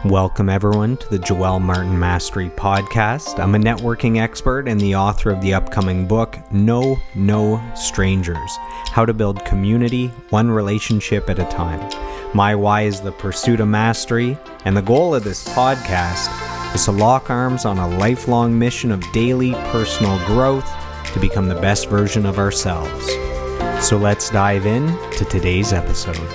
Welcome everyone to the Joel Martin Mastery Podcast. I'm a networking expert and the author of the upcoming book, No Strangers, How to Build Community, One Relationship at a Time. My why is the pursuit of mastery, and the goal of this podcast is to lock arms on a lifelong mission of daily personal growth to become the best version of ourselves. So let's dive in to today's episode.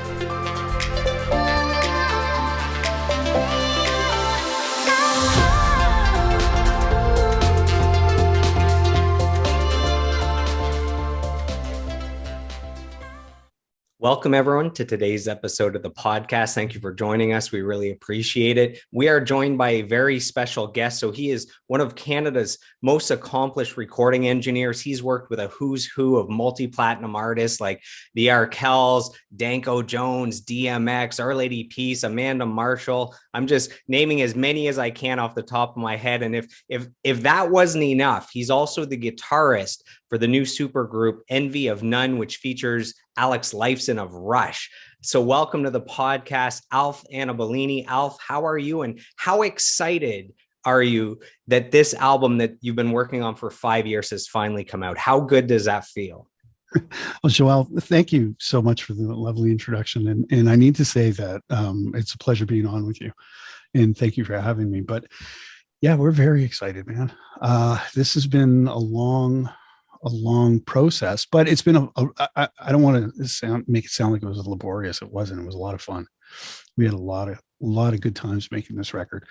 Welcome, everyone, to today's episode of the podcast. Thank you for joining us. We really appreciate it. We are joined by a very special guest. So he is one of Canada's most accomplished recording engineers. He's worked with a who's who of multi-platinum artists like the Arkells, Danko Jones, DMX, Our Lady Peace, Amanda Marshall. I'm just naming as many as I can off the top of my head. And if that wasn't enough, he's also the guitarist for the new supergroup Envy of None, which features Alex Lifeson of Rush. So welcome to the podcast, Alf Annibalini. Alf, how are you? And how excited are you that this album that you've been working on for 5 years has finally come out? How good does that feel? Well, Joel, thank you so much for the lovely introduction. And I need to say that it's a pleasure being on with you. And thank you for having me. But yeah, we're very excited, man. This has been a long process, but it's been I don't want to make it sound like it was laborious. It wasn't. It was a lot of fun. We had a lot of good times making this record.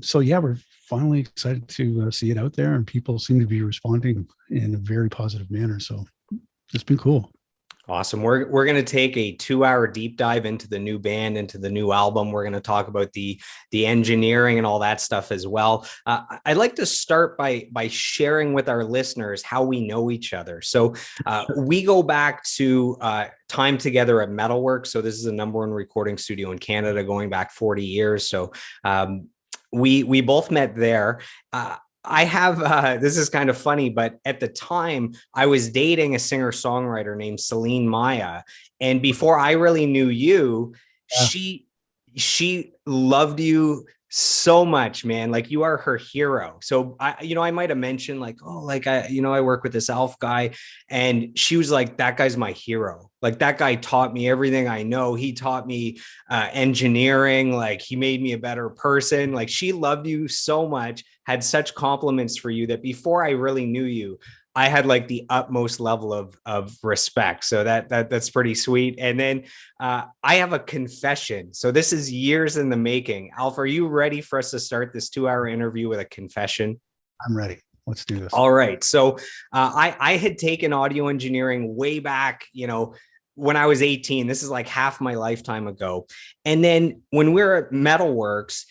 So yeah, we're finally excited to see it out there, and people seem to be responding in a very positive manner. So it's been cool. Awesome. We're going to take a 2-hour deep dive into the new band, into the new album. We're going to talk about the engineering and all that stuff as well. I'd like to start by sharing with our listeners how we know each other. So we go back to time together at Metalworks. So this is the #1 recording studio in Canada, going back 40 years. So we both met there. I have, this is kind of funny, but at the time I was dating a singer-songwriter named Celine Maya. And before I really knew you, she loved you so much, man. Like, you are her hero. So I might have mentioned like, I work with this Alf guy, and she was like, that guy's my hero. Like, that guy taught me everything I know. He taught me engineering. Like, he made me a better person. Like, she loved you so much, had such compliments for you, that before I really knew you, I had like the utmost level of respect. So that's pretty sweet. And then I have a confession. So this is years in the making. Alf, are you ready for us to start this 2-hour interview with a confession? I'm ready. Let's do this. All right. So I had taken audio engineering way back, when I was 18. This is like half my lifetime ago. And then when we were at Metalworks,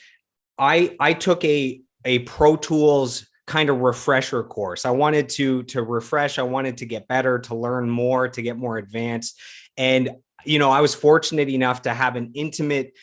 I took a Pro Tools kind of refresher course. I wanted to refresh. I wanted to get better, to learn more, to get more advanced. And, I was fortunate enough to have an intimate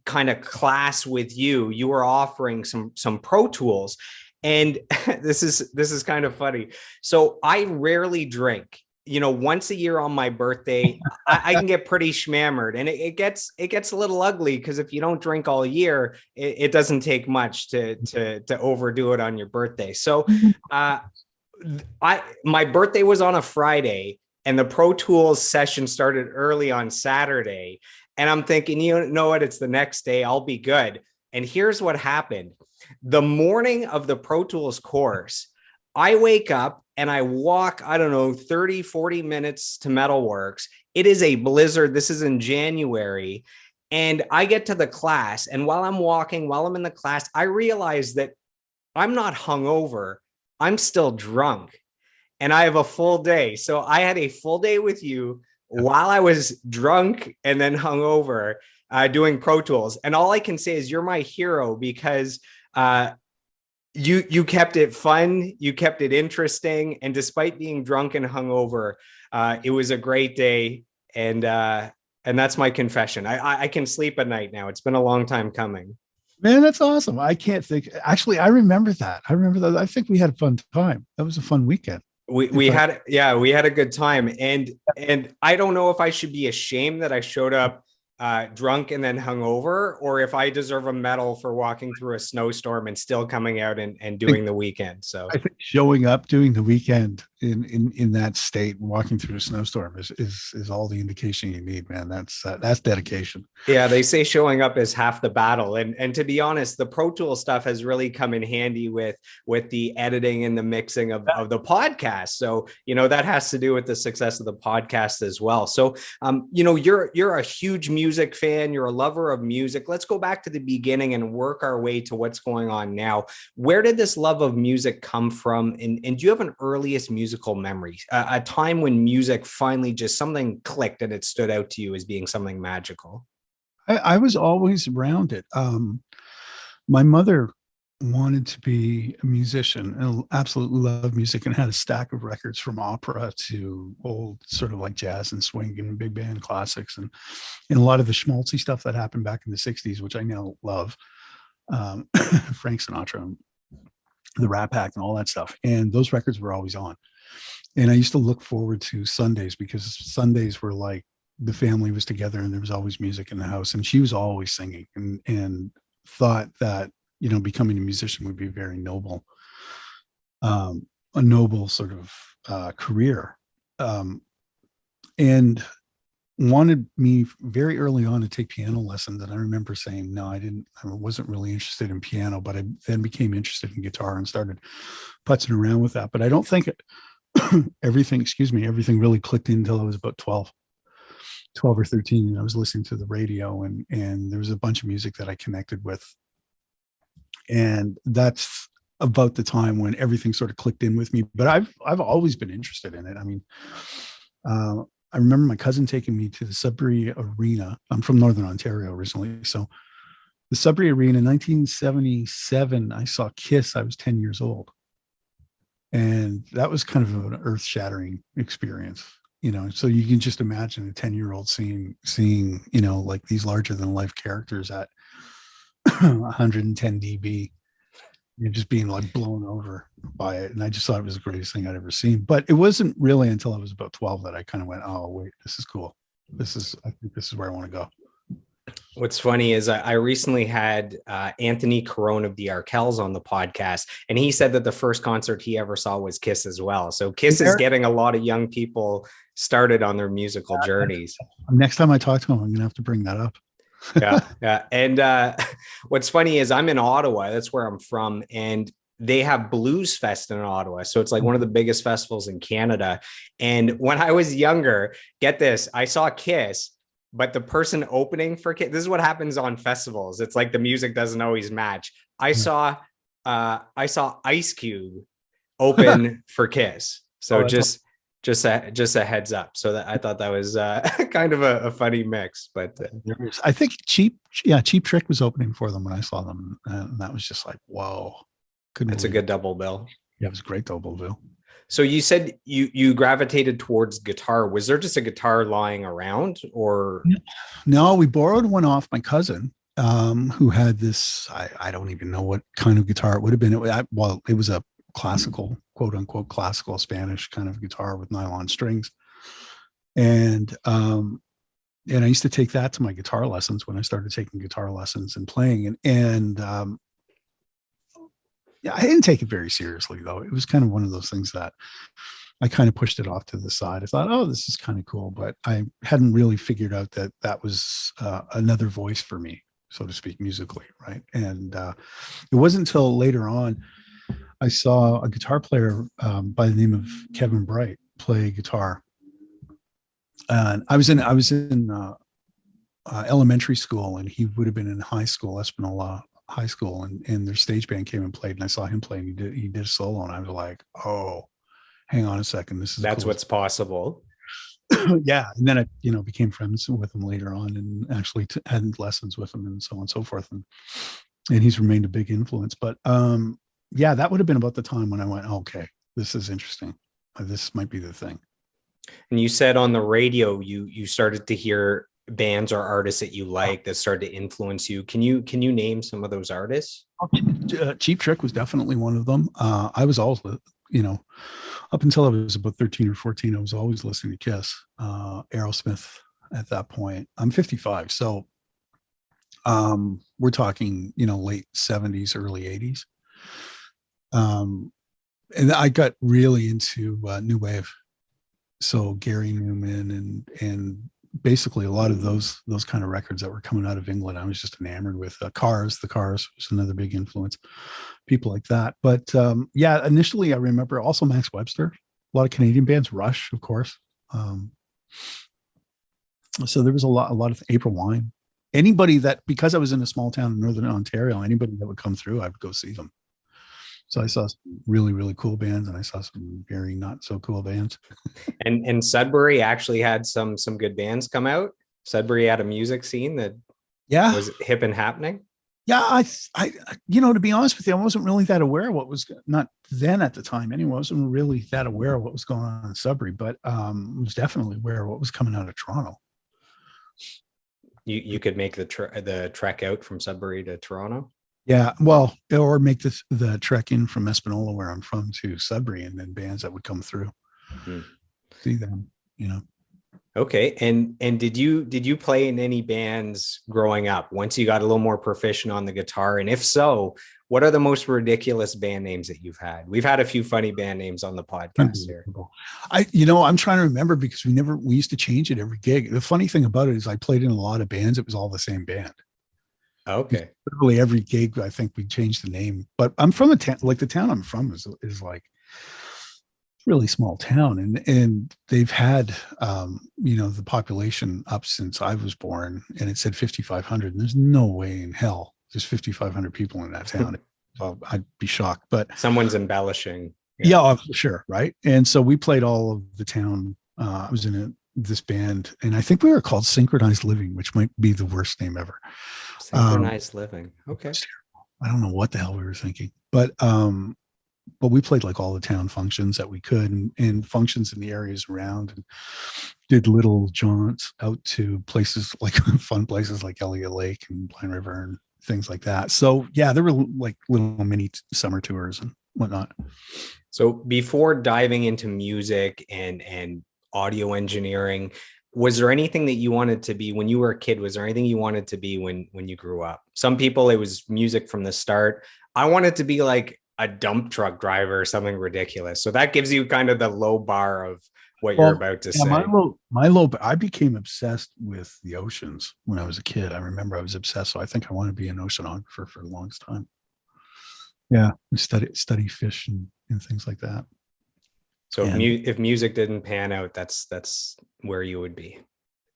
kind of class with you. You were offering some Pro Tools. And this is kind of funny. So I rarely drink. Once a year on my birthday, I can get pretty schmammered, and it gets a little ugly, because if you don't drink all year, it doesn't take much to overdo it on your birthday. So my birthday was on a Friday, and the Pro Tools session started early on Saturday. And I'm thinking, you know what? It's the next day. I'll be good. And here's what happened. The morning of the Pro Tools course, I wake up and I walk, 30, 40 minutes to Metalworks. It is a blizzard. This is in January. And I get to the class. And while I'm in the class, I realize that I'm not hungover. I'm still drunk. And I have a full day. So I had a full day with you while I was drunk and then hungover doing Pro Tools. And all I can say is you're my hero, because you kept it fun, you kept it interesting, and despite being drunk and hungover, it was a great day. And that's my confession. I can sleep at night now. It's been a long time coming. Man, that's awesome. I can't think. Actually, I remember that. I think we had a fun time. That was a fun weekend. We had a good time. And I don't know if I should be ashamed that I showed up drunk and then hungover, or if I deserve a medal for walking through a snowstorm and still coming out and doing the weekend. So I think showing up doing the weekend in that state and walking through a snowstorm is all the indication you need, man. That's dedication. yeah, they say showing up is half the battle. And to be honest, the Pro Tool stuff has really come in handy with the editing and the mixing of the podcast. So, that has to do with the success of the podcast as well. So, you're a huge music fan, you're a lover of music. Let's go back to the beginning and work our way to what's going on now. Where did this love of music come from? And do you have an earliest musical memory, a time when music finally just something clicked and it stood out to you as being something magical? I was always around it. My mother wanted to be a musician and absolutely loved music and had a stack of records from opera to old sort of like jazz and swing and big band classics and a lot of the schmaltzy stuff that happened back in the 60s, which I now love. Frank Sinatra and the Rat Pack and all that stuff. And those records were always on. And I used to look forward to Sundays because Sundays were like the family was together and there was always music in the house. And she was always singing and thought that, becoming a musician would be very noble, a noble sort of career. And wanted me very early on to take piano lessons. And I remember saying, no, I wasn't really interested in piano, but I then became interested in guitar and started putzing around with that. But I don't think everything really clicked in until I was about 12 or 13. And I was listening to the radio and there was a bunch of music that I connected with. And that's about the time when everything sort of clicked in with me. But I've always been interested in it. I mean, I remember my cousin taking me to the Sudbury Arena. I'm from Northern Ontario originally. So the Sudbury Arena, 1977, I saw Kiss. I was 10 years old. And that was kind of an earth-shattering experience, so you can just imagine a 10-year-old seeing, like these larger than life characters at 110 dB, just being like blown over by it. And I just thought it was the greatest thing I'd ever seen. But it wasn't really until I was about 12 that I kind of went, oh, wait, this is cool. I think this is where I want to go. What's funny is I recently had Anthony Carone of the Arkells on the podcast, and he said that the first concert he ever saw was Kiss as well. So Kiss is getting a lot of young people started on their musical journeys. Next time I talk to him, I'm going to have to bring that up. Yeah. And what's funny is I'm in Ottawa. That's where I'm from. And they have Blues Fest in Ottawa. So it's like one of the biggest festivals in Canada. And when I was younger, get this, I saw Kiss, but the person opening for Kiss, this is what happens on festivals. It's like the music doesn't always match. I saw Ice Cube open for Kiss. So just a heads up. So that I thought that was kind of a funny mix, but I think Cheap Trick was opening for them when I saw them. And that was just like, whoa. It's a good double bill. Yeah, it was a great double bill. So you said you gravitated towards guitar. Was there just a guitar lying around or? No, we borrowed one off my cousin who had this, I don't even know what kind of guitar it would have been. It was a classical, quote unquote, classical Spanish kind of guitar with nylon strings. And I used to take that to my guitar lessons when I started taking guitar lessons and playing. And yeah, I didn't take it very seriously, though. It was kind of one of those things that I kind of pushed it off to the side. I thought, oh, this is kind of cool. But I hadn't really figured out that was another voice for me, so to speak, musically. Right. And it wasn't until later on I saw a guitar player by the name of Kevin Bright play guitar. And I was in elementary school, and he would have been in high school, Espanola High School, and their stage band came and played, and I saw him play, and he did a solo, and I was like, oh, hang on a second, that's cool. What's possible. Yeah. And then I became friends with him later on and actually had lessons with him and so on and so forth, and he's remained a big influence. But yeah, that would have been about the time when I went, okay, this is interesting, this might be the thing. And you said on the radio you started to hear bands or artists that you like that started to influence you. Can you name some of those artists? Cheap Trick was definitely one of them. I was always, up until I was about 13 or 14, I was always listening to Kiss, Aerosmith, at that point. I'm 55. So we're talking, late 70s, early 80s. And I got really into new wave. So Gary Newman and basically a lot of those kind of records that were coming out of England, I was just enamored with. Cars, the Cars was another big influence, people like that. But yeah, initially I remember also Max Webster, a lot of Canadian bands, Rush, of course. So there was a lot of April Wine. Anybody that, because I was in a small town in Northern Ontario, anybody that would come through, I would go see them. So I saw some really, really cool bands, and I saw some very not so cool bands. And Sudbury actually had some good bands come out. Sudbury had a music scene that was hip and happening. Yeah, I to be honest with you, I wasn't really that aware of what was, not then at the time anyway. I wasn't really that aware of what was going on in Sudbury, but was definitely aware of what was coming out of Toronto. You could make the trek out from Sudbury to Toronto. Yeah, well, or make the trek in from Espanola, where I'm from, to Sudbury, and then bands that would come through, see them, Okay, and did you play in any bands growing up once you got a little more proficient on the guitar? And if so, what are the most ridiculous band names that you've had? We've had a few funny band names on the podcast here. I'm trying to remember, because we used to change it every gig. The funny thing about it is I played in a lot of bands. It was all the same band. Okay. Literally every gig, I think we changed the name. But I'm from the town, like the town I'm from is like really small town, and they've had the population up since I was born, and it said 5,500, and there's no way in hell there's 5,500 people in that town. I'd be shocked, but someone's embellishing. Yeah, sure, right. And so we played all of the town. I was in this band, and I think we were called Synchronized Living, which might be the worst name ever. Synchronized Living. Okay. I don't know what the hell we were thinking, but we played like all the town functions that we could, and functions in the areas around, and did little jaunts out to places like fun places like Elliott Lake and Blind River and things like that. So yeah, there were like little mini summer tours and whatnot. So before diving into music and audio engineering, was there anything that you wanted to be when you were a kid? Was there anything you wanted to be when you grew up? Some people, it was music from the start. I wanted to be like a dump truck driver or something ridiculous. So that gives you kind of the low bar of what you're about to say. I became obsessed with the oceans when I was a kid. I remember I was obsessed. So I think I want to be an oceanographer for the longest time. Yeah. We study fish and things like that. So if music didn't pan out, that's where you would be.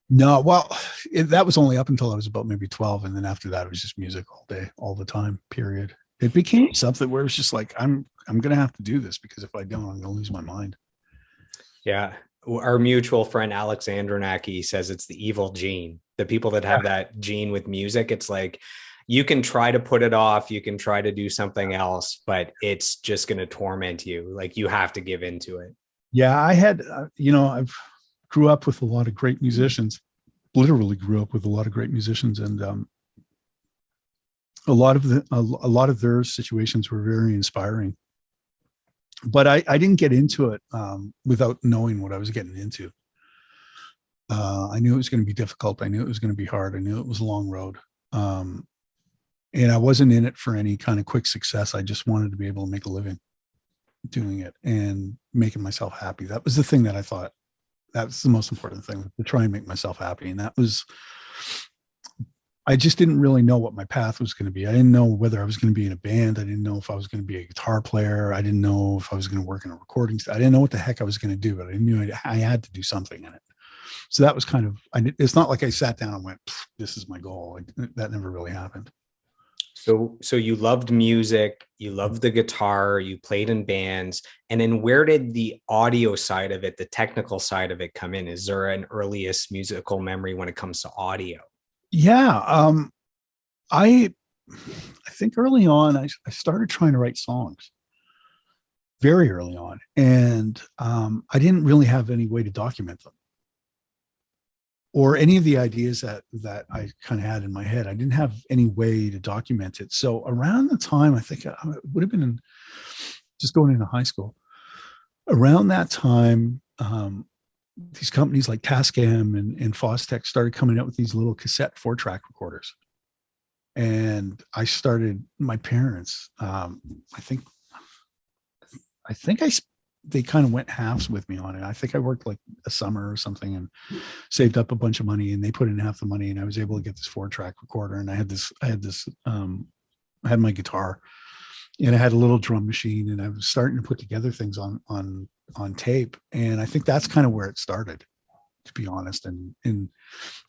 No, well, that was only up until I was about maybe 12. And then after that, it was just music all day, all the time, period. It became something where it was just like, I'm going to have to do this, because if I don't, I'm going to lose my mind. Yeah. Our mutual friend, Alex Andronacki, says it's the evil gene. The people that have that gene with music, it's like, you can try to put it off. You can try to do something else, but it's just going to torment you. Like, you have to give into it. Yeah. I had, I've grew up with a lot of great musicians, literally grew up with a lot of great musicians. And a lot of their situations were very inspiring, but I didn't get into it without knowing what I was getting into. I knew it was going to be difficult. I knew it was going to be hard. I knew it was a long road. And I wasn't in it for any kind of quick success. I just wanted to be able to make a living doing it and making myself happy. That was the thing that I thought, that's the most important thing, to try and make myself happy. And that was, I just didn't really know what my path was going to be. I didn't know whether I was going to be in a band. I didn't know if I was going to be a guitar player. I didn't know if I was going to work in a recording. I didn't know what the heck I was going to do, but I knew I had to do something in it. So that was kind of, it's not like I sat down and went, this is my goal. That never really happened. So you loved music, you loved the guitar, you played in bands, and then where did the audio side of it, the technical side of it, come in? Is there an earliest musical memory when it comes to audio? Yeah. I think early on, I started trying to write songs very early on, and I didn't really have any way to document them, or any of the ideas that I kind of had in my head. I didn't have any way to document it. So around the time, I think it would have been just going into high school, around that time, these companies like Tascam and Fostech started coming out with these little cassette 4-track recorders. And I started, my parents, I think they kind of went halves with me on it. I think I worked like a summer or something and saved up a bunch of money, and they put in half the money, and I was able to get this 4-track recorder. And I had my guitar, and I had a little drum machine, and I was starting to put together things on tape. And I think that's kind of where it started, to be honest. And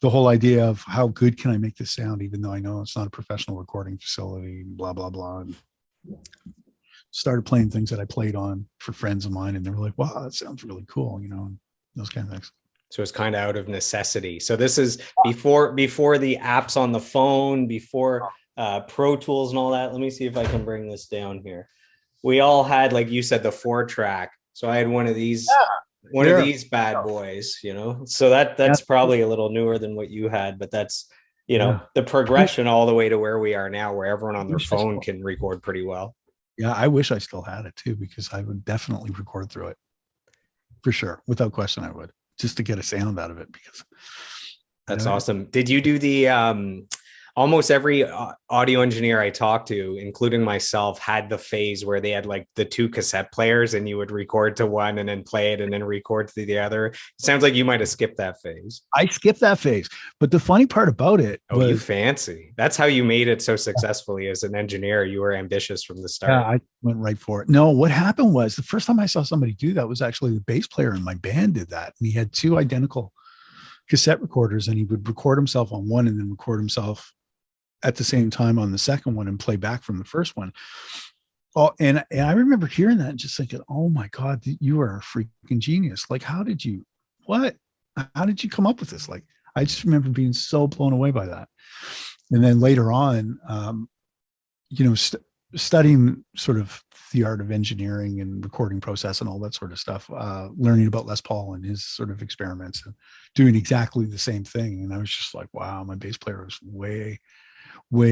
the whole idea of how good can I make this sound, even though I know it's not a professional recording facility, blah, blah, blah. And started playing things that I played on for friends of mine, and they were like, wow, that sounds really cool, and those kind of things. So it's kind of out of necessity. So this is before the apps on the phone, before Pro Tools and all that. Let me see if I can bring this down here. We all had, like you said, the 4-track. So I had one of these, of these bad boys, so that's probably a little newer than what you had, but that's, the progression all the way to where we are now, where everyone on their phone can record pretty well. Yeah, I wish I still had it too, because I would definitely record through it for sure. Without question, I would, just to get a sound out of it, because that's awesome. Did you do the almost every audio engineer I talked to, including myself, had the phase where they had like the 2 cassette players, and you would record to one and then play it and then record to the other? It sounds like you might have skipped that phase. I skipped that phase. But the funny part about it was, you fancy. That's how you made it so successfully as an engineer. You were ambitious from the start. Yeah, I went right for it. No, what happened was, the first time I saw somebody do that was actually the bass player in my band did that. And he had 2 identical cassette recorders, and he would record himself on one and then record himself at the same time on the second one and play back from the first one. Oh, and I remember hearing that and just thinking, oh my God, you are a freaking genius. Like, how did you come up with this? Like, I just remember being so blown away by that. And then later on, studying sort of the art of engineering and recording process and all that sort of stuff, learning about Les Paul and his sort of experiments and doing exactly the same thing. And I was just like, wow, my bass player was way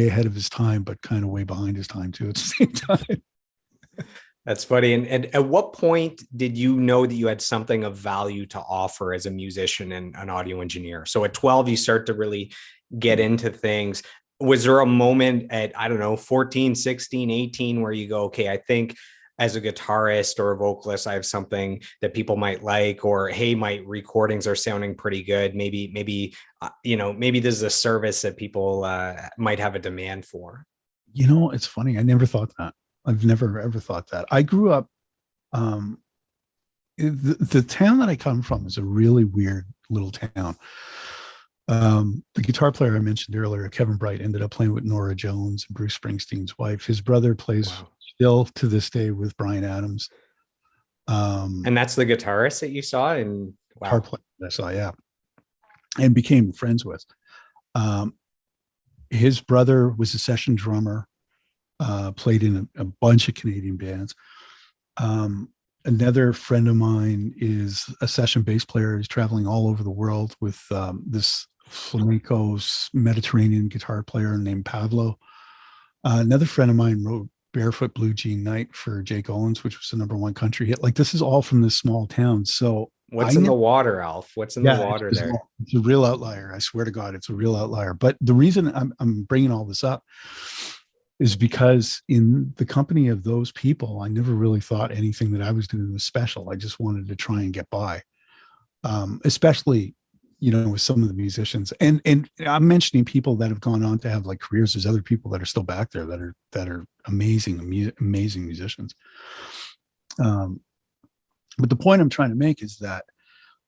ahead of his time, but kind of way behind his time too at the same time. That's funny. And at what point did you know that you had something of value to offer as a musician and an audio engineer? So at 12, you start to really get into things. Was there a moment at, 14, 16, 18, where you go, okay, I think as a guitarist or a vocalist, I have something that people might like, or, hey, my recordings are sounding pretty good. Maybe this is a service that people might have a demand for. It's funny. I never thought that. I've never ever thought that. I grew up, the town that I come from is a really weird little town. The guitar player I mentioned earlier, Kevin Bright, ended up playing with Norah Jones and Bruce Springsteen's wife. His brother plays still to this day with Bryan Adams. And that's the guitarist that you saw? And guitar player I saw, yeah. And became friends with. His brother was a session drummer, played in a bunch of Canadian bands. Another friend of mine is a session bass player. He's traveling all over the world with this flamenco Mediterranean guitar player named Pablo. Another friend of mine wrote Barefoot Blue Jean Night for Jake Owens, which was the #1 country hit. Like, this is all from this small town. So what's in the water, Alf? What's in the water there? It's a real outlier. I swear to God, it's a real outlier. But the reason I'm bringing all this up is because in the company of those people, I never really thought anything that I was doing was special. I just wanted to try and get by, especially, with some of the musicians. And I'm mentioning people that have gone on to have like careers. There's other people that are still back there that are amazing musicians. But the point I'm trying to make is that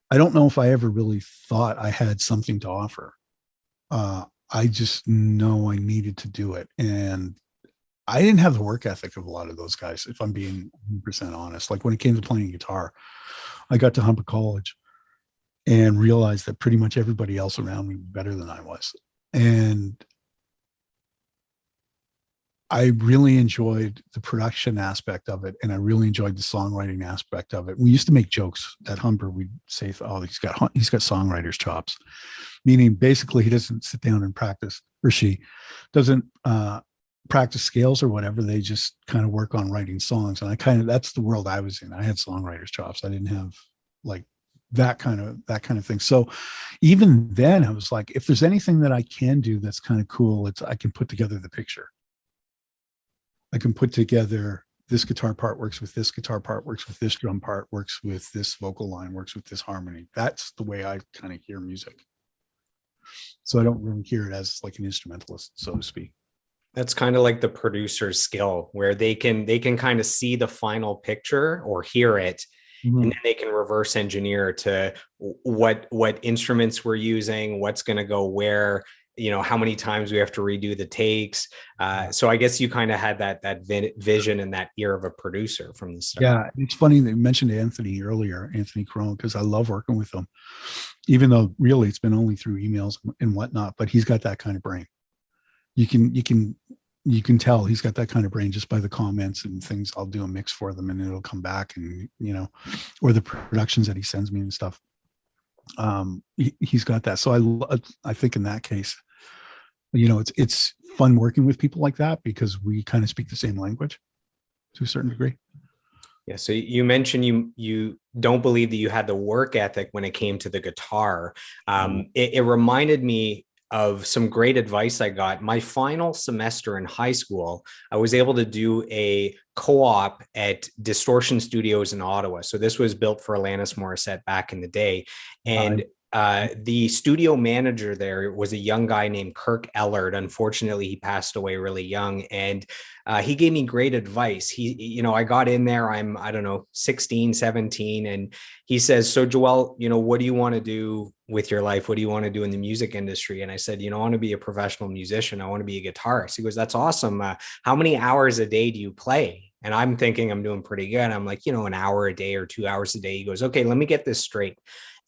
I don't know if I ever really thought I had something to offer. I just know I needed to do it. And I didn't have the work ethic of a lot of those guys, if I'm being 100% honest. Like, when it came to playing guitar, I got to Humber College and realized that pretty much everybody else around me was better than I was. And I really enjoyed the production aspect of it, and I really enjoyed the songwriting aspect of it. We used to make jokes at Humber. We'd say, "Oh, he's got songwriter's chops," meaning basically he doesn't sit down and practice, or she doesn't practice scales or whatever. They just kind of work on writing songs. And that's the world I was in. I had songwriter's chops. I didn't have like that kind of thing. So even then I was like, if there's anything that I can do that's kind of cool, it's I can put together the picture. I can put together this guitar part works with this guitar part, works with this drum part, works with this vocal line, works with this harmony. That's the way I kind of hear music. So I don't really hear it as like an instrumentalist, so to speak. That's kind of like the producer's skill, where they can kind of see the final picture or hear it, Mm-hmm. and then they can reverse engineer to what instruments we're using, what's going to go where, how many times we have to redo the takes. So I guess you kind of had that vision and that ear of a producer from the start. Yeah, it's funny that you mentioned Anthony earlier, Anthony Crone, because I love working with him, even though really it's been only through emails and whatnot. But he's got that kind of brain. You can tell he's got that kind of brain just by the comments and things. I'll do a mix for them, and it'll come back, and or the productions that he sends me and stuff. He's got that. So I think in that case, it's fun working with people like that because we kind of speak the same language to a certain degree. Yeah. So you mentioned you don't believe that you had the work ethic when it came to the guitar. It reminded me of some great advice I got. My final semester in high school, I was able to do a co-op at Distortion Studios in Ottawa. So this was built for Alanis Morissette back in the day. And the studio manager there was a young guy named Kirk Ellard. Unfortunately, he passed away really young. And he gave me great advice. I got in there, I don't know, 16, 17. And he says, so Joel, what do you want to do with your life? What do you want to do in the music industry? And I said, I want to be a professional musician. I want to be a guitarist. He goes, that's awesome. How many hours a day do you play? And I'm thinking I'm doing pretty good. I'm like, an hour a day or 2 hours a day. He goes, okay, let me get this straight.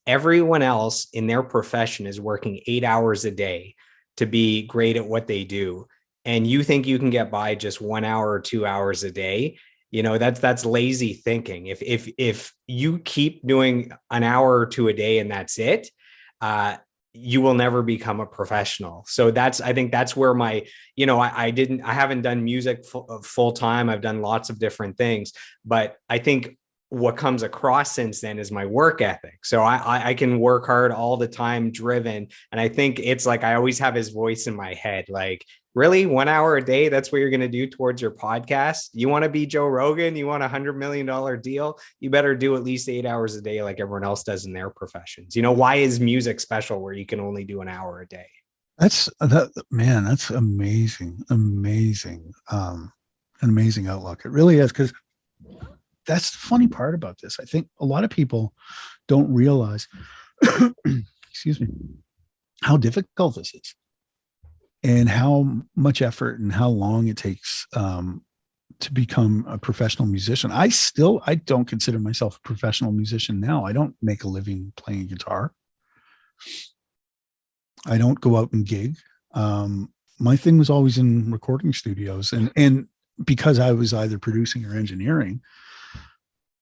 Everyone else in their profession is working 8 hours a day to be great at what they do. And you think you can get by just 1 hour or 2 hours a day? That's lazy thinking. If you keep doing an hour or two a day and that's it, you will never become a professional. So I think that's where I haven't done music full time. I've done lots of different things, but I think what comes across since then is my work ethic. So I can work hard all the time, driven. And I think it's like, I always have his voice in my head, like, really 1 hour a day, that's what you're going to do towards your podcast? You want to be Joe Rogan? You want $100 million deal? You better do at least 8 hours a day like everyone else does in their professions. Why is music special where you can only do an hour a day? That's amazing. An amazing outlook. It really is, because that's the funny part about this. I think a lot of people don't realize, excuse me, how difficult this is and how much effort and how long it takes to become a professional musician. I don't consider myself a professional musician now. I don't make a living playing guitar. I don't go out and gig. My thing was always in recording studios, and because I was either producing or engineering,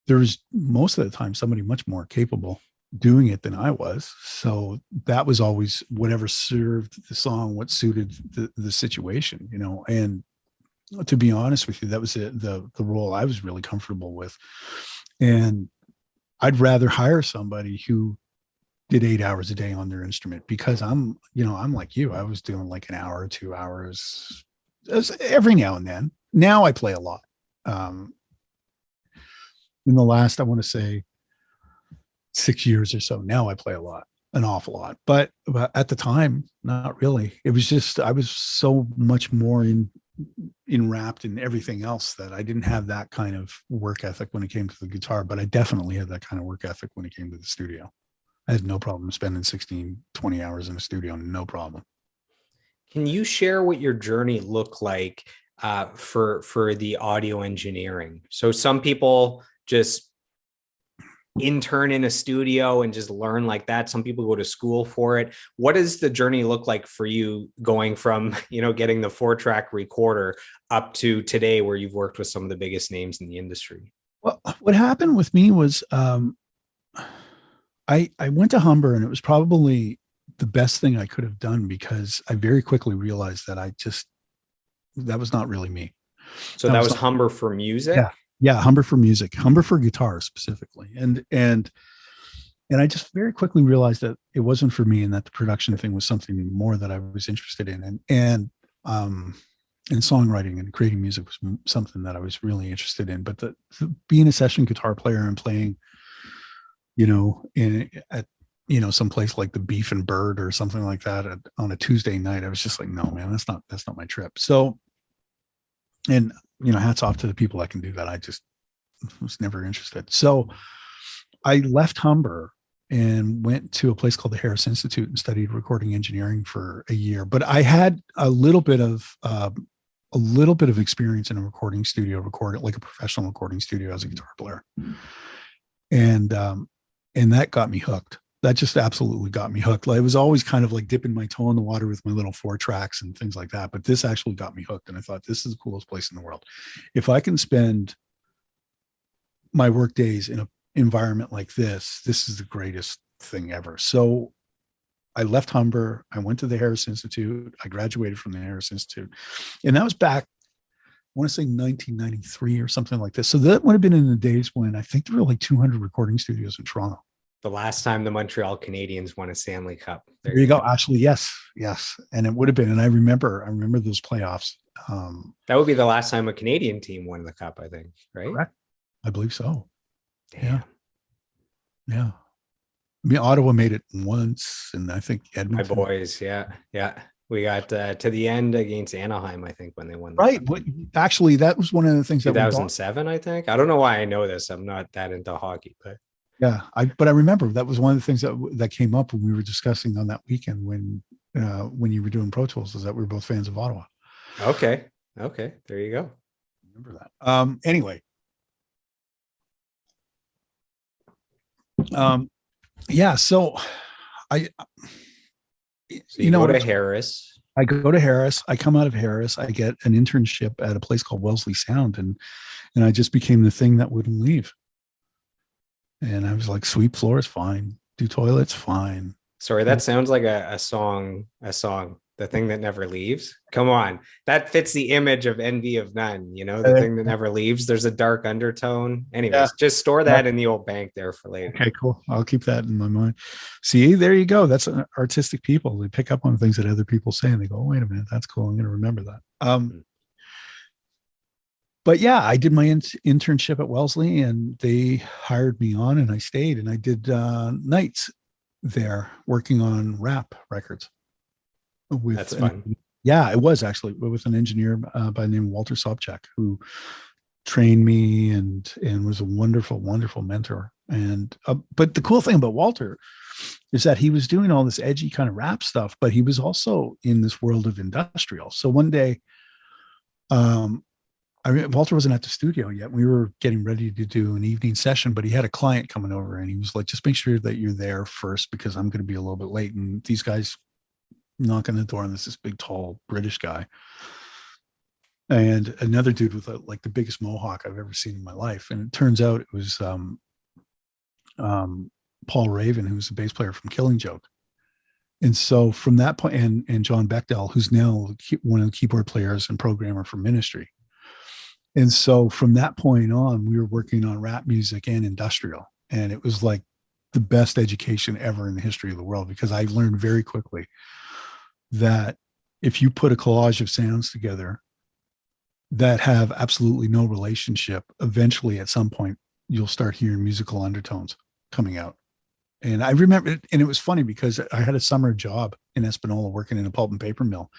there was most of the time somebody much more capable doing it than I was. So that was always whatever served the song, what suited the situation, and to be honest with you, that was the role I was really comfortable with. And I'd rather hire somebody who did 8 hours a day on their instrument, because I'm like you, I was doing like an hour or 2 hours every now and then. Now I play a lot. In the last, I want to say 6 years or so, now I play an awful lot, but at the time, not really. It was just, I was so much more enwrapped in everything else that I didn't have that kind of work ethic when it came to the guitar, but I definitely had that kind of work ethic when it came to the studio. I had no problem spending 16, 20 hours in the studio, no problem. Can you share what your journey looked like for the audio engineering? So some people just intern in a studio and just learn like that. Some people go to school for it. What does the journey look like for you, going from, getting the 4-track recorder up to today, where you've worked with some of the biggest names in the industry? Well, what happened with me was I went to Humber, and it was probably the best thing I could have done, because I very quickly realized that that was not really me. So that was Humber for music? Yeah. Yeah, Humber for music, Humber for guitar specifically. And And I just very quickly realized that it wasn't for me, and that the production thing was something more that I was interested in. And songwriting and creating music was something that I was really interested in. But being a session guitar player and playing, at some place like the Beef and Bird or something like that on a Tuesday night, I was just like, no, man, that's not my trip. So, and hats off to the people that can do that. I just was never interested. So I left Humber and went to a place called the Harris Institute and studied recording engineering for a year. But I had a little bit of experience in a recording studio, recorded like a professional recording studio as a guitar player, and that got me hooked. That just absolutely got me hooked. Like, it was always kind of like dipping my toe in the water with my little 4-tracks and things like that. But this actually got me hooked, and I thought, this is the coolest place in the world. If I can spend my work days in an environment like this is the greatest thing ever. So I left Humber. I went to the Harris Institute. I graduated from the Harris Institute, and that was back, I want to say 1993 or something like this. So that would have been in the days when I think there were like 200 recording studios in Toronto. The last time the Montreal Canadiens won a Stanley Cup. There you go. Actually, yes. And it would have been. And I remember those playoffs. That would be the last time a Canadian team won the cup, I think, right? Correct. I believe so. Damn. Yeah. I mean, Ottawa made it once, and I think Edmonton. My boys, yeah. We got to the end against Anaheim, I think, when they won. Right. Actually, that was one of the things 2007, I think. I don't know why I know this. I'm not that into hockey, but yeah, but I remember that was one of the things that came up when we were discussing on that weekend when you were doing Pro Tools, is that we were both fans of Ottawa. Okay, there you go. Remember that. Anyway. Yeah, so I go to Harris. I go to Harris. I come out of Harris. I get an internship at a place called Wellesley Sound, and I just became the thing that wouldn't leave. And I was like, sweep floors, fine. Do toilets, fine. Sorry, that sounds like a song. The thing that never leaves. Come on, that fits the image of Envy of None. The thing that never leaves. There's a dark undertone. Anyways, just store that in the old bank there for later. Okay, cool. I'll keep that in my mind. See, there you go. That's artistic people. They pick up on things that other people say, and they go, oh, wait a minute, that's cool. I'm going to remember that. But yeah, I did my internship at Wellesley, and they hired me on, and I stayed, and I did nights there working on rap records. That's fun. Yeah, it was actually with an engineer by the name of Walter Sobchak, who trained me and was a wonderful, wonderful mentor. And but the cool thing about Walter is that he was doing all this edgy kind of rap stuff, but he was also in this world of industrial. So one day, Walter wasn't at the studio yet. We were getting ready to do an evening session, but he had a client coming over, and he was like, just make sure that you're there first, because I'm going to be a little bit late. And these guys knock on the door, and this big, tall British guy and another dude with like the biggest mohawk I've ever seen in my life. And it turns out it was Paul Raven, who's the bass player from Killing Joke. And so from that point, and John Bechdel, who's now one of the keyboard players and programmer for Ministry. And so from that point on, we were working on rap music and industrial. And it was like the best education ever in the history of the world, because I learned very quickly that if you put a collage of sounds together that have absolutely no relationship, eventually at some point you'll start hearing musical undertones coming out. And I remember, and it was funny because I had a summer job in Espanola working in a pulp and paper mill.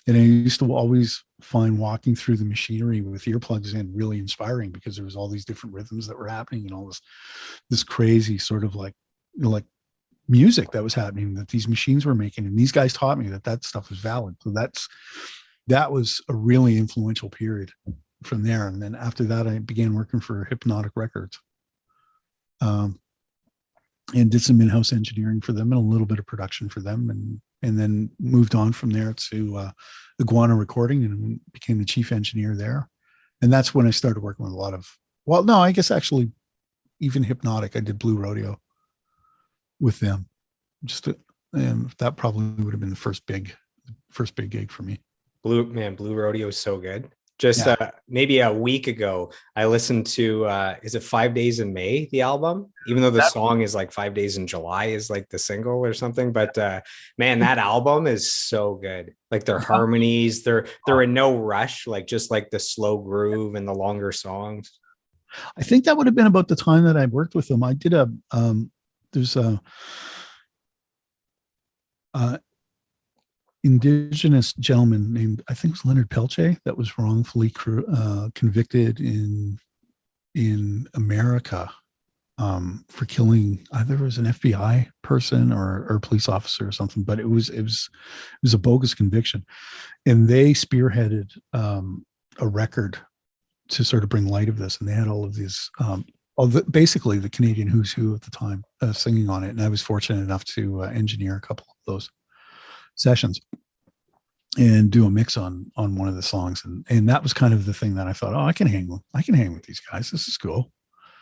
And I used to always find walking through the machinery with earplugs in really inspiring, because there was all these different rhythms that were happening and all this crazy sort of like music that was happening that these machines were making. And these guys taught me that stuff was valid. So that was a really influential period from there. And then after that, I began working for Hypnotic Records. And did some in-house engineering for them and a little bit of production for them, and then moved on from there to Iguana Recording and became the chief engineer there. And that's when I started working with a lot of, well, no, I guess actually even Hypnotic. I did Blue Rodeo with them. And that probably would have been the first big gig for me. Blue Rodeo is so good. Just Yeah. maybe a week ago, I listened to is it 5 Days in May, the album? Even though the song is like 5 Days in July is like the single or something. But man, that album is so good. Like their harmonies, they're in no rush, like just like the slow groove and the longer songs. I think that would have been about the time that I worked with them. I did there's a indigenous gentleman named, I think it was Leonard Pelche, that was wrongfully convicted in America for killing either it was an FBI person or a police officer or something, but it was a bogus conviction, and they spearheaded a record to sort of bring light of this, and they had all of these basically the Canadian who's who at the time singing on it, and I was fortunate enough to engineer a couple of those sessions and do a mix on one of the songs, and that was kind of the thing that I thought, oh, I can hang with these guys. This is cool.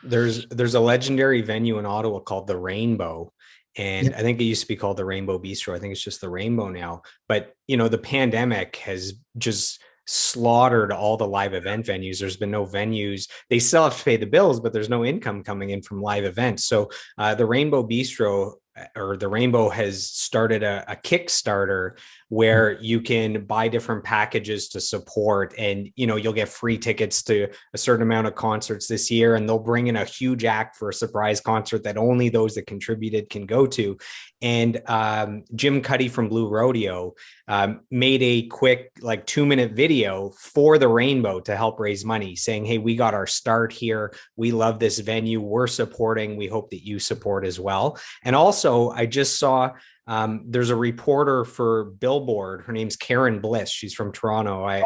There's a legendary venue in Ottawa called the Rainbow, and Yeah. I think it used to be called the Rainbow Bistro. I think it's just the Rainbow now. But the pandemic has just slaughtered all the live event venues. There's been no venues. They still have to pay the bills, but there's no income coming in from live events. So the Rainbow Bistro, or the Rainbow, has started a Kickstarter where you can buy different packages to support, and you'll get free tickets to a certain amount of concerts this year, and they'll bring in a huge act for a surprise concert that only those that contributed can go to. And Jim Cuddy from Blue Rodeo made a quick, like 2-minute video for the Rainbow to help raise money, saying, hey, we got our start here, we love this venue, we're supporting, we hope that you support as well. And also, I just saw there's a reporter for Billboard. Her name's Karen Bliss. She's from Toronto. I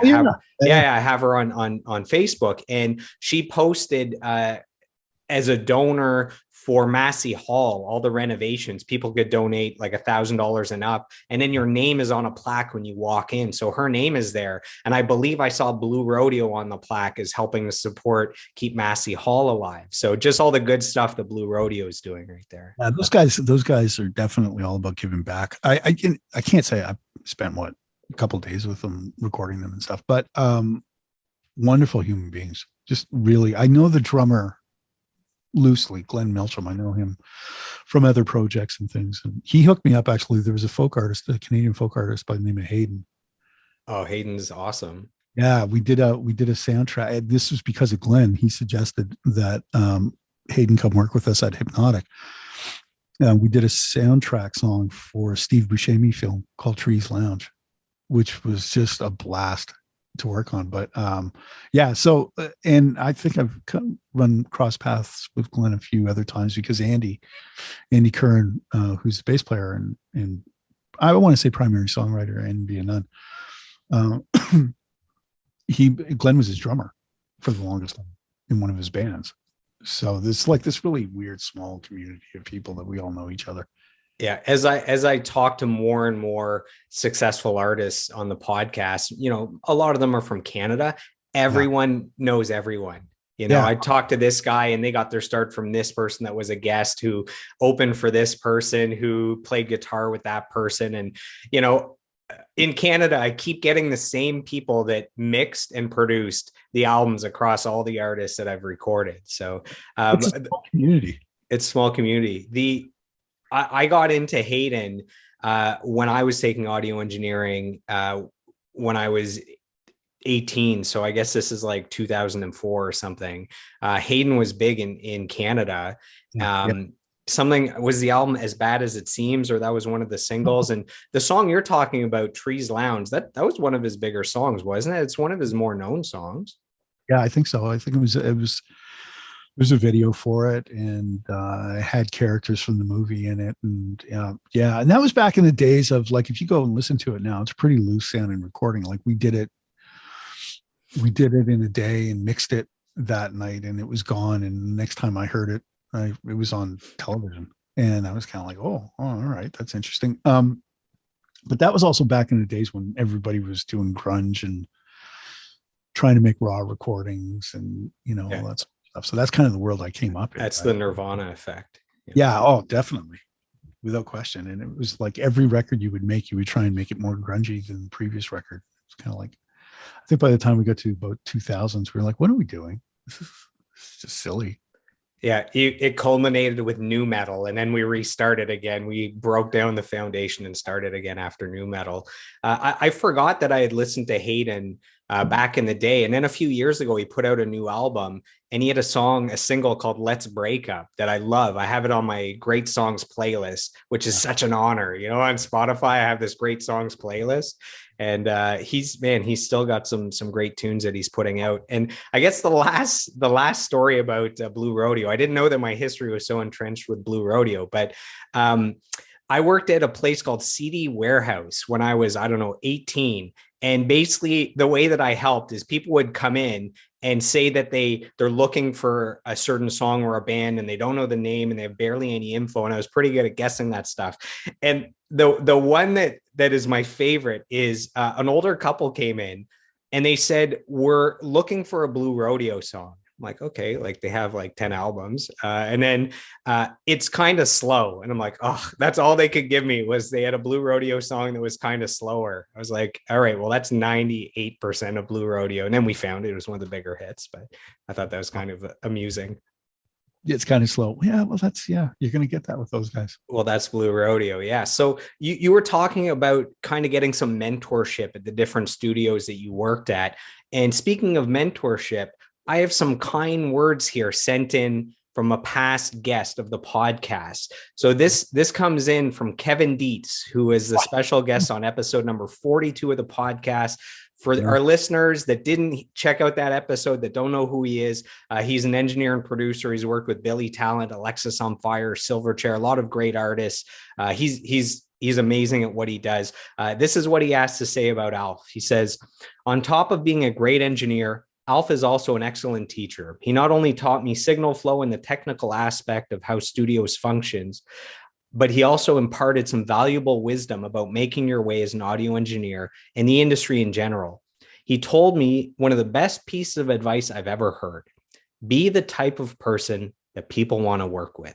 have her on Facebook, and she posted as a donor for Massey Hall, all the renovations. People could donate like $1,000 and up, and then your name is on a plaque when you walk in. So her name is there, and I believe I saw Blue Rodeo on the plaque is helping to support keep Massey Hall alive. So just all the good stuff that Blue Rodeo is doing right there. Yeah, those guys are definitely all about giving back. I can't say I spent a couple of days with them recording them and stuff, but wonderful human beings. Just really, I know the drummer loosely, Glenn Melcham. I know him from other projects and things, and he hooked me up. Actually, there was a Canadian folk artist by the name of Hayden. Oh, Hayden's awesome. Yeah, we did a soundtrack. This was because of Glenn. He suggested that Hayden come work with us at Hypnotic. We did a soundtrack song for a Steve Buscemi film called Trees Lounge, which was just a blast to work on. But so, and I think I've run cross paths with Glenn a few other times because Andy Curran, who's the bass player and I want to say primary songwriter and be a nun. Glenn was his drummer for the longest time in one of his bands. So there's like this really weird small community of people that we all know each other. Yeah, as I talk to more and more successful artists on the podcast, a lot of them are from Canada. Everyone knows everyone. I talked to this guy and they got their start from this person that was a guest who opened for this person who played guitar with that person. And, in Canada, I keep getting the same people that mixed and produced the albums across all the artists that I've recorded. So it's a small community. It's small community. I got into Hayden when I was taking audio engineering when I was 18. So I guess this is like 2004 or something. Hayden was big in Canada. Something was the album As Bad As It Seems, or that was one of the singles. And the song you're talking about, Trees Lounge, that was one of his bigger songs, wasn't it? It's one of his more known songs. Yeah, I think so. I think there's a video for it, and it had characters from the movie in it. And and that was back in the days of, like, if you go and listen to it now, it's pretty loose sounding recording. Like we did it in a day and mixed it that night, and it was gone. And the next time I heard it, it was on television, and I was kind of like, oh, all right, that's interesting. But that was also back in the days when everybody was doing grunge and trying to make raw recordings and all that stuff. So that's kind of the world I came up in. That's the Nirvana effect. Yeah. Oh, definitely, without question. And it was like every record you would make, you would try and make it more grungy than the previous record. It's kind of like, I think by the time we got to about 2000s, we were like, what are we doing? This is just silly. Yeah, it culminated with new metal, and then we restarted again. We broke down the foundation and started again after new metal. I forgot that I had listened to Hayden back in the day, and then a few years ago he put out a new album, and he had a single called "Let's Break Up" that I love. I have it on my great songs playlist, which is such an honor. You know, on Spotify, I have this great songs playlist, and he's still got some great tunes that he's putting out. And I guess the last story about Blue Rodeo, I didn't know that my history was so entrenched with Blue Rodeo, but I worked at a place called CD Warehouse when I was, I don't know, 18. And basically the way that I helped is people would come in and say that they're looking for a certain song or a band and they don't know the name and they have barely any info. And I was pretty good at guessing that stuff. And the one that is my favorite is an older couple came in and they said, we're looking for a Blue Rodeo song. I'm like, okay, like they have like 10 albums. And then it's kind of slow. And I'm like, oh, that's all they could give me was they had a Blue Rodeo song that was kind of slower. I was like, all right, well, that's 98% of Blue Rodeo. And then we found it was one of the bigger hits, but I thought that was kind of amusing. It's kind of slow. Yeah, well, you're going to get that with those guys. Well, that's Blue Rodeo. Yeah. So you were talking about kind of getting some mentorship at the different studios that you worked at. And speaking of mentorship, I have some kind words here sent in from a past guest of the podcast. So this comes in from Kevin Dietz, who is the special guest on episode number 42 of the podcast. For our listeners that didn't check out that episode, that don't know who he is, he's an engineer and producer. He's worked with Billy Talent, Alexis on Fire, Silverchair, a lot of great artists. He's amazing at what he does. This is what he has to say about Alf. He says, on top of being a great engineer, Alf is also an excellent teacher. He not only taught me signal flow and the technical aspect of how studios functions, but he also imparted some valuable wisdom about making your way as an audio engineer and the industry in general. He told me one of the best pieces of advice I've ever heard: be the type of person that people want to work with.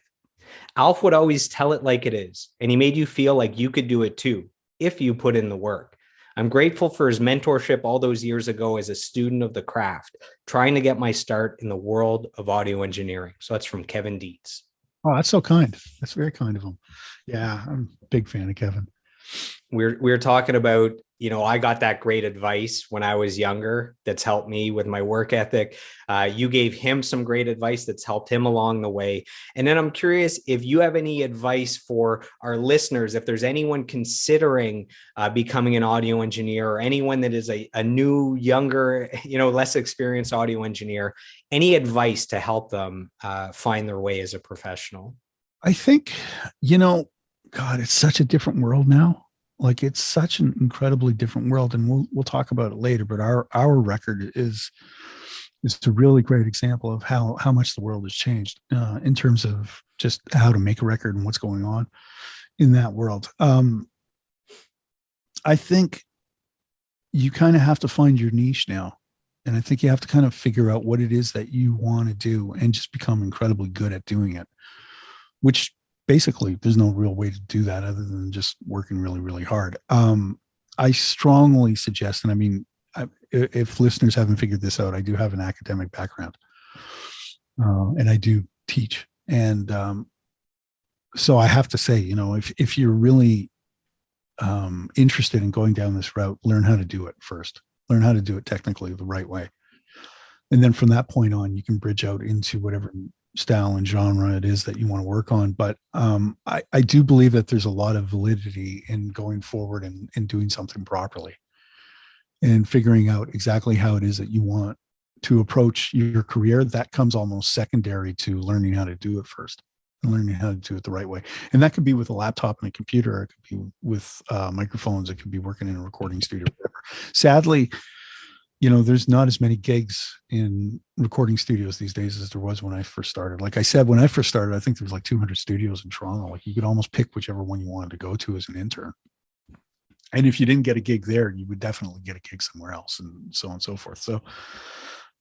Alf would always tell it like it is, and he made you feel like you could do it too, if you put in the work. I'm grateful for his mentorship all those years ago as a student of the craft, trying to get my start in the world of audio engineering. So that's from Kevin Dietz. Oh, that's so kind. That's very kind of him. Yeah, I'm a big fan of Kevin. We're talking about, you know, I got that great advice when I was younger that's helped me with my work ethic. You gave him some great advice that's helped him along the way. And then I'm curious if you have any advice for our listeners, if there's anyone considering becoming an audio engineer or anyone that is a new, younger, you know, less experienced audio engineer, any advice to help them find their way as a professional? I think, you know, God, it's such a different world now. Like, it's such an incredibly different world, and we'll talk about it later. But our record is a really great example of how much the world has changed in terms of just how to make a record and what's going on in that world. I think you kind of have to find your niche now, and I think you have to kind of figure out what it is that you want to do and just become incredibly good at doing it. Which basically, there's no real way to do that other than just working really, really hard. I strongly suggest, and I mean, if listeners haven't figured this out, I do have an academic background, and I do teach. And so I have to say, you know, if you're really interested in going down this route, learn how to do it first. Learn how to do it technically the right way. And then from that point on, you can bridge out into whatever style and genre it is that you want to work on. But I do believe that there's a lot of validity in going forward and doing something properly and figuring out exactly how it is that you want to approach your career. That comes almost secondary to learning how to do it first and learning how to do it the right way. And that could be with a laptop and a computer. It could be with microphones. It could be working in a recording studio, whatever. Sadly, you know, there's not as many gigs in recording studios these days as there was when I first started. Like I said, when I first started, I think there was like 200 studios in Toronto. Like, you could almost pick whichever one you wanted to go to as an intern. And if you didn't get a gig there, you would definitely get a gig somewhere else, and so on and so forth. So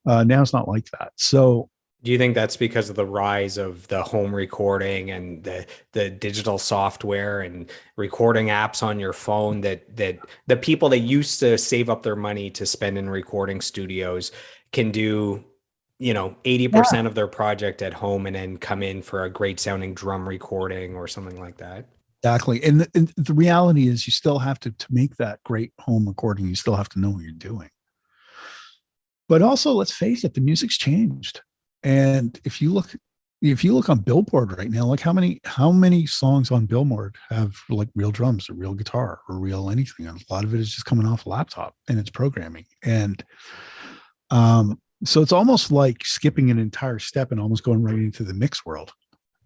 now it's not like that. So Do you think that's because of the rise of the home recording and the digital software and recording apps on your phone, that the people that used to save up their money to spend in recording studios can do, 80% of their project at home and then come in for a great sounding drum recording or something like that? Exactly. And the reality is you still have to make that great home recording, you still have to know what you're doing. But also, let's face it, the music's changed. And if you look on Billboard right now, like how many songs on Billboard have like real drums or real guitar or real anything? And a lot of it is just coming off a laptop and it's programming. And so it's almost like skipping an entire step and almost going right into the mix world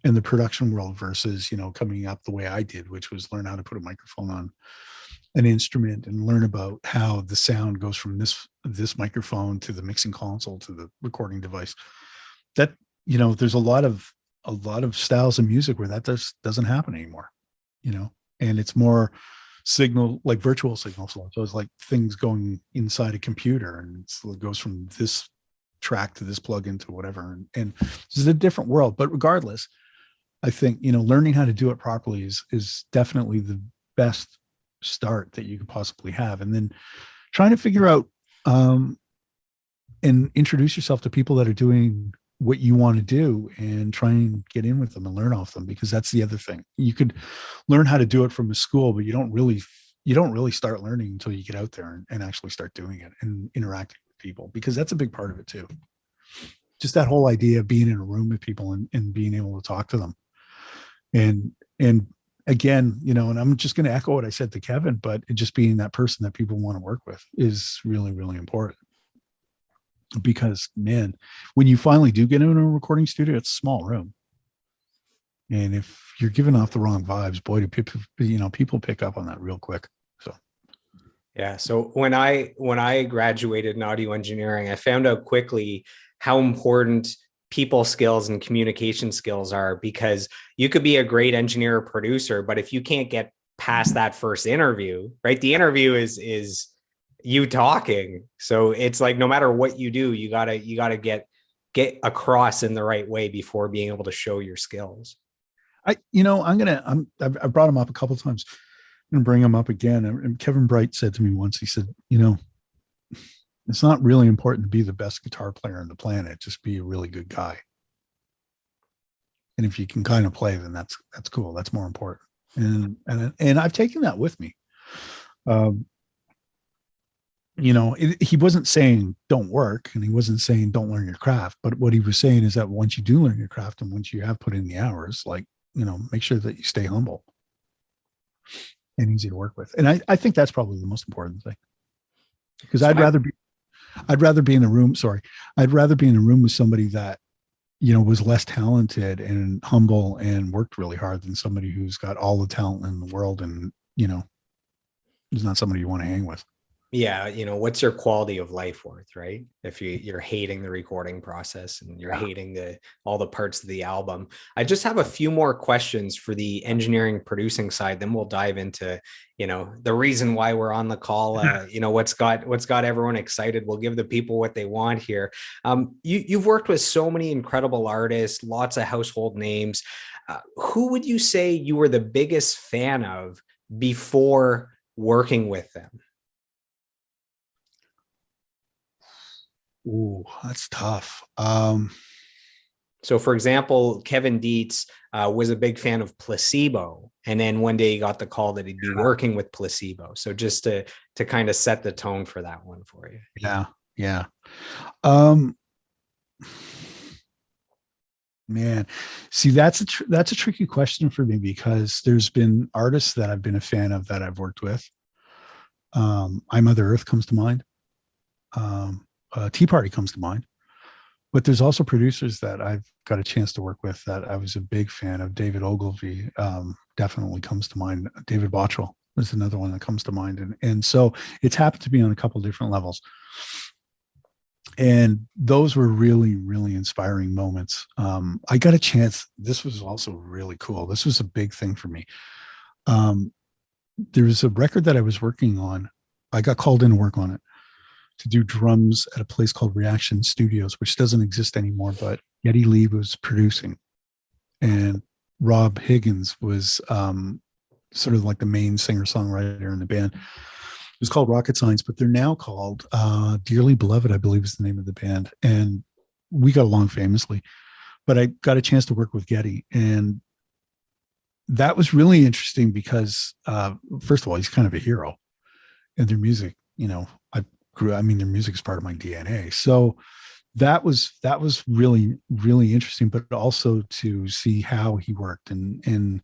and the production world versus, coming up the way I did, which was learn how to put a microphone on an instrument and learn about how the sound goes from this microphone to the mixing console to the recording device. That, there's a lot of styles of music where that doesn't happen anymore, and it's more signal, like virtual signal flow. So it's like things going inside a computer, and it goes from this track to this plug-in to whatever. And this is a different world. But regardless, I think, learning how to do it properly is definitely the best start that you could possibly have. And then trying to figure out and introduce yourself to people that are doing what you want to do and try and get in with them and learn off them, because that's the other thing. You could learn how to do it from a school, but you don't really start learning until you get out there and actually start doing it and interacting with people, because that's a big part of it too. Just that whole idea of being in a room with people and being able to talk to them. And again, and I'm just going to echo what I said to Kevin, but just being that person that people want to work with is really, really important. Because, man, when you finally do get into a recording studio, it's a small room. And if you're giving off the wrong vibes, boy, do people pick up on that real quick. So, yeah. So when I graduated in audio engineering, I found out quickly how important people skills and communication skills are, because you could be a great engineer or producer, but if you can't get past that first interview, right? The interview is you talking. So it's like, no matter what you do, you gotta get across in the right way before being able to show your skills. I've brought him up a couple of times. I'm going to bring him up again. And Kevin Bright said to me once, he said, it's not really important to be the best guitar player on the planet. Just be a really good guy. And if you can kind of play, then that's cool. That's more important. And I've taken that with me. He wasn't saying don't work, and he wasn't saying don't learn your craft. But what he was saying is that once you do learn your craft and once you have put in the hours, make sure that you stay humble and easy to work with. And I think that's probably the most important thing, because I'd rather be in a room. Sorry. I'd rather be in a room with somebody that, was less talented and humble and worked really hard than somebody who's got all the talent in the world and, is not somebody you want to hang with. Yeah. What's your quality of life worth, right? If you're hating the recording process and you're hating all the parts of the album. I just have a few more questions for the engineering producing side. Then we'll dive into, the reason why we're on the call, what's got everyone excited. We'll give the people what they want here. You've worked with so many incredible artists, lots of household names. Who would you say you were the biggest fan of before working with them? Ooh, that's tough. So, for example, Kevin Dietz was a big fan of Placebo, and then one day he got the call that he'd be working with Placebo. So, just to kind of set the tone for that one for you. Yeah. Man, see, that's a tricky question for me, because there's been artists that I've been a fan of that I've worked with. I Mother Earth comes to mind. Tea Party comes to mind, but there's also producers that I've got a chance to work with that I was a big fan of. David Ogilvy definitely comes to mind. David Bottrell is another one that comes to mind. And so it's happened to be on a couple of different levels. And those were really, really inspiring moments. I got a chance. This was also really cool. This was a big thing for me. There was a record that I was working on. I got called in to work on it, to do drums at a place called Reaction Studios, which doesn't exist anymore, but Geddy Lee was producing, and Rob Higgins was sort of like the main singer-songwriter in the band. It was called Rocket Science, but they're now called Dearly Beloved, I believe is the name of the band. And we got along famously, but I got a chance to work with Geddy, and that was really interesting because first of all, he's kind of a hero, and their music, I mean, their music is part of my DNA. So that was really, really interesting, but also to see how he worked, and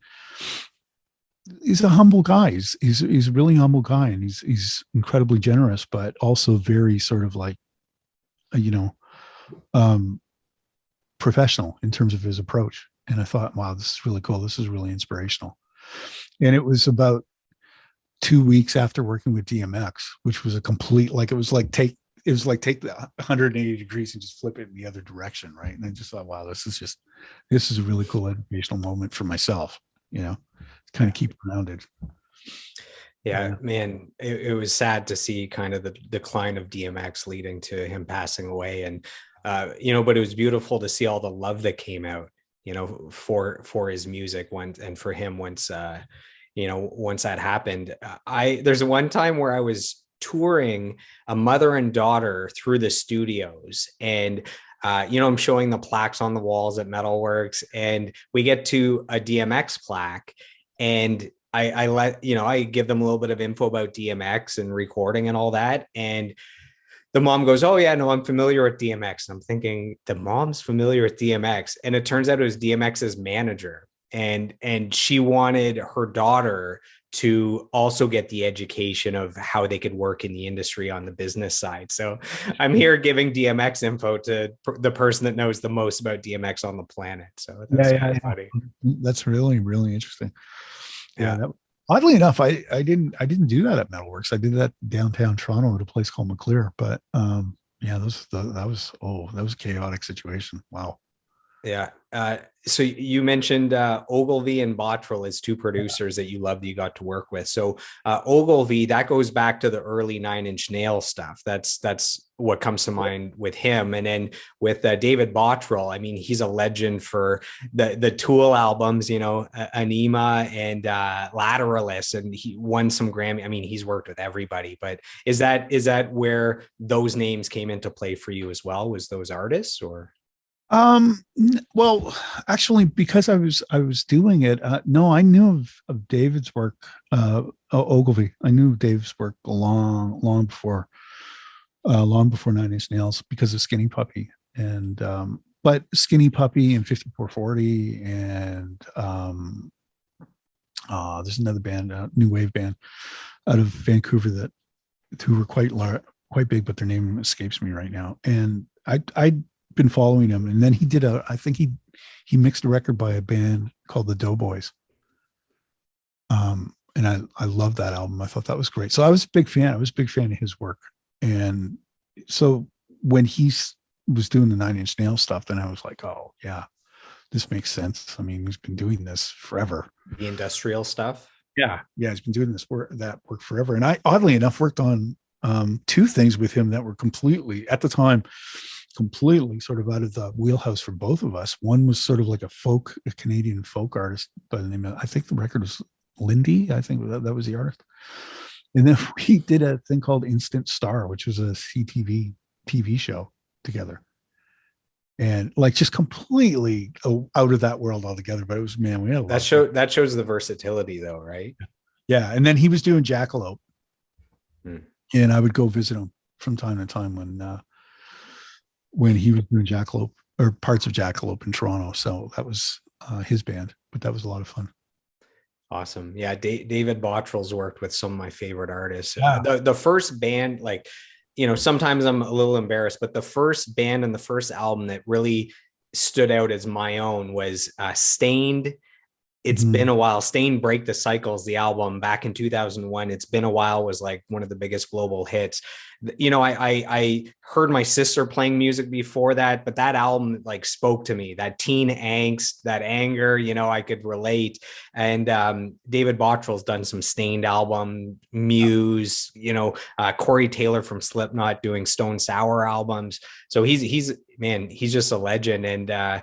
he's a humble guy. He's a really humble guy, and he's incredibly generous, but also very sort of like, professional in terms of his approach. And I thought, wow, this is really cool. This is really inspirational. And it was about 2 weeks after working with DMX, which was a complete, like, it was like take the 180 degrees and just flip it in the other direction. Right. And I just thought, wow, this is a really cool educational moment for myself, kind of keep grounded. Yeah, man, it was sad to see kind of the decline of DMX leading to him passing away. And, but it was beautiful to see all the love that came out, for his music and for him once that happened. There's one time where I was touring a mother and daughter through the studios, and I'm showing the plaques on the walls at Metalworks, and we get to a DMX plaque, and I give them a little bit of info about DMX and recording and all that. And the mom goes, "Oh yeah, no, I'm familiar with DMX." And I'm thinking, the mom's familiar with DMX. And it turns out it was DMX's manager. And she wanted her daughter to also get the education of how they could work in the industry on the business side. So I'm here giving DMX info to the person that knows the most about DMX on the planet. So that's funny. That's really, really interesting. Yeah. Oddly enough, I didn't do that at Metalworks. I did that downtown Toronto at a place called McClear. But that was a chaotic situation. Wow. Yeah. So you mentioned Ogilvy and Bottrell as two producers that you loved, that you got to work with. So Ogilvy, that goes back to the early Nine Inch Nails stuff. That's what comes to mind with him. And then with David Bottrell, I mean, he's a legend for the Tool albums, Anima and Lateralus, and he won some Grammy. I mean, he's worked with everybody. But is that where those names came into play for you as well? Was those artists or? Well, actually, because I was doing it, no, I knew of David's work, Ogilvy. I knew Dave's work long before Nine Inch Nails, because of Skinny Puppy, and but Skinny Puppy and 5440, and there's another band, new wave band out of Vancouver who were quite big, but their name escapes me right now. And I'd been following him, and then I think he mixed a record by a band called the Doughboys, and I loved that album. I thought that was great. So I was a big fan of his work. And so when he was doing the Nine Inch Nails stuff, then I was like, oh yeah, this makes sense. I mean, he's been doing this forever, the industrial stuff. Yeah, he's been doing that work forever. And I, oddly enough, worked on two things with him that were completely, at the time, completely sort of out of the wheelhouse for both of us. One was sort of like a Canadian folk artist by the name of, I think the record was Lindy. I think that was the artist. And then we did a thing called Instant Star, which was a CTV TV show together. And like just completely out of that world altogether. But it was, man, we had a lot. That shows the versatility though, right? Yeah. And then he was doing Jackalope. And I would go visit him from time to time when he was doing Jackalope, or parts of Jackalope in Toronto. So that was his band, but that was a lot of fun. Awesome. Yeah. David Bottrell's worked with some of my favorite artists. Yeah. The first band, like, sometimes I'm a little embarrassed, but the first band and the first album that really stood out as my own was Stained. it's been a while. Stain Break the Cycles, the album back in 2001. It's been a while was like one of the biggest global hits. You know, I heard my sister playing music before that, but that album like spoke to me, that teen angst, that anger, you know, I could relate. And David Bottrell's done some Stained album, Muse, you know, Corey Taylor from Slipknot doing Stone Sour albums. So he's man, he's just a legend. And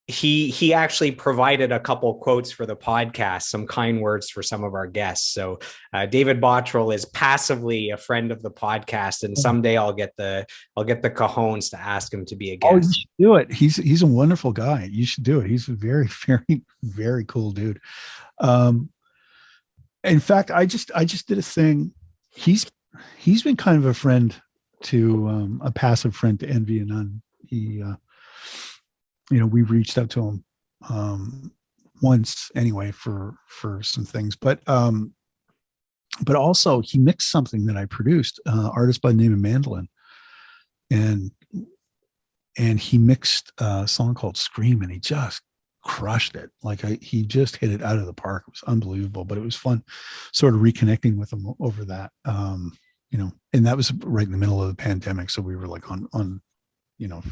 he actually provided a couple quotes for the podcast, some kind words for some of our guests. So David Bottrell is passively a friend of the podcast, and someday I'll get the cojones to ask him to be a guest. Oh, you should do it. He's a wonderful guy. You should do it. He's a very, very, very cool dude. In fact, I just did a thing. He's been kind of a friend to a passive friend to Envy and None. He you know, we reached out to him once anyway for some things, but also he mixed something that I produced, artist by the name of Mandolin, and he mixed a song called Scream, and he just crushed it. Like he just hit it out of the park. It was unbelievable, but it was fun sort of reconnecting with him over that, you know, and that was right in the middle of the pandemic. So we were like on you know,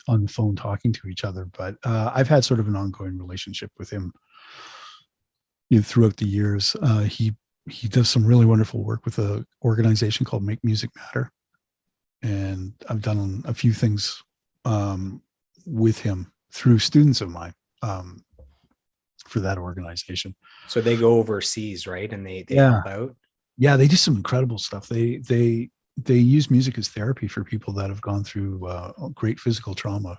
on the phone talking to each other. But I've had sort of an ongoing relationship with him, you know, throughout the years. He does some really wonderful work with an organization called Make Music Matter, and I've done a few things with him through students of mine for that organization. So they go overseas, right? And they help out. Yeah, they do some incredible stuff. They use music as therapy for people that have gone through great physical trauma.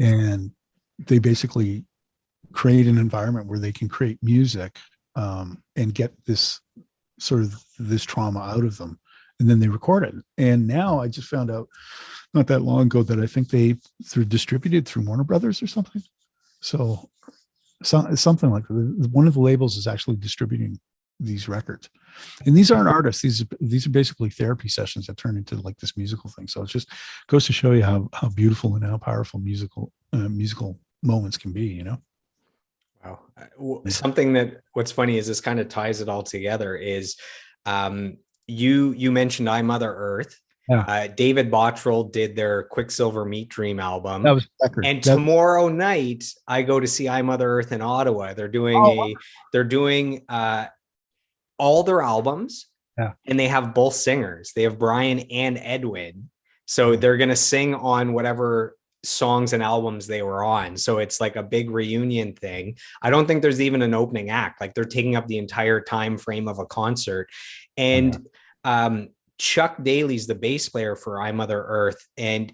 And they basically create an environment where they can create music and get this trauma out of them. And then they record it. And now I just found out not that long ago that I think they distributed through Warner Brothers or something. So something like that. One of the labels is actually distributing these records, and these aren't artists. These are basically therapy sessions that turn into like this musical thing. So it just goes to show you how beautiful and how powerful musical moments can be, you know? Wow. Something that what's funny is this kind of ties it all together is you mentioned I Mother Earth. Yeah. David Bottrell did their Quicksilver Meat Dream album. That was a record. And tomorrow night I go to see I Mother Earth in Ottawa. They're doing all their albums, and they have both singers. They have Brian and Edwin. So they're going to sing on whatever songs and albums they were on. So it's like a big reunion thing. I don't think there's even an opening act. Like they're taking up the entire time frame of a concert. And Chuck Daly's the bass player for I Mother Earth, and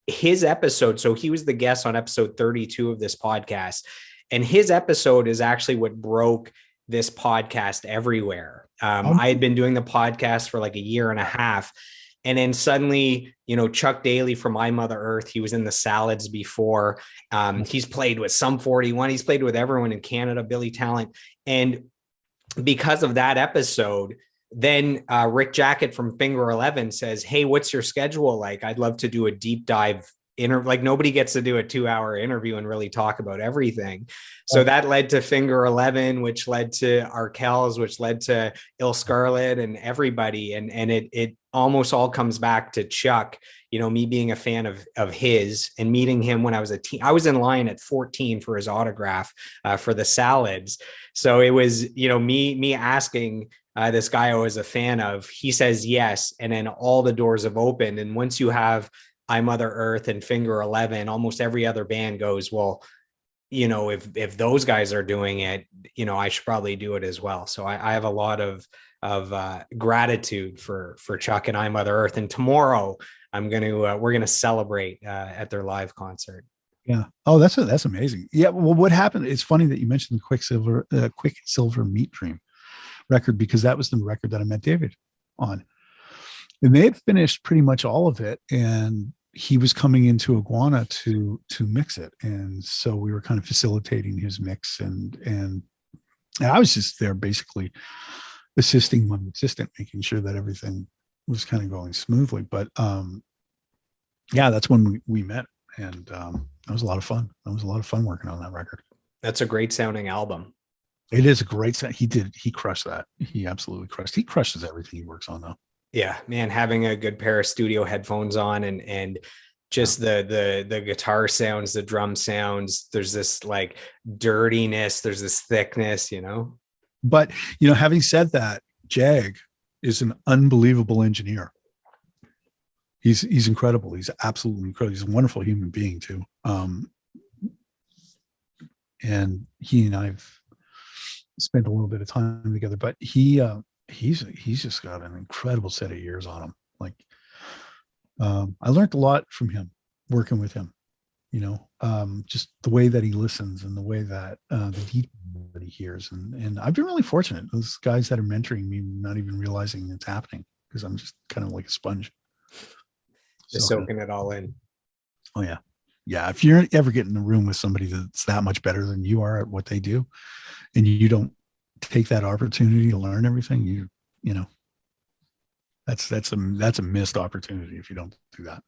his episode, so he was the guest on episode 32 of this podcast, and his episode is actually what broke this podcast everywhere. I had been doing the podcast for like a year and a half. And then suddenly, you know, Chuck Daly from I Mother Earth, he was in the Salads before. He's played with Sum 41. He's played with everyone in Canada, Billy Talent. And because of that episode, then Rick Jacket from Finger 11 says, hey, what's your schedule like? I'd love to do a deep dive like nobody gets to do a 2-hour interview and really talk about everything. So that led to Finger 11, which led to Arkells, which led to Il Scarlet and everybody. And it almost all comes back to Chuck, you know, me being a fan of his and meeting him when I was a teen. I was in line at 14 for his autograph for the Salads. So it was, you know, me asking this guy I was a fan of, he says yes. And then all the doors have opened. And once you have I Mother Earth and Finger 11, almost every other band goes, well, you know, if those guys are doing it, you know, I should probably do it as well. So I have a lot of gratitude for Chuck and I Mother Earth. And tomorrow we're going to celebrate at their live concert. Yeah. Oh, that's amazing. Yeah. Well, what happened? It's funny that you mentioned the Quicksilver Meat Dream record, because that was the record that I met David on. And they had finished pretty much all of it, and he was coming into Iguana to mix it. And so we were kind of facilitating his mix, and I was just there basically assisting my assistant, making sure that everything was kind of going smoothly. But yeah, that's when we met, and that was a lot of fun. That was a lot of fun working on that record. That's a great sounding album. It is a great set. He crushed that. He absolutely crushed. He crushes everything he works on though. Yeah, man, having a good pair of studio headphones on and just the guitar sounds, the drum sounds, there's this like dirtiness, there's this thickness, you know. But having said that, Jag is an unbelievable engineer. He's incredible. He's absolutely incredible. He's a wonderful human being too. And he and I've spent a little bit of time together, but he's just got an incredible set of ears on him. Like, I learned a lot from him working with him, just the way that he listens and the way that the detail that he hears. And I've been really fortunate. Those guys that are mentoring me, not even realizing it's happening because I'm just kind of like a sponge. Just soaking it all in. Oh yeah. Yeah. If you're ever getting in a room with somebody that's that much better than you are at what they do, and you don't take that opportunity to learn everything, that's a missed opportunity if you don't do that.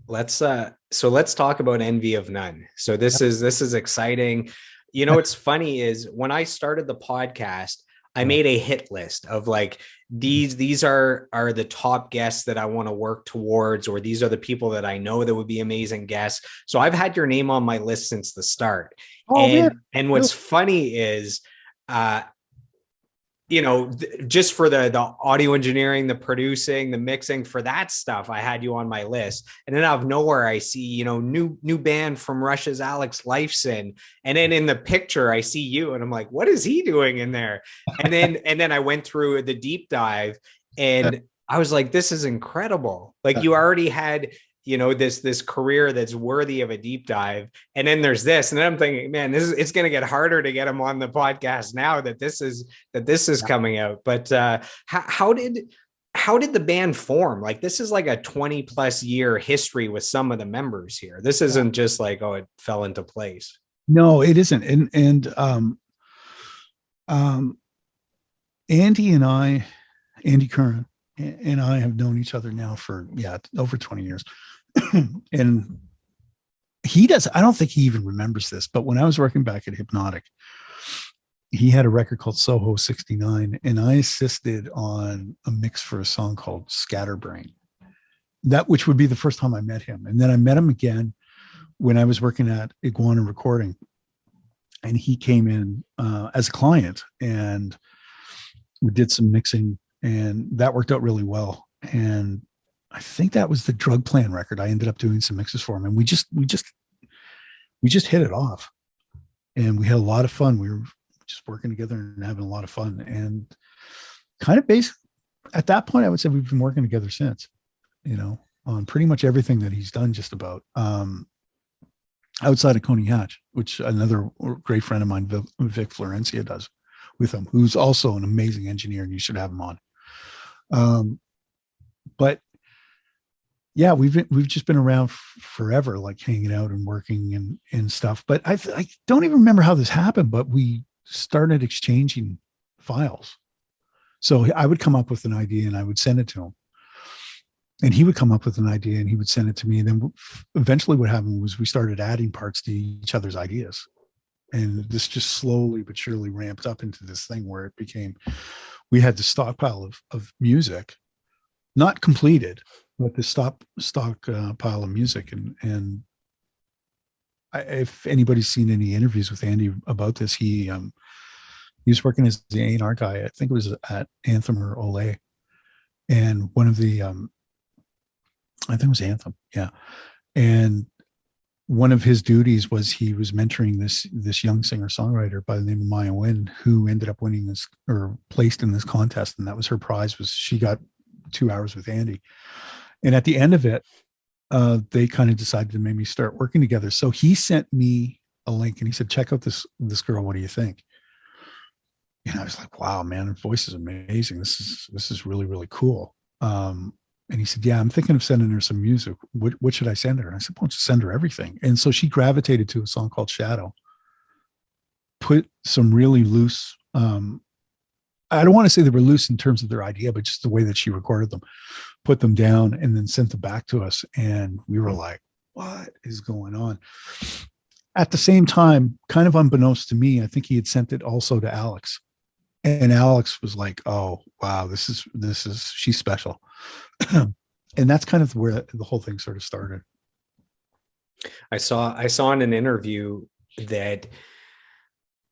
Let's talk about Envy of None. So this is exciting. What's funny is when I started the podcast, I made a hit list of like these are the top guests that I want to work towards, or these are the people that I know that would be amazing guests. So I've had your name on my list since the start. And what's funny is just for the audio engineering, the producing, the mixing, for that stuff, I had you on my list. And then out of nowhere, I see, new band from Russia's Alex Lifeson. And then in the picture, I see you and I'm like, what is he doing in there? And then I went through the deep dive and I was like, this is incredible. Like you already had, this career that's worthy of a deep dive. And then there's this, and then I'm thinking, man, it's going to get harder to get him on the podcast now that this is coming out. But how did the band form? Like, this is like a 20 plus year history with some of the members here. This isn't just like, oh, it fell into place. No, it isn't. And Andy Curran and I have known each other now for over 20 years. And I don't think he even remembers this, but when I was working back at Hypnotic, he had a record called Soho 69, and I assisted on a mix for a song called Scatterbrain, which would be the first time I met him. And then I met him again when I was working at Iguana Recording, and he came in as a client, and we did some mixing, and that worked out really well. And I think that was the Drug Plan record. I ended up doing some mixes for him, and we just hit it off, and we had a lot of fun. We were just working together and having a lot of fun, and kind of based at that point, I would say we've been working together since, on pretty much everything that he's done, just about, outside of Coney Hatch, which another great friend of mine, Vic Florencia, does with him, who's also an amazing engineer, and you should have him on. But yeah, we've just been around forever, like hanging out and working and stuff. But I don't even remember how this happened, but we started exchanging files. So I would come up with an idea and I would send it to him, and he would come up with an idea and he would send it to me. And then eventually what happened was we started adding parts to each other's ideas. And this just slowly but surely ramped up into this thing where it became, we had the stockpile of music, not completed, but the stock pile of music. And if anybody's seen any interviews with Andy about this, he was working as the A&R guy. I think it was at Anthem or Olay. And one of the, I think it was Anthem. Yeah. And one of his duties was he was mentoring this young singer-songwriter by the name of Maya Wynn, who ended up winning this, or placed in this contest. And that was her prize, was she got 2 hours with Andy. And at the end of it, they kind of decided to make me start working together. So he sent me a link and he said, check out this girl. What do you think? And I was like, wow, man, her voice is amazing. This is really, really cool. And he said, yeah, I'm thinking of sending her some music. What should I send her? And I said, why don't you send her everything? And so she gravitated to a song called Shadow, put some really loose, I don't want to say they were loose in terms of their idea, but just the way that she recorded them, put them down and then sent them back to us. And we were like, what is going on? At the same time, kind of unbeknownst to me, I think he had sent it also to Alex. And Alex was like, "Oh, wow, she's special." And that's kind of where the whole thing sort of started. I saw in an interview that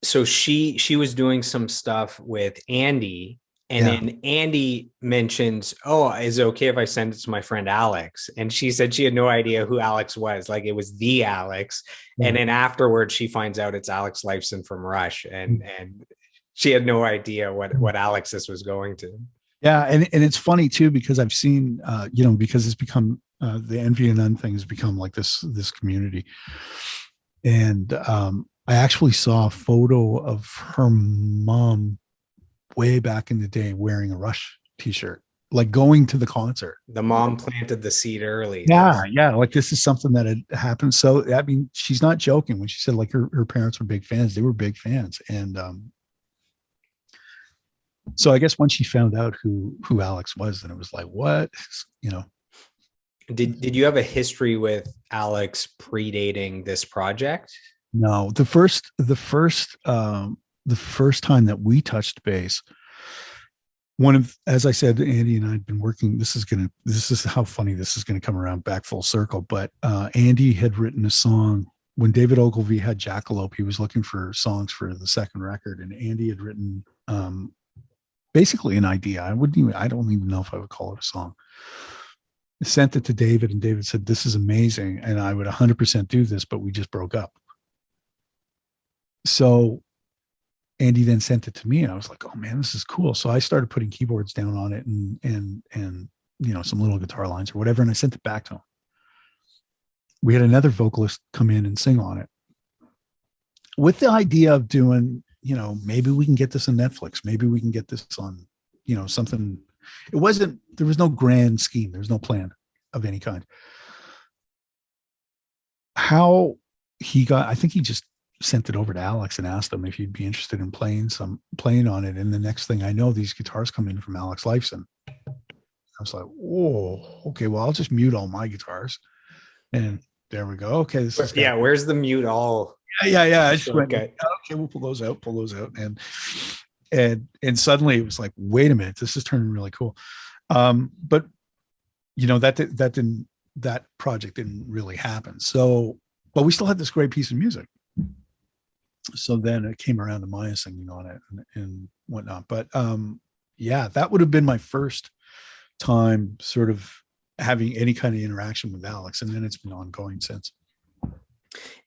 so she was doing some stuff with Andy, and Yeah. then Andy mentions, "Oh, is it okay if I send it to my friend Alex?" And she said she had no idea who Alex was, like it was the Alex. And Yeah. then afterwards, she finds out it's Alex Lifeson from Rush, and she had no idea what Alex this was going to. Yeah, and it's funny too because I've seen, because it's become the Envy and None thing has become like this community, and I actually saw a photo of her mom way back in the day wearing a Rush T-shirt, like going to the concert. The mom planted the seed early. Yeah, yeah, like this is something that had happened. So I mean, she's not joking when she said like her parents were big fans. They were big fans, and so I guess once she found out who Alex was, then it was like, what, you know. Did you have a history with Alex predating this project? No, the first time that we touched base, as I said, Andy and I had been working. This is how funny this is gonna come around back full circle. But Andy had written a song when David Ogilvy had Jackalope. He was looking for songs for the second record, and Andy had written basically an idea. I don't even know if I would call it a song. I sent it to David, and David said, "This is amazing, and I would 100% do this, but we just broke up." So Andy then sent it to me, and I was like, "Oh man, this is cool." So I started putting keyboards down on it and some little guitar lines or whatever, and I sent it back to him. We had another vocalist come in and sing on it with the idea of doing, maybe we can get this on Netflix, maybe we can get this on, something. There was no grand scheme, there was no plan of any kind. How I think he just sent it over to Alex and asked him if he'd be interested in playing on it. And the next thing I know, these guitars come in from Alex Lifeson. I was like, "Oh, okay, well, I'll just mute all my guitars." And there we go. Okay, this is Where's the mute all? Yeah. I just went, okay, we'll pull those out. And suddenly it was like, wait a minute, this is turning really cool. But that project didn't really happen. So, but we still had this great piece of music. So then it came around to Maya singing on it and whatnot. But that would have been my first time sort of having any kind of interaction with Alex. And then it's been ongoing since.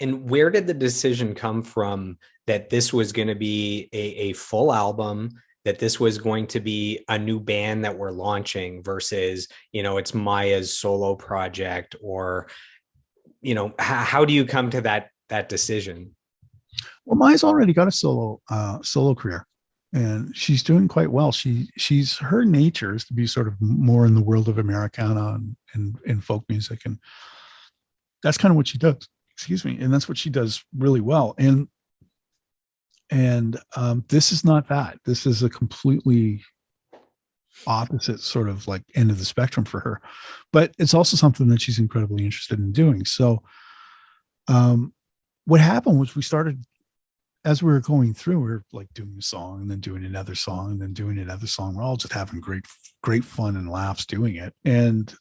And where did the decision come from that this was going to be a full album, that this was going to be a new band that we're launching versus, it's Maya's solo project? Or, how do you come to that decision? Well, Maya's already got a solo career, and she's doing quite well. She's her nature is to be sort of more in the world of Americana and folk music, and that's kind of what she does. Excuse me, and that's what she does really well. And this is not that. This is a completely opposite sort of like end of the spectrum for her, but it's also something that she's incredibly interested in doing. So, what happened was we started. As we were going through, we were like doing a song and then doing another song and then doing another song. We're all just having great fun and laughs doing it. And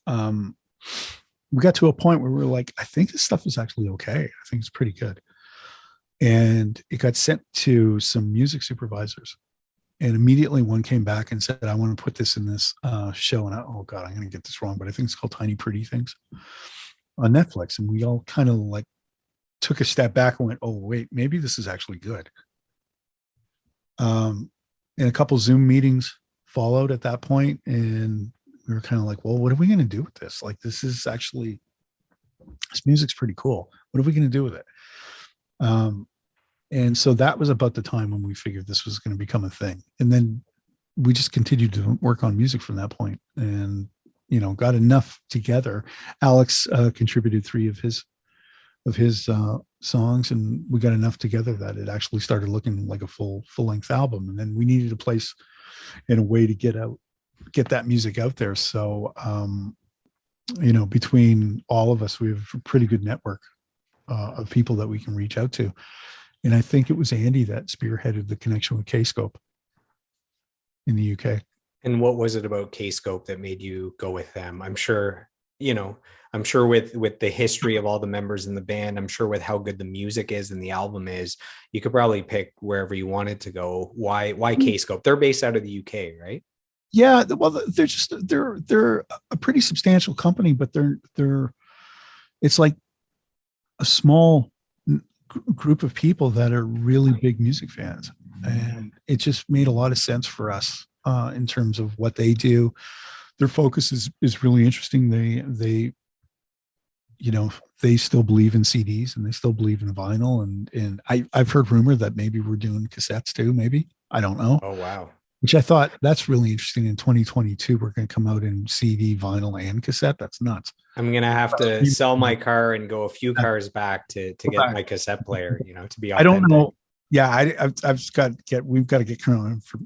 we got to a point where we were like, I think this stuff is actually okay. I think it's pretty good. And it got sent to some music supervisors. And immediately one came back and said, "I want to put this in this show." And oh God, I'm going to get this wrong, but I think it's called Tiny Pretty Things on Netflix. And we all kind of like took a step back and went, "Oh wait, maybe this is actually good." And a couple Zoom meetings followed at that point, and we were kind of like, "Well, what are we going to do with this? Like, this music's pretty cool. What are we going to do with it?" And so that was about the time when we figured this was going to become a thing. And then we just continued to work on music from that point, and got enough together. Alex contributed 3 of his songs, and we got enough together that it actually started looking like a full-length album. And then we needed a place and a way to get that music out there. So between all of us, we have a pretty good network of people that we can reach out to. And I think it was Andy that spearheaded the connection with Kscope in the UK. And what was it about Kscope that made you go with them? I'm sure, you know, I'm sure with the history of all the members in the band, I'm sure with how good the music is and the album is, you could probably pick wherever you wanted to go. Why Kscope? They're based out of the UK, right? Yeah, well, they're a pretty substantial company, but it's like a small group of people that are really big music fans, and it just made a lot of sense for us in terms of what they do. Their focus is really interesting. They you know, they still believe in CDs and they still believe in vinyl, and I've heard rumor that maybe we're doing cassettes too. Maybe, I don't know. Oh wow. Which I thought that's really interesting. In 2022, we're going to come out in CD, vinyl, and cassette. That's nuts. I'm gonna have to sell my car and go a few cars back to get my cassette player, you know, to be I don't authentic. know. Yeah, we've got to get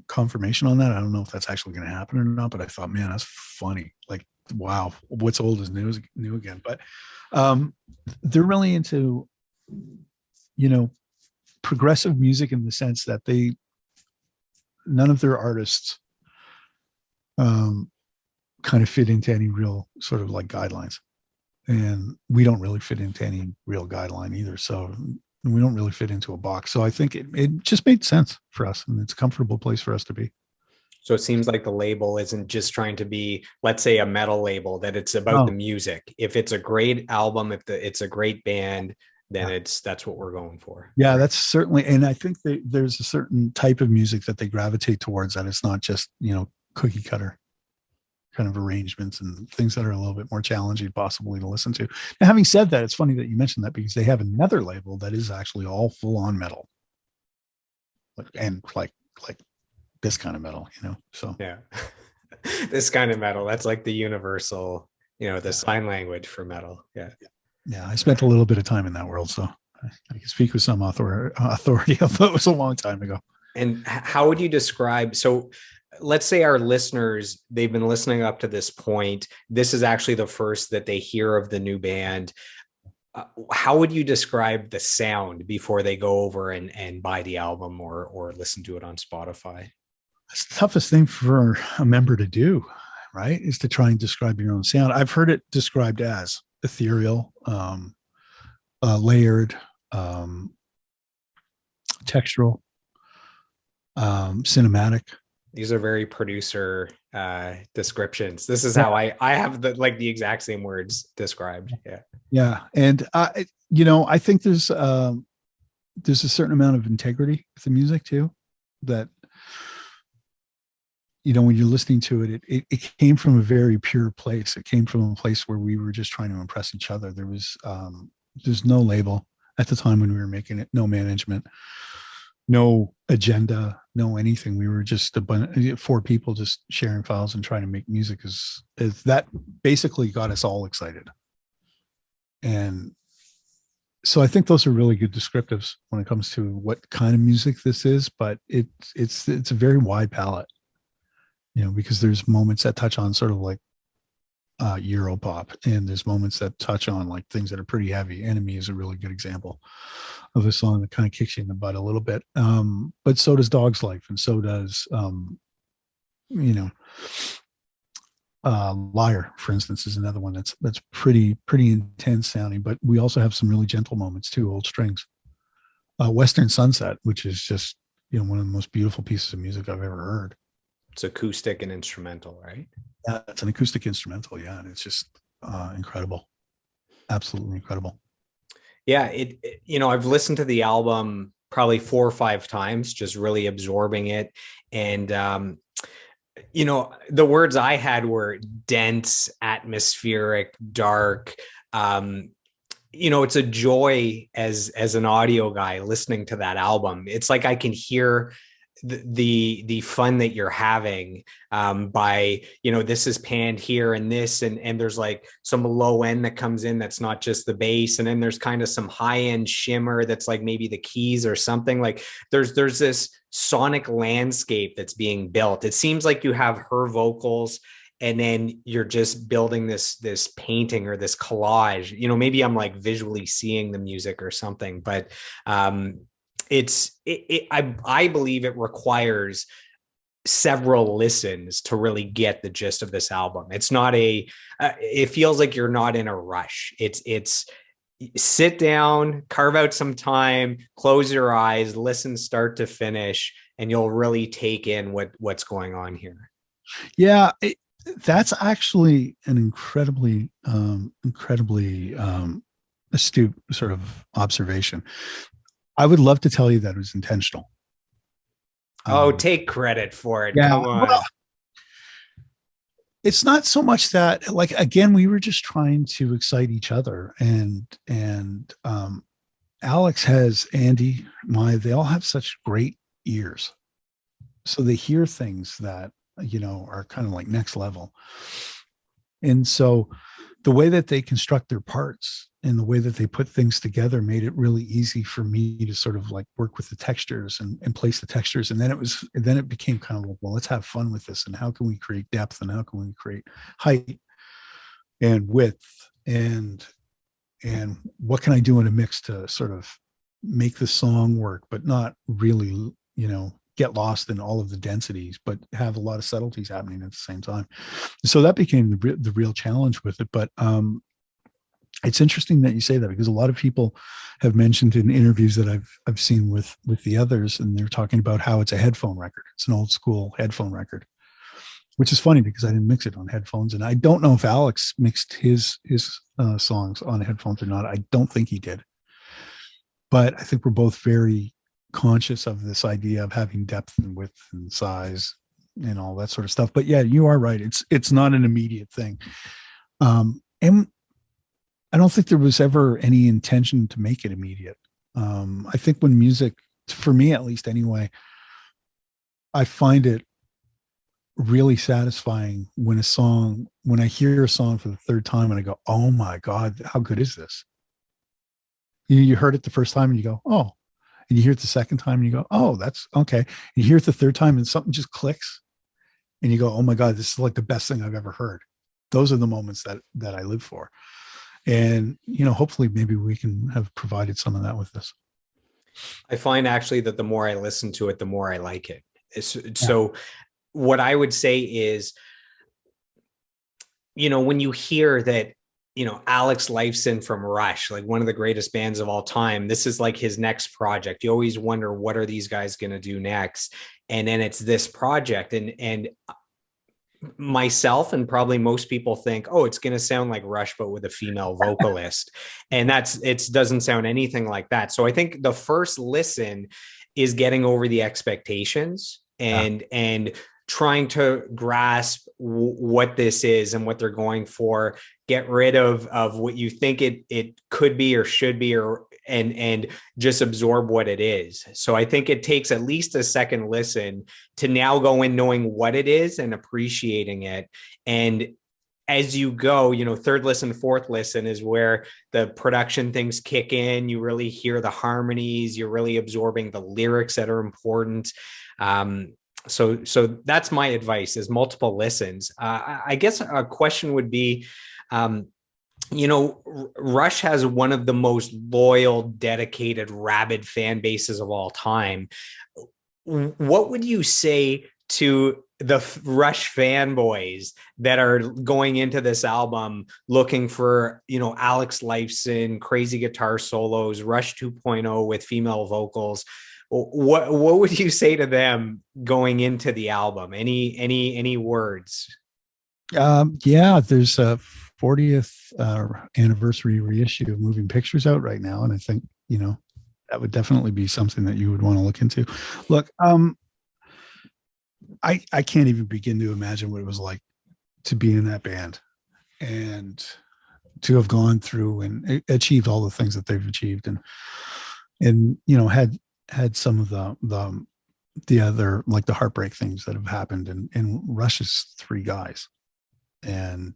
confirmation on that. I don't know if that's actually going to happen or not, but I thought, man, that's funny. Like, wow, what's old is new again. But they're really into, you know, progressive music in the sense that none of their artists kind of fit into any real sort of like guidelines, and we don't really fit into any real guideline either. So we don't really fit into a box. So I think it just made sense for us, and it's a comfortable place for us to be. So it seems like the label isn't just trying to be, let's say, a metal label, that it's about the music. If it's a great album, it's a great band, then that's what we're going for. Yeah, that's certainly. And I think there's a certain type of music that they gravitate towards, that it's not just, you know, cookie cutter kind of arrangements and things that are a little bit more challenging possibly to listen to. Now, having said that, it's funny that you mentioned that, because they have another label that is actually all full on metal, like this kind of metal, you know. So yeah. This kind of metal, that's like the universal, you know, the sign language for metal. Yeah, I spent a little bit of time in that world, so I can speak with some authority, although it was a long time ago. And how would you describe, so let's say our listeners, they've been listening up to this point, this is actually the first that they hear of the new band. How would you describe the sound before they go over and buy the album or listen to it on Spotify? That's the toughest thing for a member to do, right? Is to try and describe your own sound. I've heard it described as ethereal, layered, textural, cinematic. These are very producer descriptions. This is how I have the exact same words described. Yeah. And you know, I think there's a certain amount of integrity with the music too, that, you know, when you're listening to it, it came from a very pure place. It came from a place where we were just trying to impress each other. There's no label at the time when we were making it, no management, no agenda, no anything. We were just four people just sharing files and trying to make music. Is that basically got us all excited. And so I think those are really good descriptives when it comes to what kind of music this is, but it's a very wide palette, you know, because there's moments that touch on sort of like Euro pop, and there's moments that touch on like things that are pretty heavy. Enemy is a really good example of a song that kind of kicks you in the butt a little bit. But so does Dog's Life, and so does you know, Liar, for instance, is another one that's pretty intense sounding, but we also have some really gentle moments too. Old Strings, Western Sunset, which is just, you know, one of the most beautiful pieces of music I've ever heard. It's acoustic and instrumental, right? Yeah, it's an acoustic instrumental. Yeah, and it's just incredible, absolutely incredible. Yeah, it you know, I've listened to the album probably 4 or 5 times, just really absorbing it, and you know, the words I had were dense, atmospheric, dark. You know, it's a joy as an audio guy listening to that album. It's like I can hear the fun that you're having by, you know, this is panned here and this, and there's like some low end that comes in that's not just the bass, and then there's kind of some high end shimmer that's like maybe the keys or something. Like there's this sonic landscape that's being built. It seems like you have her vocals and then you're just building this painting or this collage. Maybe I'm like visually seeing the music or something, but I believe it requires several listens to really get the gist of this album. It's not it feels like you're not in a rush. It's sit down, carve out some time, close your eyes, listen start to finish, and you'll really take in what's going on here. Yeah, that's actually an incredibly astute sort of observation. I would love to tell you that it was intentional. Oh, take credit for it. Yeah, Come on. well, it's not so much that, like, again, we were just trying to excite each other, and Alex has Andy, they all have such great ears, so they hear things that are kind of like next level. And so the way that they construct their parts and the way that they put things together made it really easy for me to sort of like work with the textures and place the textures. And then it became kind of like, well, let's have fun with this. And how can we create depth, and how can we create height and width, and what can I do in a mix to sort of make the song work, but not really, get lost in all of the densities, but have a lot of subtleties happening at the same time. So that became the real challenge with it. But it's interesting that you say that, because a lot of people have mentioned in interviews that I've seen with the others, and they're talking about how it's a headphone record. It's an old school headphone record, which is funny because I didn't mix it on headphones, and I don't know if Alex mixed his songs on headphones or not. I don't think he did, but I think we're both very conscious of this idea of having depth and width and size and all that sort of stuff. But yeah, you are right. It's not an immediate thing. And I don't think there was ever any intention to make it immediate. I think when music, for me at least anyway, I find it really satisfying when I hear a song for the third time and I go, oh my God, how good is this? You heard it the first time and you go, oh, and you hear it the second time and you go, oh, that's okay. And you hear it the third time and something just clicks and you go, oh my God, this is like the best thing I've ever heard. Those are the moments that I live for. And, hopefully maybe we can have provided some of that with this. I find actually that the more I listen to it, the more I like it. So what I would say is, when you hear that, Alex Lifeson from Rush, like one of the greatest bands of all time, this is like his next project. You always wonder, what are these guys going to do next? And then it's this project. And myself and probably most people think, oh, it's going to sound like Rush, but with a female vocalist. And it doesn't sound anything like that. So I think the first listen is getting over the expectations and trying to grasp what this is and what they're going for, get rid of what you think it could be or should be, and just absorb what it is. So I think it takes at least a second listen to now go in knowing what it is and appreciating it. And as you go, third listen, fourth listen is where the production things kick in. You really hear the harmonies. You're really absorbing the lyrics that are important. So that's my advice, is multiple listens. I guess a question would be, Rush has one of the most loyal, dedicated, rabid fan bases of all time. What would you say to the Rush fanboys that are going into this album looking for, Alex Lifeson, crazy guitar solos, Rush 2.0 with female vocals? What would you say to them going into the album? Any words? There's a 40th anniversary reissue of Moving Pictures out right now, and I think that would definitely be something that you would want to look into. Look, I can't even begin to imagine what it was like to be in that band and to have gone through and achieved all the things that they've achieved, and had some of the other, like, the heartbreak things that have happened, and Rush is three guys, and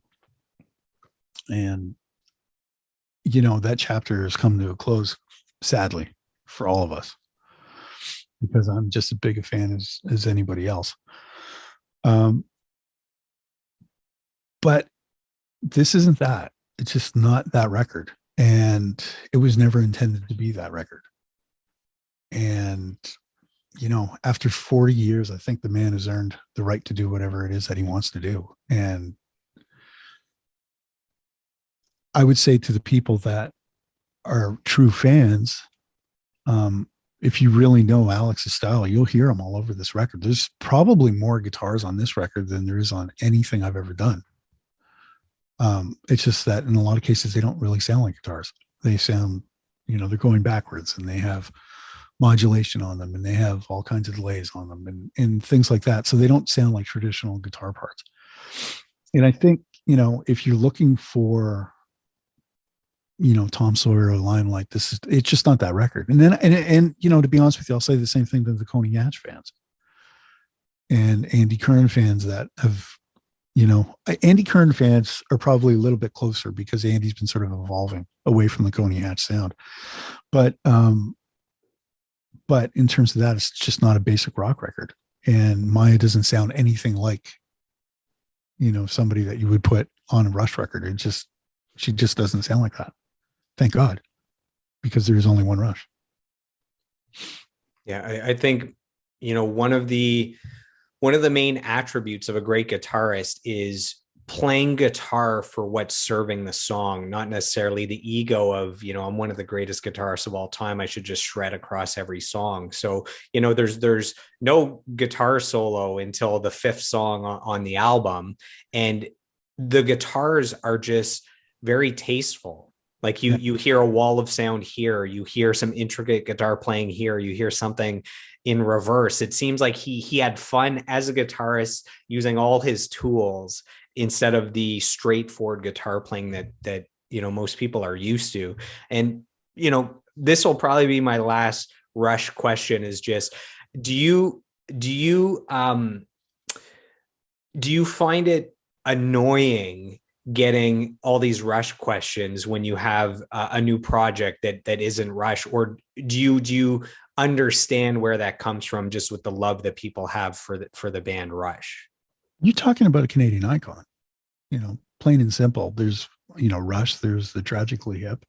that chapter has come to a close, sadly, for all of us, because I'm just as big a fan as anybody else. But this isn't that. It's just not that record. And it was never intended to be that record. And, after 40 years, I think the man has earned the right to do whatever it is that he wants to do. And I would say to the people that are true fans, if you really know Alex's style, you'll hear him all over this record. There's probably more guitars on this record than there is on anything I've ever done. It's just that in a lot of cases, they don't really sound like guitars. They sound, they're going backwards, and they have modulation on them, and they have all kinds of delays on them and things like that. So they don't sound like traditional guitar parts. And I think, if you're looking for, Tom Sawyer or Limelight, it's just not that record. And then, and to be honest with you, I'll say the same thing to the Coney Hatch fans and Andy Kern fans that have, Andy Kern fans are probably a little bit closer because Andy's been sort of evolving away from the Coney Hatch sound. But in terms of that, it's just not a basic rock record. And Maya doesn't sound anything like, somebody that you would put on a Rush record. She just doesn't sound like that. Thank God, because there is only one Rush. Yeah, I think, one of the main attributes of a great guitarist is playing guitar for what's serving the song, not necessarily the ego of, I'm one of the greatest guitarists of all time, I should just shred across every song. So, there's no guitar solo until the fifth song on the album. And the guitars are just very tasteful. Like you hear a wall of sound here, you hear some intricate guitar playing here, you hear something in reverse. It seems like he had fun as a guitarist using all his tools instead of the straightforward guitar playing that most people are used to. And this will probably be my last Rush question, is just do you find it annoying getting all these Rush questions when you have a new project that isn't Rush, or do you understand where that comes from, just with the love that people have for the band Rush? You're talking about a Canadian icon, plain and simple. There's Rush, there's the Tragically Hip,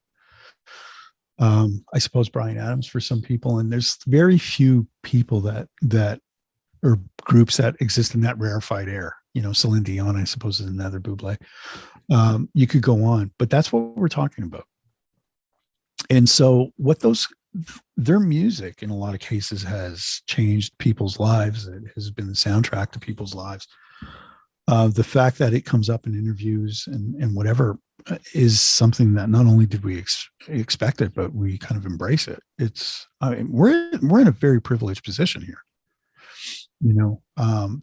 I suppose Bryan Adams for some people, and there's very few people that or groups that exist in that rarefied air. Celine Dion, I suppose, is another Bublé. You could go on, but that's what we're talking about. And so their music in a lot of cases has changed people's lives. It has been the soundtrack to people's lives. The fact that it comes up in interviews and whatever is something that not only did we expect it, but we kind of embrace it. We're in a very privileged position here.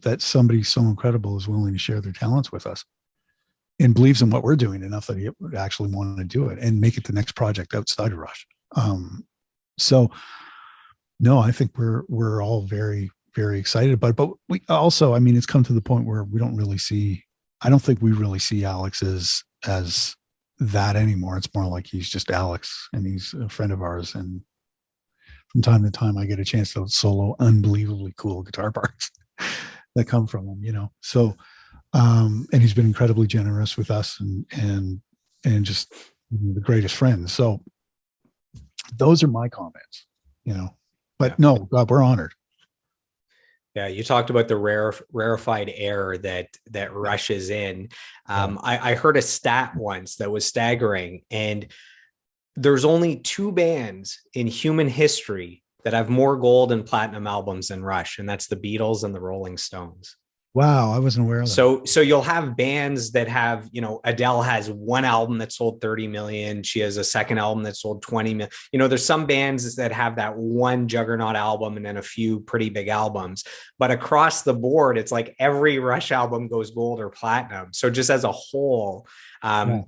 That somebody so incredible is willing to share their talents with us and believes in what we're doing enough that he would actually want to do it and make it the next project outside of Rush. So no, I think we're all very, very excited about it. But we also, it's come to the point where I don't think we really see Alex as that anymore. It's more like he's just Alex and he's a friend of ours. And from time to time, I get a chance to solo unbelievably cool guitar parts that come from him, So, and he's been incredibly generous with us and just the greatest friends. So those are my comments, but no, God, we're honored. Yeah, you talked about the rarefied air that Rush is in. I heard a stat once that was staggering, and there's only two bands in human history that have more gold and platinum albums than Rush, and that's the Beatles and the Rolling Stones. Wow, I wasn't aware of that. So you'll have bands that have, Adele has one album that sold 30 million. She has a second album that sold 20 million. There's some bands that have that one juggernaut album and then a few pretty big albums. But across the board, it's like every Rush album goes gold or platinum. So just as a whole,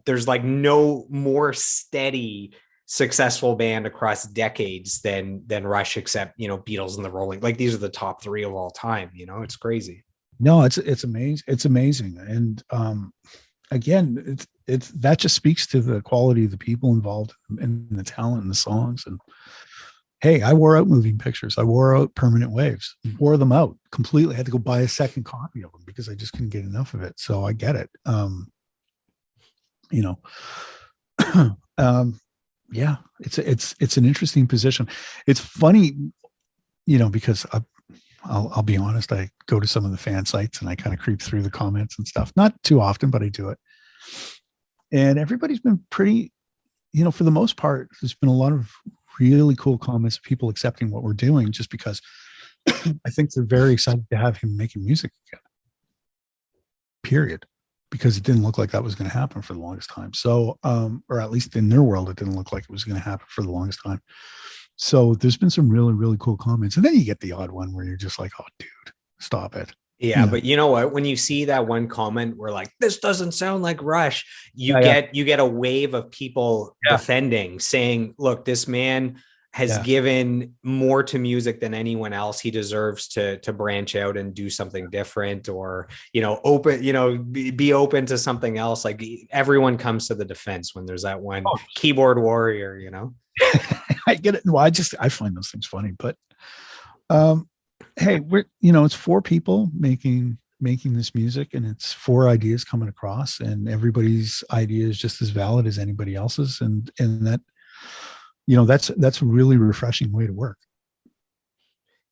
there's like no more steady successful band across decades than Rush, except, Beatles and the Rolling. Like, these are the top three of all time. It's crazy. No, it's amazing. It's amazing. And again, it's that just speaks to the quality of the people involved and the talent and the songs. And hey, I wore out Moving Pictures. I wore out Permanent Waves, wore them out completely. I had to go buy a second copy of them because I just couldn't get enough of it. So I get it. you know. Yeah, it's an interesting position. It's funny, because I'll be honest, I go to some of the fan sites and I kind of creep through the comments and stuff. Not too often, but I do it. And everybody's been pretty, for the most part, there's been a lot of really cool comments, people accepting what we're doing just because I think they're very excited to have him making music again. Period. Because it didn't look like that was going to happen for the longest time. So, or at least in their world, it didn't look like it was going to happen for the longest time. So there's been some really, really cool comments. And then you get the odd one where you're just like, oh, dude, stop it. Yeah, but you know what? When you see that one comment, we're like, "This doesn't sound like Rush." You get a wave of people defending, saying, "Look, this man has given more to music than anyone else. He deserves to branch out and do something different, or open, be open to something else." Like everyone comes to the defense when there's that one keyboard warrior. I get it. Well, I find those things funny, but hey, it's four people making this music, and it's four ideas coming across, and everybody's idea is just as valid as anybody else's, and that that's a really refreshing way to work.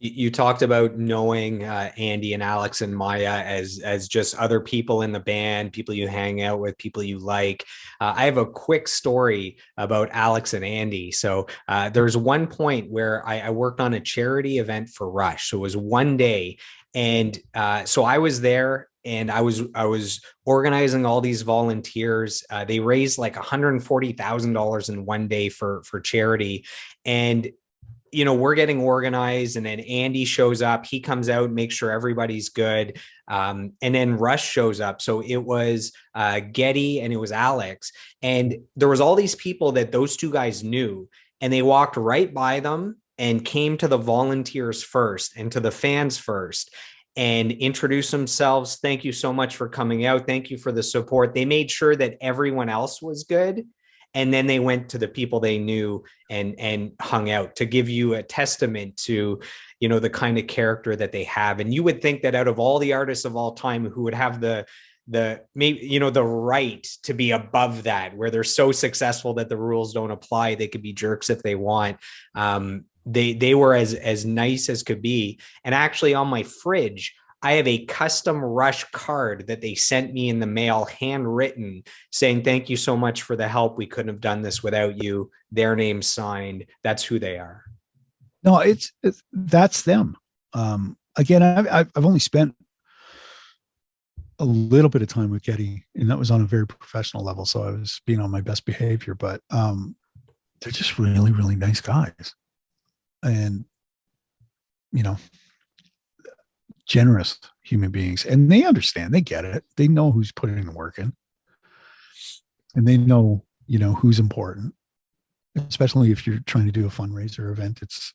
You talked about knowing Andy and Alex and Maya as just other people in the band, people you hang out with, people you like. I have a quick story about Alex and Andy. So there's one point where I worked on a charity event for Rush. So it was one day. And so I was there and I was organizing all these volunteers. They raised like $140,000 in one day for charity. And we're getting organized, and then Andy shows up. He comes out, makes sure everybody's good. And then Rush shows up. So it was Getty and it was Alex. And there was all these people that those two guys knew, and they walked right by them and came to the volunteers first and to the fans first and introduced themselves. Thank you so much for coming out. Thank you for the support. They made sure that everyone else was good. And then they went to the people they knew and hung out, to give you a testament to, the kind of character that they have. And you would think that out of all the artists of all time who would have the maybe, the right to be above that, where they're so successful that the rules don't apply, they could be jerks if they want. They were as nice as could be. And actually on my fridge, I have a custom Rush card that they sent me in the mail, handwritten, saying, "Thank you so much for the help. We couldn't have done this without you." Their name signed. That's who they are. No, it's that's them. Again, I've only spent a little bit of time with Getty, and that was on a very professional level. So I was being on my best behavior, but they're just really, really nice guys. And, generous human beings, and they understand, they get it, they know who's putting the work in, and they know who's important, especially if you're trying to do a fundraiser event. It's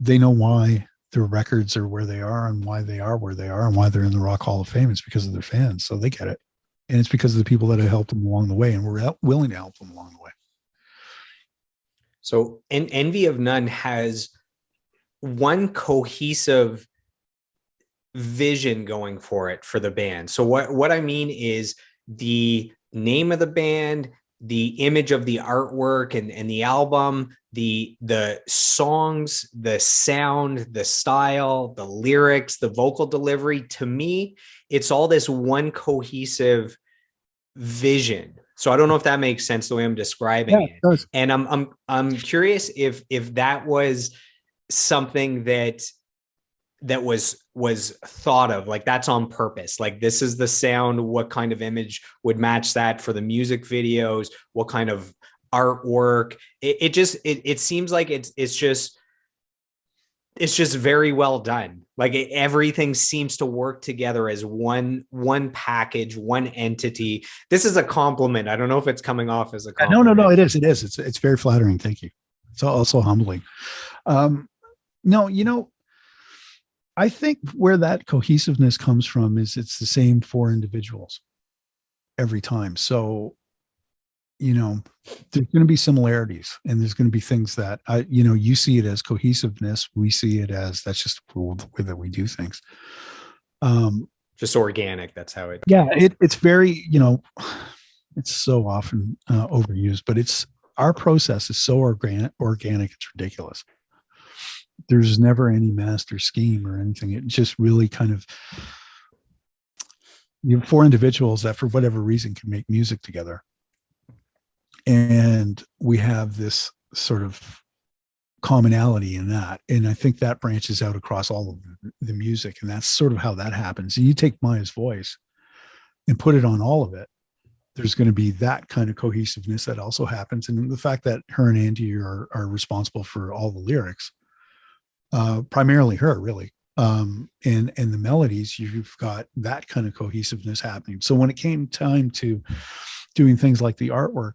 they know why their records are where they are and why they are where they are and why they're in the Rock Hall of Fame. It's because of their fans, so they get it, and it's because of the people that have helped them along the way, and we're willing to help them along the way. So Envy of None has one cohesive vision going for it for the band. So what I mean is the name of the band, the image of the artwork and the album, the songs, the sound, the style, the lyrics, the vocal delivery. To me, it's all this one cohesive vision. So I don't know if that makes sense the way I'm describing it. Does. And I'm curious if that was something that was thought of, like that's on purpose, like this is the sound, what kind of image would match that for the music videos, what kind of artwork. It seems like it's just very well done. Like everything seems to work together as one package, one entity. This is a compliment. I don't know if it's coming off as a compliment. No, it is. It's very flattering. Thank you. It's also humbling. No, I think where that cohesiveness comes from is it's the same four individuals every time. So, there's going to be similarities, and there's going to be things that you see it as cohesiveness. We see it as that's just the way that we do things. Just organic. That's how it. Yeah, it's very, it's so often overused, but our process is so organic, it's ridiculous. There's never any master scheme or anything. It just really kind of, you have four individuals that for whatever reason can make music together. And we have this sort of commonality in that. And I think that branches out across all of the music. And that's sort of how that happens. And you take Maya's voice and put it on all of it, there's going to be that kind of cohesiveness that also happens. And the fact that her and Andy are responsible for all the lyrics, primarily her, really. And the melodies, you've got that kind of cohesiveness happening. So when it came time to doing things like the artwork,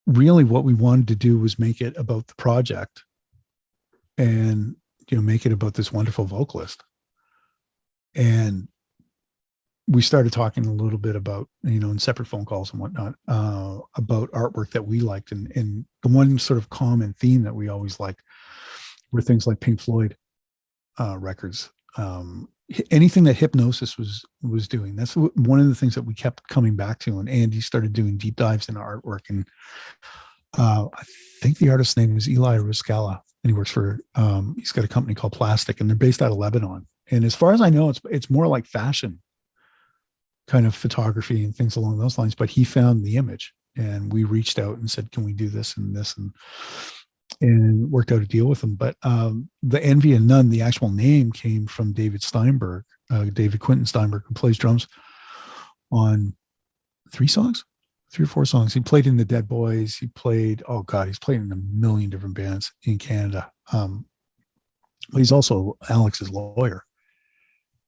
really what we wanted to do was make it about the project and, make it about this wonderful vocalist. And we started talking a little bit about, in separate phone calls and whatnot, about artwork that we liked. And the one sort of common theme that we always liked were things like Pink Floyd records, anything that Hypnosis was doing. That's one of the things that we kept coming back to. And Andy started doing deep dives into artwork. And I think the artist's name is Eli Riscala, and he works for, he's got a company called Plastic, and they're based out of Lebanon. And as far as I know, it's more like fashion kind of photography and things along those lines. But he found the image, and we reached out and said, can we do this and this? And worked out a deal with them. But the Envy of None, the actual name came from David Steinberg, David Quentin Steinberg, who plays drums on 3 or 4 songs. He played in the Dead Boys. He's played in a million different bands in Canada. But he's also Alex's lawyer.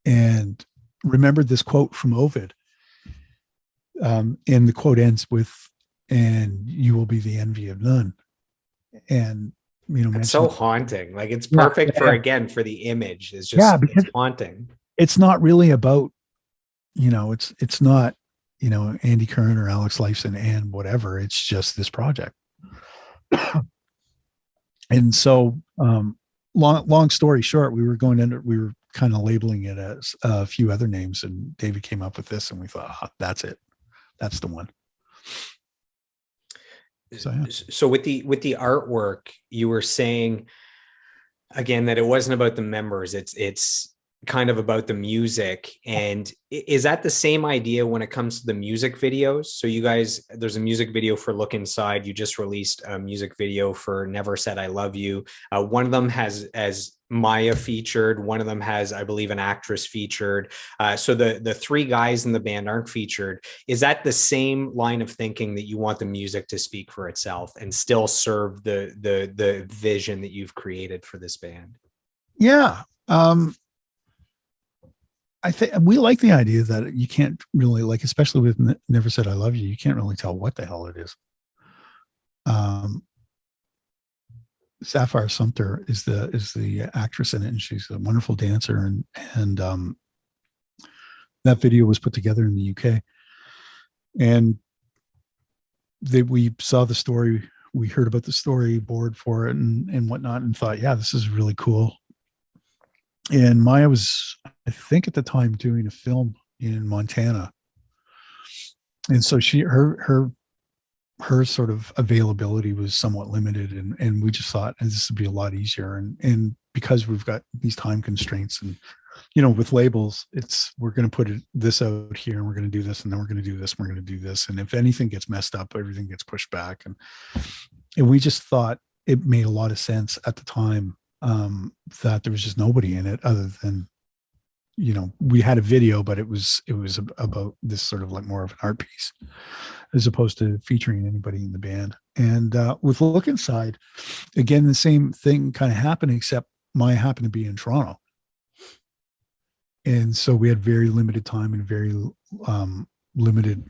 And remembered this quote from Ovid. And the quote ends with, "And you will be the envy of none." And it's so haunting. Like, it's perfect for the image. It's just it's haunting. It's not really about, it's not, Andy Kern or Alex Lifeson and whatever. It's just this project. And so, long story short, we were kind of labeling it as a few other names, and David came up with this, and we thought, that's it. That's the one. So with the artwork, you were saying again that it wasn't about the members. It's kind of about the music. And is that the same idea when it comes to the music videos? So you guys, there's a music video for Look Inside. You just released a music video for Never Said I Love You. One of them has Maya featured. One of them has, I believe, an actress featured. So the 3 guys in the band aren't featured. Is that the same line of thinking, that you want the music to speak for itself and still serve the vision that you've created for this band? Yeah. I think we like the idea that you can't really, like, especially with Never Said I Love You, you can't really tell what the hell it is. Sapphire Sumter is the actress in it, and she's a wonderful dancer. And that video was put together in the UK, and we saw the story. We heard about the storyboard for it and whatnot, and thought, yeah, this is really cool. And Maya was, I think at the time, doing a film in Montana. And so her sort of availability was somewhat limited. And we just thought, this would be a lot easier. And because we've got these time constraints, and, with labels, we're going to put this out here, and we're going to do this, and then we're going to do this, and we're going to do this. And if anything gets messed up, everything gets pushed back. And we just thought it made a lot of sense at the time, that there was just nobody in it other than, we had a video, but it was about this sort of like more of an art piece as opposed to featuring anybody in the band. And with Look Inside, again, the same thing kind of happened, except Maya happened to be in Toronto. And so we had very limited time and very limited,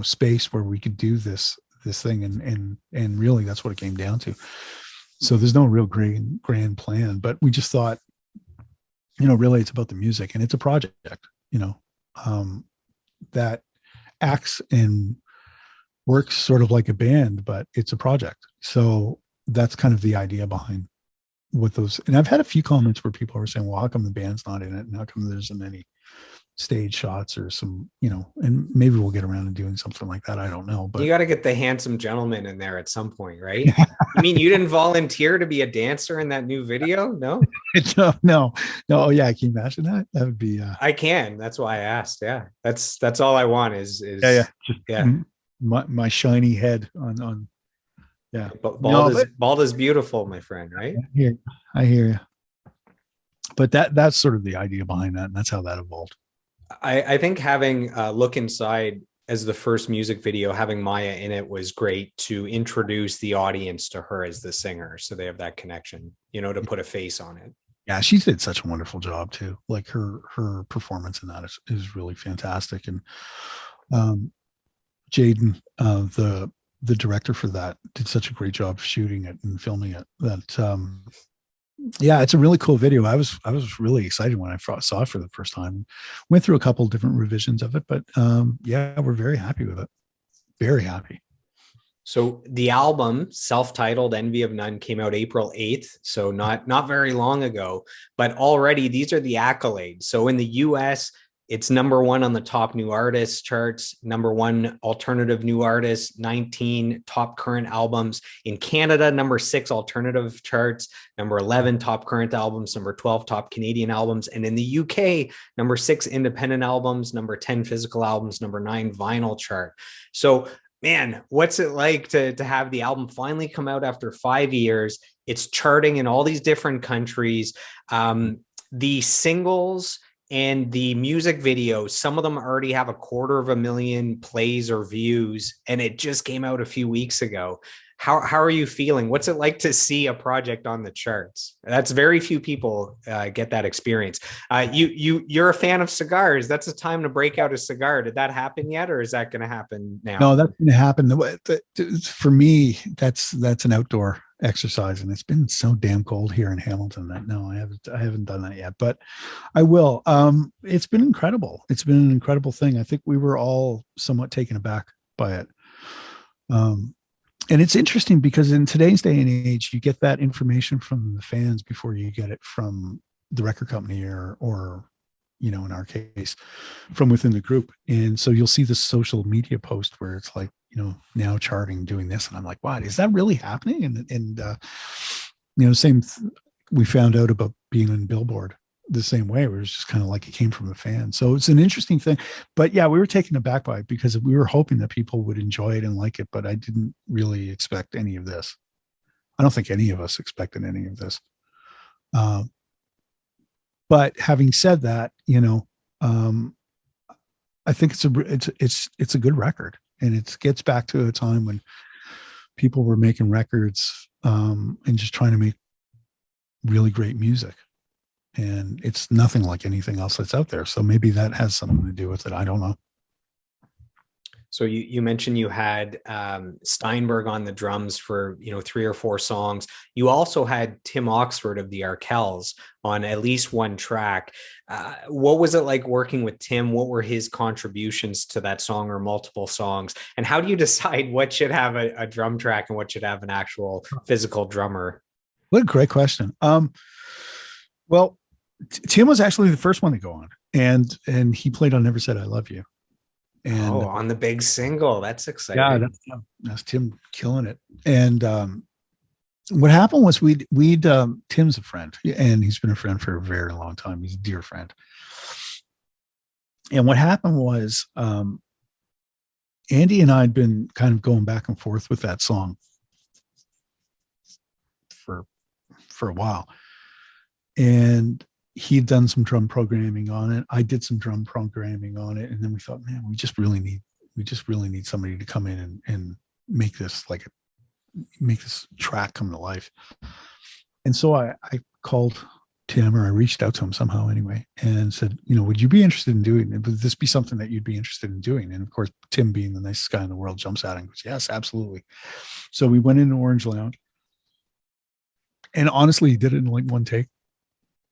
space where we could do this thing. And really that's what it came down to. So there's no real grand plan, but we just thought, really it's about the music, and it's a project, that acts and works sort of like a band, but it's a project. So that's kind of the idea behind what those, and I've had a few comments where people are saying, well, how come the band's not in it? And how come there isn't any stage shots or some, and maybe we'll get around to doing something like that. I don't know, but you got to get the handsome gentleman in there at some point, right? You mean you didn't volunteer to be a dancer in that new video? No, no. Oh yeah. Can you imagine that? That would be, I can. That's why I asked. Yeah. That's all I want is yeah. yeah. My shiny head on. Yeah. But bald is beautiful, my friend, right? I hear you. But that's sort of the idea behind that. And that's how that evolved. I think having Look Inside as the first music video, having Maya in it was great to introduce the audience to her as the singer. So they have that connection, to put a face on it. Yeah, she did such a wonderful job too. Like her performance in that is really fantastic. And Jaden, the director for that, did such a great job shooting it and filming it. That yeah, it's a really cool video. I was really excited when I saw it for the first time. Went through a couple different revisions of it, but yeah, we're very happy with it. Very happy. So the album, self-titled Envy of None, came out April 8th. So not very long ago, but already these are the accolades. So in the US, it's #1 on the top new artists charts, #1 alternative new artists, 19 top current albums. In Canada, #6 alternative charts, #11 top current albums, #12 top Canadian albums. And in the UK, #6 independent albums, #10 physical albums, #9 vinyl chart. So man, what's it like to have the album finally come out after 5 years? It's charting in all these different countries. The singles and the music videos, some of them already have 250,000 plays or views, and it just came out a few weeks ago. How are you feeling? What's it like to see a project on the charts? That's very few people get that experience. You're a fan of cigars. That's a time to break out a cigar. Did that happen yet, or is that going to happen now? No, that's going to happen. For me, that's an outdoor exercise, and it's been so damn cold here in Hamilton that no, I haven't done that yet, but I will. It's been incredible. It's been an incredible thing. I think we were all somewhat taken aback by it. And it's interesting because in today's day and age, you get that information from the fans before you get it from the record company or in our case, from within the group. And so you'll see the social media post where it's like, now charting, doing this. And I'm like, what, is that really happening? And same, we found out about being on Billboard the same way, where it's just kind of like it came from a fan. So it's an interesting thing. But yeah, we were taken aback by it because we were hoping that people would enjoy it and like it, but I didn't really expect any of this. I don't think any of us expected any of this. But having said that, I think it's a good record, and it gets back to a time when people were making records and just trying to make really great music. And it's nothing like anything else that's out there. So maybe that has something to do with it. I don't know. So you mentioned you had Steinberg on the drums for 3 or 4 songs. You also had Tim Oxford of the Arkells on at least one track. What was it like working with Tim? What were his contributions to that song or multiple songs? And how do you decide what should have a drum track and what should have an actual physical drummer? What a great question. Well, Tim was actually the first one to go on, and he played on Never Said I Love You. And on the big single. That's exciting. Yeah, that's Tim killing it. And what happened was Tim's a friend, and he's been a friend for a very long time. He's a dear friend. And what happened was Andy and I had been kind of going back and forth with that song for a while. And he'd done some drum programming on it. I did some drum programming on it. And then we thought, man, we just really need somebody to come in and make this make this track come to life. And so I called Tim, or I reached out to him somehow anyway, and said, would you be interested in doing it? Would this be something that you'd be interested in doing? And of course, Tim, being the nicest guy in the world, jumps at him and goes, yes, absolutely. So we went into Orange Lounge, and honestly, he did it in like one take.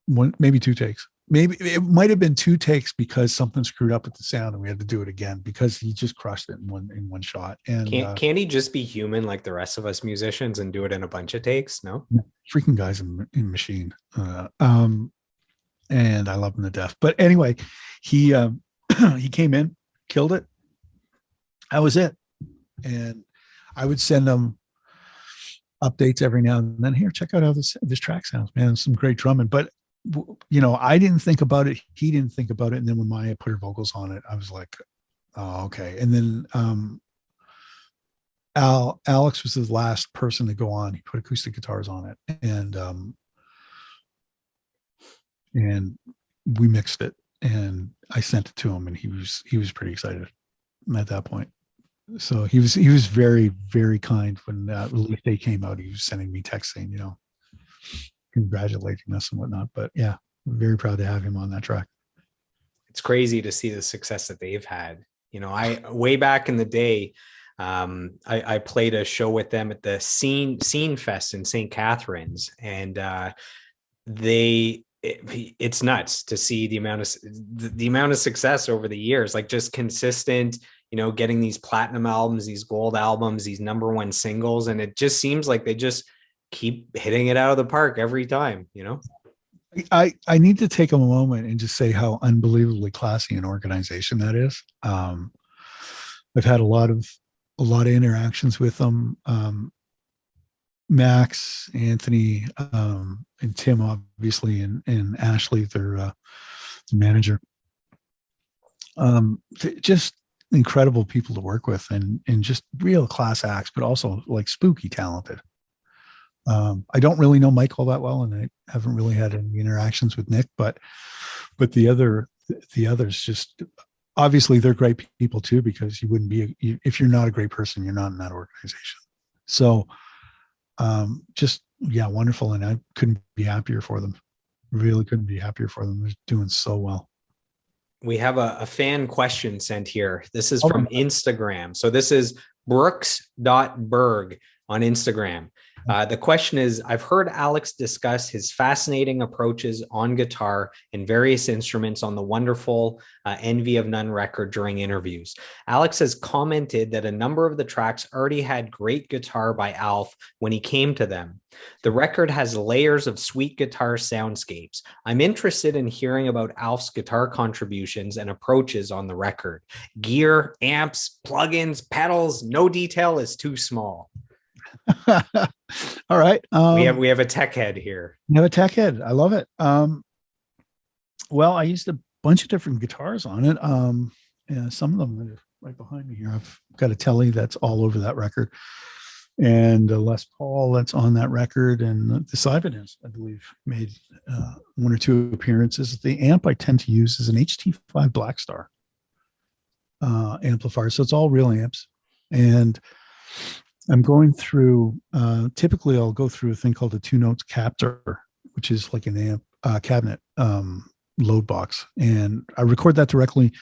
Maybe 2 takes. maybe it might have been 2 takes because something screwed up with the sound and we had to do it again because he just crushed it in one shot. And can't he just be human like the rest of us musicians and do it in a bunch of takes? No, freaking guy's in machine. And I love him to death. But anyway, he he came in, killed it. That was it. And I would send him updates every now and then. Here, check out how this track sounds, man. Some great drumming. But I didn't think about it. He didn't think about it. And then when Maya put her vocals on it, I was like, oh, okay. And then Alex was the last person to go on. He put acoustic guitars on it, and we mixed it, and I sent it to him, and he was pretty excited at that point. So he was very, very kind when that release day came out. He was sending me texts saying, congratulating us and whatnot. But yeah, I'm very proud to have him on that track. It's crazy to see the success that they've had. I way back in the day, I played a show with them at the Scene Fest in St. Catharines, and it's nuts to see the amount of success over the years, like just consistent, getting these platinum albums, these gold albums, these #1 singles. And it just seems like they just keep hitting it out of the park every time, I need to take a moment and just say how unbelievably classy an organization that is. I've had a lot of interactions with them. Max, Anthony, and Tim, obviously, and Ashley, their manager. Just incredible people to work with, and just real class acts, but also like spooky talented. I don't really know Mike all that well, and I haven't really had any interactions with Nick, but the others just obviously they're great people too, because you wouldn't be if you're not a great person, you're not in that organization. So just wonderful, and I couldn't be happier for them. Really couldn't be happier for them. They're doing so well. We have a fan question sent here. This is from Instagram. So this is brooks.berg on Instagram. The question is, I've heard Alex discuss his fascinating approaches on guitar and various instruments on the wonderful Envy of None record during interviews. Alex has commented that a number of the tracks already had great guitar by Alf when he came to them. The record has layers of sweet guitar soundscapes. I'm interested in hearing about Alf's guitar contributions and approaches on the record. Gear, amps, plugins, pedals, no detail is too small. All right. We have a tech head here. You have a tech head. I love it. Well, I used a bunch of different guitars on it. And some of them are right behind me here. I've got a Telly that's all over that record, and a Les Paul that's on that record, and the Ibanez, I believe, made 1 or 2 appearances. The amp I tend to use is an HT5 Blackstar amplifier, so it's all real amps. And I'm going through, typically I'll go through a thing called a 2-notes captor, which is like an amp cabinet load box. And I record that directly.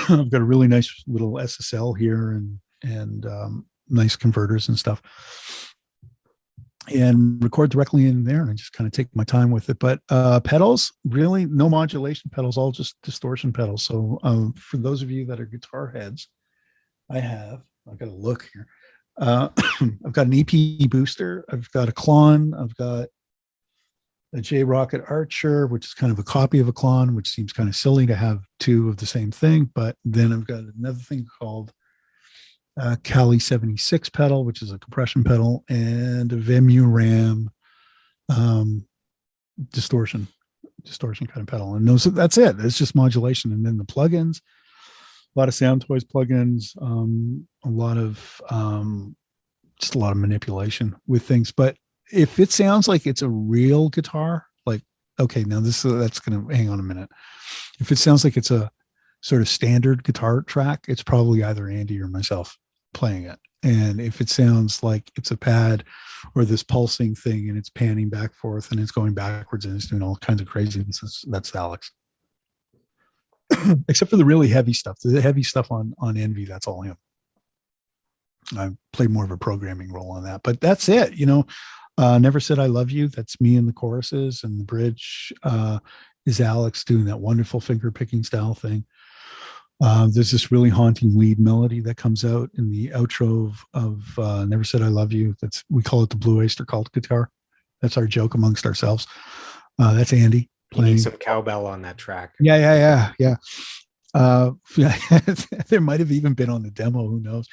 I've got a really nice little SSL here and nice converters and stuff, and record directly in there. And I just kind of take my time with it. But pedals, really no modulation pedals, all just distortion pedals. So for those of you that are guitar heads, I've got to look here. I've got an EP booster. I've got a Klon. I've got a J Rocket Archer, which is kind of a copy of a Klon, which seems kind of silly to have 2 of the same thing. But then I've got another thing called Cali 76 pedal, which is a compression pedal, and a Vemu Ram distortion kind of pedal. And that's it. It's just modulation. And then the plugins, a lot of Sound Toys plugins, a lot of manipulation with things. But if it sounds like it's a real guitar, like, okay, now that's going to hang on a minute. If it sounds like it's a sort of standard guitar track, it's probably either Andy or myself playing it. And if it sounds like it's a pad or this pulsing thing and it's panning back forth and it's going backwards and it's doing all kinds of craziness, that's Alex. Except for the really heavy stuff. The heavy stuff on Envy, that's all him. I played more of a programming role on that, but that's it. Never Said I Love You. That's me in the choruses and the bridge is Alex doing that wonderful finger picking style thing. There's this really haunting lead melody that comes out in the outro of Never Said I Love You. We call it the Blue Oyster Cult guitar. That's our joke amongst ourselves. That's Andy playing. You need some playing. cowbell on that track. Yeah. Yeah, there might have even been on the demo, who knows.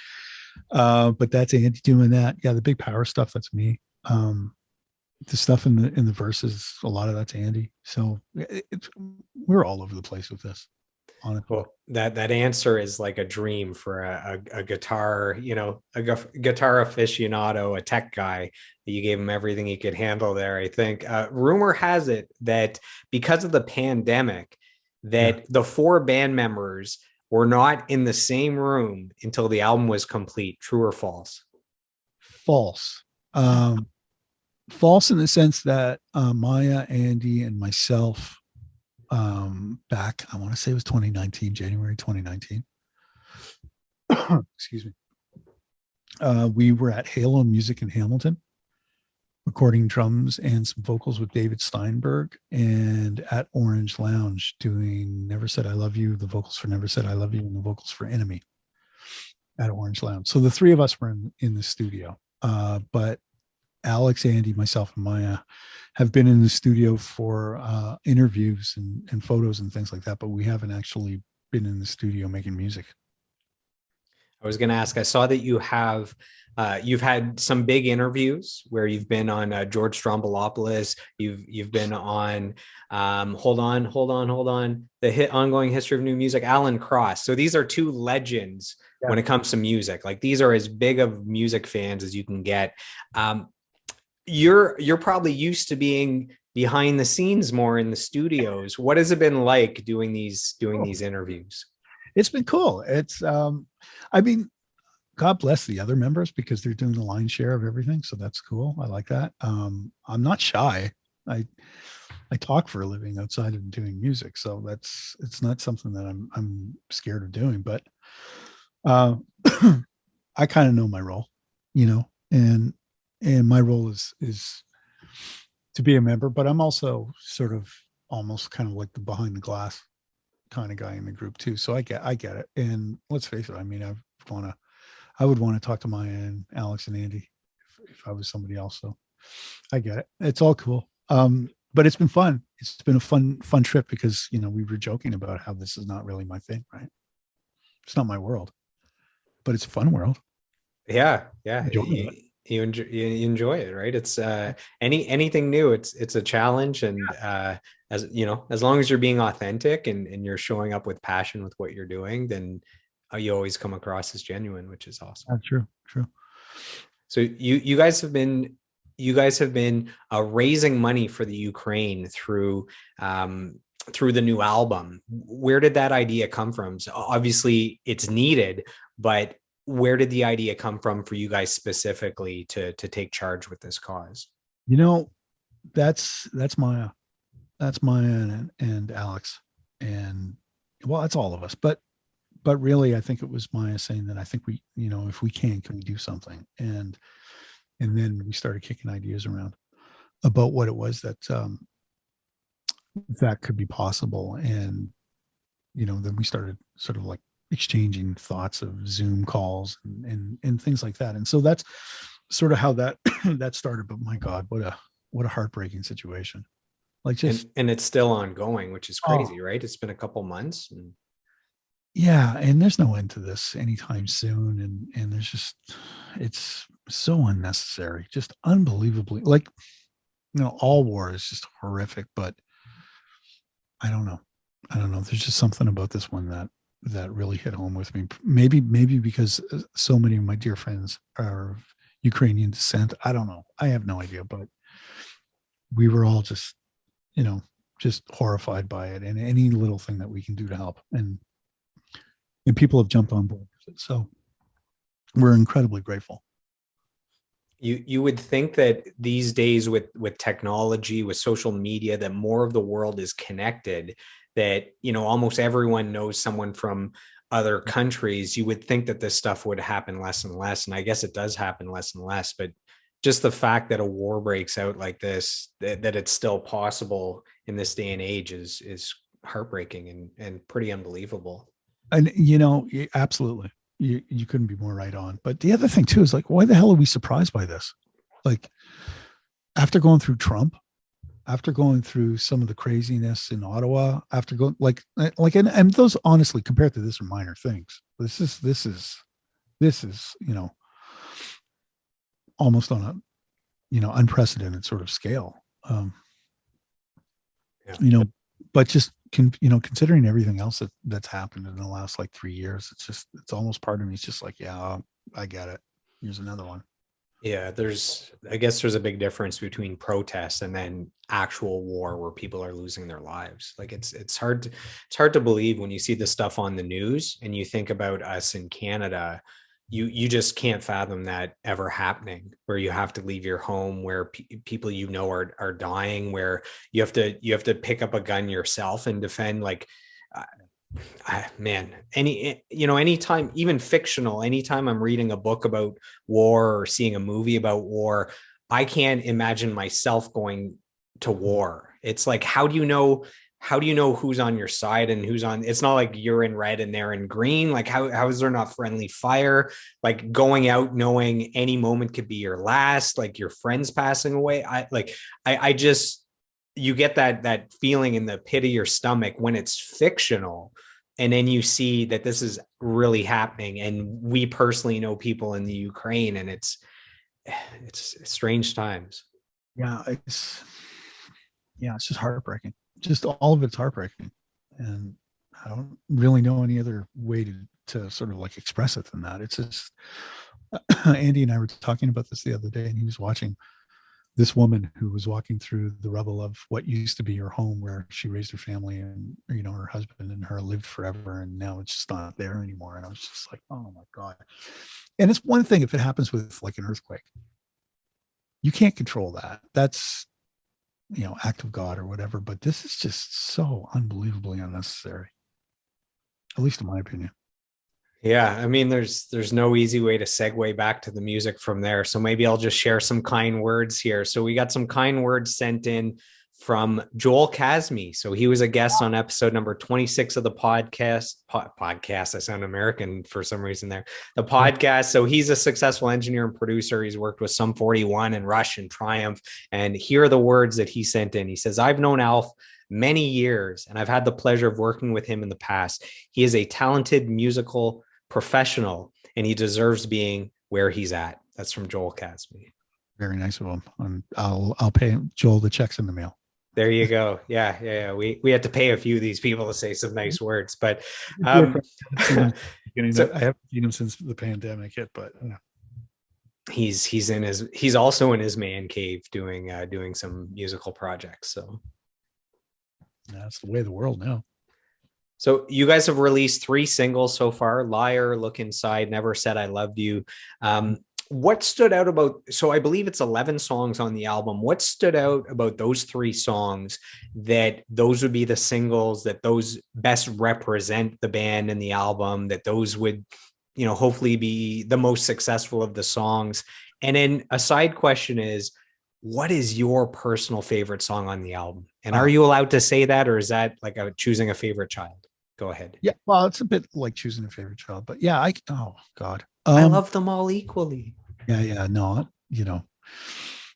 But that's Andy doing that. Yeah, the big power stuff, that's me. The stuff in the verses, a lot of that's Andy. So we're all over the place with this. Honestly. Well, that answer is like a dream for a guitar, guitar aficionado, a tech guy. You gave him everything he could handle there. I think rumor has it that because of the pandemic, that the 4 band members were not in the same room until the album was complete. True or false? False. False in the sense that Maya, Andy, and myself, back, I want to say it was 2019, January 2019. Excuse me. We were at Halo Music in Hamilton, recording drums and some vocals with David Steinberg, and at Orange Lounge doing Never Said I Love You, the vocals for Never Said I Love You, and the vocals for Enemy at Orange Lounge. So the 3 of us were in the studio. But Alex, Andy, myself, and Maya have been in the studio for interviews and photos and things like that, but we haven't actually been in the studio making music. I was going to ask, I saw that you've had some big interviews where you've been on George Stroumboulopoulos. You've been on, hold on, the hit Ongoing History of New Music, Alan Cross. So these are 2 legends when it comes to music. Like, these are as big of music fans as you can get. You're probably used to being behind the scenes more in the studios. What has it been like doing these interviews? It's been cool. It's I mean, God bless the other members because they're doing the lion's share of everything. So that's cool. I like that. I'm not shy. I talk for a living outside of doing music. So it's not something that I'm scared of doing, but I kind of know my role, and my role is to be a member, but I'm also sort of almost kind of like the behind the glass kind of guy in the group too. So I get it. And let's face it, I mean, I would want to talk to Maya and Alex and Andy if I was somebody else. So I get it. It's all cool. But it's been fun. It's been a fun trip because, we were joking about how this is not really my thing, right? It's not my world, but it's a fun world. Yeah. You enjoy it, right? It's anything new. It's a challenge, and as long as you're being authentic and you're showing up with passion with what you're doing, then you always come across as genuine, which is awesome. That's true. So you guys have been raising money for the Ukraine through the new album. Where did that idea come from? So obviously it's needed, but where did the idea come from for you guys specifically to take charge with this cause? That's Maya. That's Maya and Alex. And well, that's all of us. But really, I think it was Maya saying that I think we, if we can we do something? And then we started kicking ideas around about what it was that that could be possible. And, then we started sort of like exchanging thoughts of Zoom calls and things like that. And so that's sort of how that that started. But my God, what a heartbreaking situation. Like and it's still ongoing, which is crazy, right? It's been a couple months. Yeah, and there's no end to this anytime soon. And there's just, it's so unnecessary, just unbelievably, like, all war is just horrific, but I don't know. There's just something about this one that really hit home with me. Maybe because so many of my dear friends are of Ukrainian descent. I don't know. I have no idea, but we were all just, just horrified by it, and any little thing that we can do to help. And people have jumped on board with it. So we're incredibly grateful. You would think that these days with technology, with social media, that more of the world is connected, that, almost everyone knows someone from other countries. You would think that this stuff would happen less and less. And I guess it does happen less and less, but just the fact that a war breaks out like this, that it's still possible in this day and age is heartbreaking and pretty unbelievable. And absolutely, you couldn't be more right on. But the other thing too is like, why the hell are we surprised by this? Like, after going through Trump, after going through some of the craziness in Ottawa, after going and those, honestly, compared to this, are minor things. This is almost on a unprecedented sort of scale. Yeah. But just considering everything else that's happened in the last like 3 years, it's almost, part of me is just like, yeah, I get it. Here's another one. Yeah, I guess there's a big difference between protests and then actual war where people are losing their lives. Like it's hard to believe when you see the stuff on the news and you think about us in Canada. You just can't fathom that ever happening, where you have to leave your home, where people are dying, where you have to pick up a gun yourself and defend. Like, man, anytime, even fictional, anytime I'm reading a book about war or seeing a movie about war, I can't imagine myself going to war. It's like, how do you know who's on your side and who's on? It's not like you're in red and they're in green. Like, how is there not friendly fire? Like, going out knowing any moment could be your last, like your friends passing away. I just, you get that feeling in the pit of your stomach when it's fictional. And then you see that this is really happening. And we personally know people in the Ukraine, and it's strange times. Yeah. It's just heartbreaking. Just all of it's heartbreaking. And I don't really know any other way to sort of like express it than that. It's just, Andy and I were talking about this the other day, and he was watching this woman who was walking through the rubble of what used to be her home, where she raised her family, and her husband and her lived forever, and now it's just not there anymore. And I was just like, oh my God. And it's one thing if it happens with like an earthquake, you can't control that. That's act of God or whatever. But this is just so unbelievably unnecessary, at least in my opinion. Yeah, I mean, there's no easy way to segue back to the music from there. So maybe I'll just share some kind words here. So we got some kind words sent in from Joel Casme. So he was a guest on episode number 26 of the podcast. Podcast. I sound American for some reason there. The podcast. So he's a successful engineer and producer. He's worked with Sum 41 and Rush and Triumph. And here are the words that he sent in. He says, I've known Alf many years, and I've had the pleasure of working with him in the past. He is a talented musical professional, and he deserves being where he's at. That's from Joel Casme. Very nice of him. I'll pay Joel the checks in the mail. There you go. Yeah. We had to pay a few of these people to say some nice words, but I haven't seen him since the pandemic hit, but he's also in his man cave doing some musical projects. So that's the way of the world now. So you guys have released 3 singles so far: Liar, Look Inside, Never Said I Loved You. What stood out about, so I believe it's 11 songs on the album. What stood out about those 3 songs that those would be the singles, that those best represent the band and the album, that those would, hopefully be the most successful of the songs? And then a side question is, what is your personal favorite song on the album? And are you allowed to say that, or is that like choosing a favorite child? Go ahead. Yeah, well, it's a bit like choosing a favorite child, but yeah, oh God. I love them all equally. Yeah, no,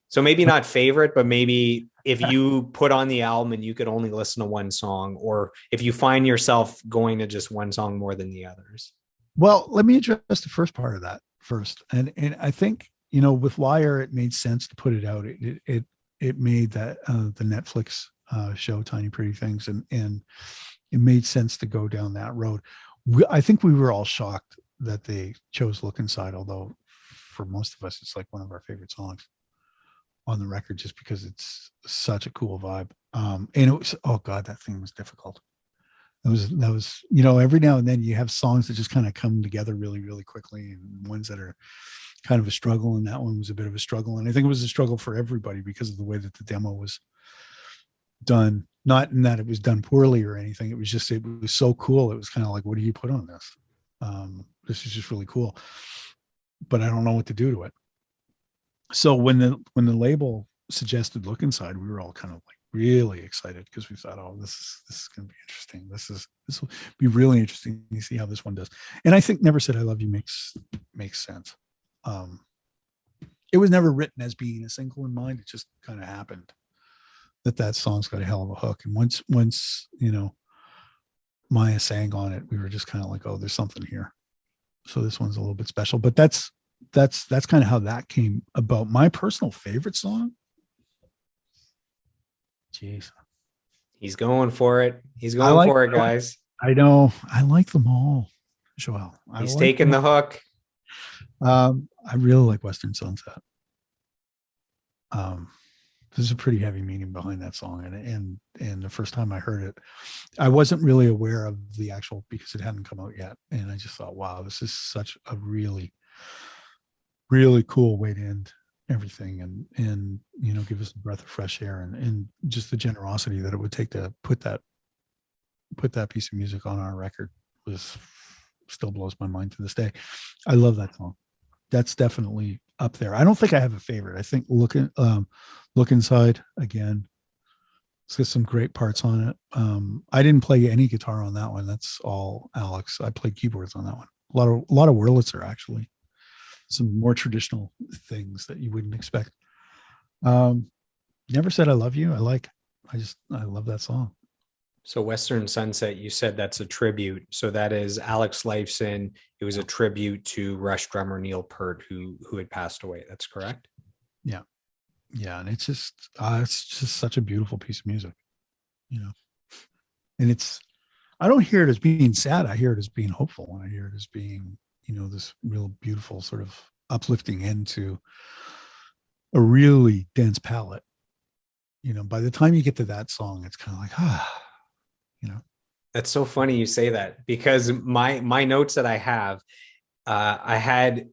So maybe not favorite, but maybe if you put on the album and you could only listen to one song, or if you find yourself going to just one song more than the others. Well, let me address the first part of that first. And I think, with Liar, it made sense to put it out. It made that the Netflix show Tiny Pretty Things, and it made sense to go down that road. I think we were all shocked that they chose Look Inside, although for most of us, it's like one of our favorite songs on the record, just because it's such a cool vibe. And it was, oh God, that thing was difficult. That was, every now and then you have songs that just kind of come together really, really quickly, and ones that are kind of a struggle. And that one was a bit of a struggle. And I think it was a struggle for everybody because of the way that the demo was done. Not in that it was done poorly or anything. It was just, it was so cool. It was kind of like, what do you put on this? This is just really cool, but I don't know what to do to it. So when the label suggested Look Inside, we were all kind of like really excited because we thought, oh, this is going to be interesting. This will be really interesting to see how this one does. And I think Never Said I Love You makes sense. Um, it was never written as being a single in mind. It just kind of happened that song's got a hell of a hook. And once Maya sang on it, we were just kind of like, oh, there's something here. So this one's a little bit special. But that's kind of how that came about. My personal favorite song. Jeez. He's going for it. He's going for it, guys. I know. I like them all, Joel. He's taking the hook. I really like Western Sunset. There's a pretty heavy meaning behind that song, and the first time I heard it, I wasn't really aware of the actual, because it hadn't come out yet, and I just thought, wow, this is such a really, really cool way to end everything, and give us a breath of fresh air, and just the generosity that it would take to put that piece of music on our record still blows my mind to this day. I love that song. That's definitely up there. I don't think I have a favorite. I think Look Inside, again, it's got some great parts on it. I didn't play any guitar on that one. That's all Alex. I played keyboards on that one. A lot of Wurlitzer, actually. Some more traditional things that you wouldn't expect. Never Said I Love You. I love that song. So Western Sunset, you said that's a tribute. So that is Alex Lifeson. It was a tribute to Rush drummer Neil Peart, who had passed away. That's correct. Yeah. Yeah. And it's just such a beautiful piece of music, and I don't hear it as being sad. I hear it as being hopeful. And I hear it as being, this real beautiful sort of uplifting end to a really dense palette. By the time you get to that song, it's kind of like, That's so funny you say that, because my notes that I have, I had,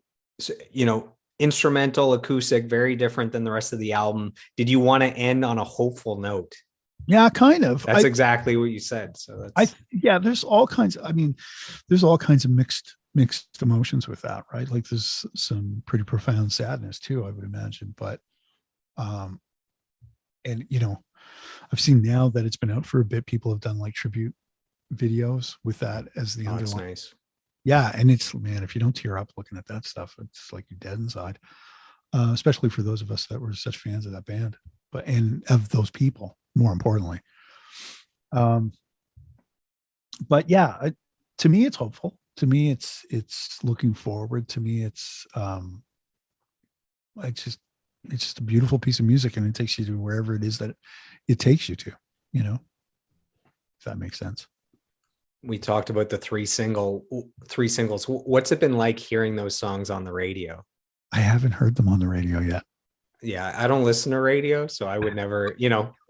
instrumental, acoustic, very different than the rest of the album. Did you want to end on a hopeful note? Yeah, kind of. That's exactly what you said. So there's all kinds. There's all kinds of mixed emotions with that, right? Like there's some pretty profound sadness too, I would imagine. But, and I've seen now that it's been out for a bit, people have done like tribute videos with that as the underlying. That's nice. Yeah, and it's, man, if you don't tear up looking at that stuff, it's like you're dead inside. Especially for those of us that were such fans of that band, and of those people, more importantly. But yeah, to me, it's hopeful. To me, it's looking forward. To me, it's just a beautiful piece of music, and it takes you to wherever it is that it takes you to, if that makes sense. We talked about the three singles. What's it been like hearing those songs on the radio? I haven't heard them on the radio yet. Yeah, I don't listen to radio, so I would never,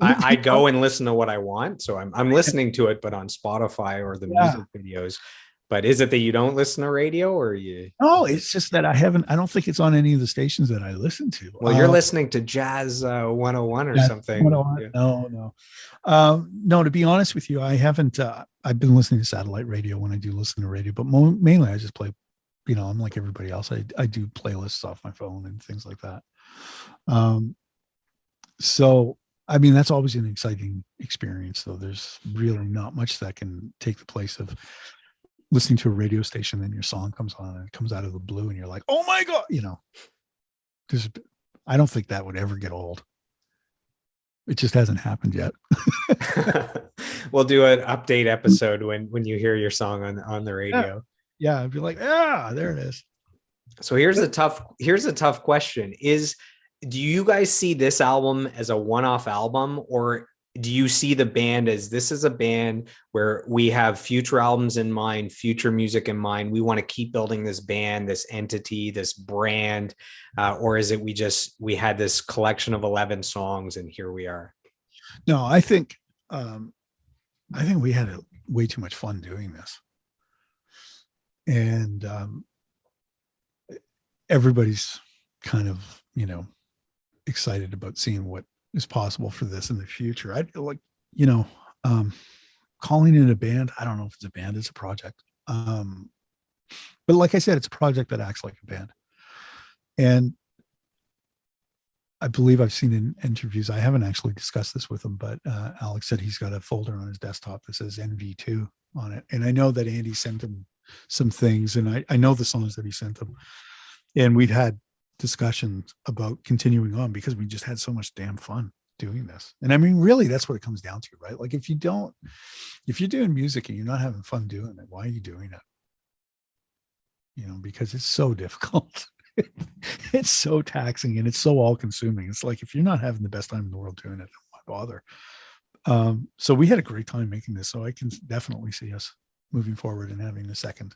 I go and listen to what I want. So I'm listening to it, but on Spotify or the music videos. But is it that you don't listen to radio, or you? No, it's just that I don't think it's on any of the stations that I listen to. Well, you're listening to Jazz 101 or something. 101. Yeah. No, to be honest with you, I haven't, I've been listening to satellite radio when I do listen to radio, but mainly I just play, I'm like everybody else. I do playlists off my phone and things like that. So, that's always an exciting experience, though. There's really not much that can take the place of listening to a radio station, then your song comes on and it comes out of the blue and you're like, oh my God, I don't think that would ever get old. It just hasn't happened yet. We'll do an update episode when you hear your song on the radio. Yeah. I'd be like, there it is. So here's a tough question. Do you guys see this album as a one-off album, or do you see the band as, this is a band where we have future albums in mind, future music in mind? We want to keep building this band, this entity, this brand, or is it we had this collection of 11 songs and here we are? No, I think we had way too much fun doing this, and everybody's kind of excited about seeing what is possible for this in the future. I like, calling it a band. I don't know if it's a band, it's a project. But like I said, it's a project that acts like a band. And I believe I've seen in interviews. I haven't actually discussed this with him, but Alex said he's got a folder on his desktop that says NV2 on it. And I know that Andy sent him some things, and I know the songs that he sent him. And we'd had discussions about continuing on because we just had so much damn fun doing this. And I mean, really, that's what it comes down to, right? Like if you're doing music and you're not having fun doing it, why are you doing it? You know, because it's so difficult. It's so taxing and it's so all consuming. It's like, if you're not having the best time in the world doing it, why bother? So we had a great time making this. So I can definitely see us moving forward and having the second.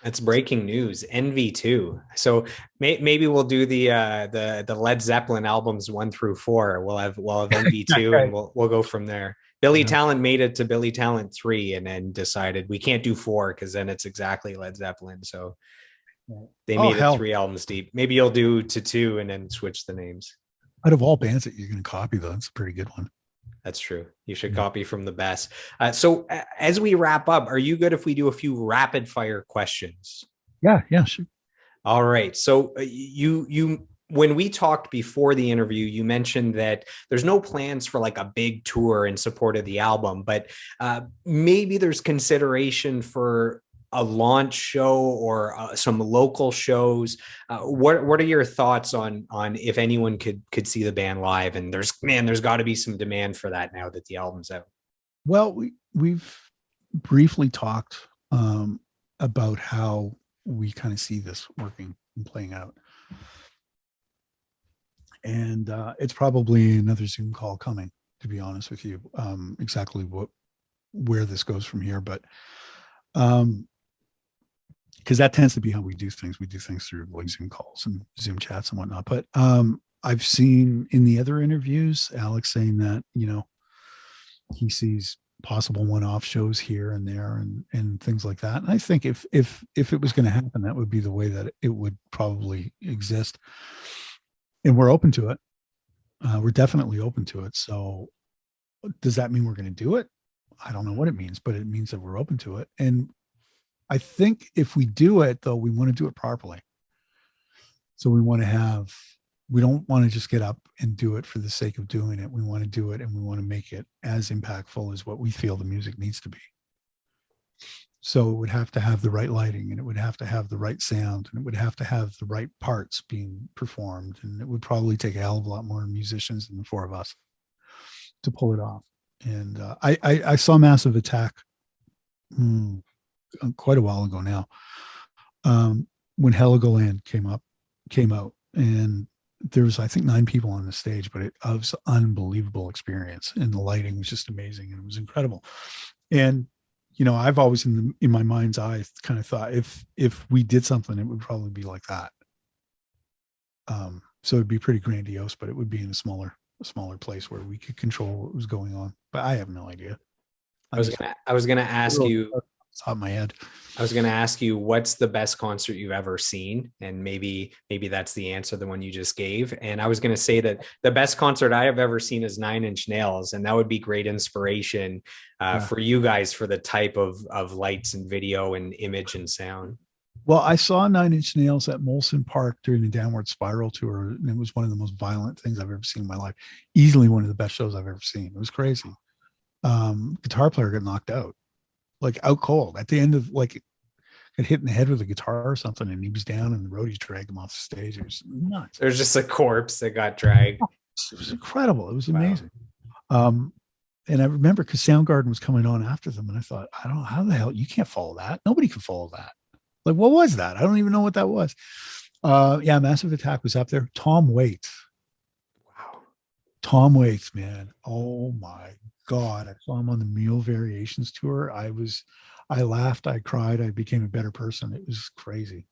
That's breaking news. NV2. So maybe we'll do the Led Zeppelin albums 1 through 4. We'll have NV2 Right. and we'll go from there. Billy Yeah. Talent made it to Billy Talent 3 and then decided we can't do 4 because then it's exactly Led Zeppelin. So they made it 3 albums deep. Maybe you'll do to 2 and then switch the names. Out of all bands that you're going to copy, though, it's a pretty good one. That's true. You should copy from the best. So as we wrap up, are you good if we do a few rapid fire questions? Yeah, sure. All right. So you when we talked before the interview, you mentioned that there's no plans for like a big tour in support of the album, but maybe there's consideration for a launch show or some local shows. What are your thoughts on if anyone could see the band live? And there's got to be some demand for that now that the album's out. Well, we've briefly talked about how we kind of see this working and playing out. And it's probably another Zoom call coming, to be honest with you, exactly where this goes from here. But because that tends to be how we do things. We do things through like Zoom calls and Zoom chats and whatnot. But I've seen in the other interviews, Alex saying that, you know, he sees possible one-off shows here and there and things like that. And I think if it was going to happen, that would be the way that it would probably exist. And we're open to it. We're definitely open to it. So does that mean we're going to do it? I don't know what it means, but it means that we're open to it. And I think if we do it, though, we want to do it properly. So we don't want to just get up and do it for the sake of doing it. We want to do it and we want to make it as impactful as what we feel the music needs to be. So it would have to have the right lighting, and it would have to have the right sound, and it would have to have the right parts being performed. And it would probably take a hell of a lot more musicians than the 4 of us to pull it off. And I saw Massive Attack quite a while ago now, when Heligoland came out, and there was, I think, 9 people on the stage, but it was an unbelievable experience, and the lighting was just amazing, and it was incredible. And you know, I've always in my mind's eye kind of thought if we did something, it would probably be like that. So it'd be pretty grandiose, but it would be in a smaller place where we could control what was going on. But I have no idea. I was gonna ask you. Top of my head. I was going to ask you, what's the best concert you've ever seen? And maybe that's the answer, the one you just gave. And I was going to say that the best concert I have ever seen is 9 Inch Nails. And that would be great inspiration for you guys for the type of lights and video and image and sound. Well, I saw 9 Inch Nails at Molson Park during the Downward Spiral tour. And it was one of the most violent things I've ever seen in my life. Easily one of the best shows I've ever seen. It was crazy. Guitar player got knocked out. Like out cold at the end of, like, got hit in the head with a guitar or something, and he was down, and the roadies dragged him off the stage. It was nuts. There's just a corpse that got dragged. It was incredible. It was amazing. Wow. And I remember because Soundgarden was coming on after them, and I thought, I don't know how the hell you can't follow that. Nobody can follow that. Like, what was that? I don't even know what that was. Yeah, Massive Attack was up there. Tom Waits. Wow. Tom Waits, man. Oh my God, I saw him on the Mule Variations tour. I laughed, I cried, I became a better person. It was crazy.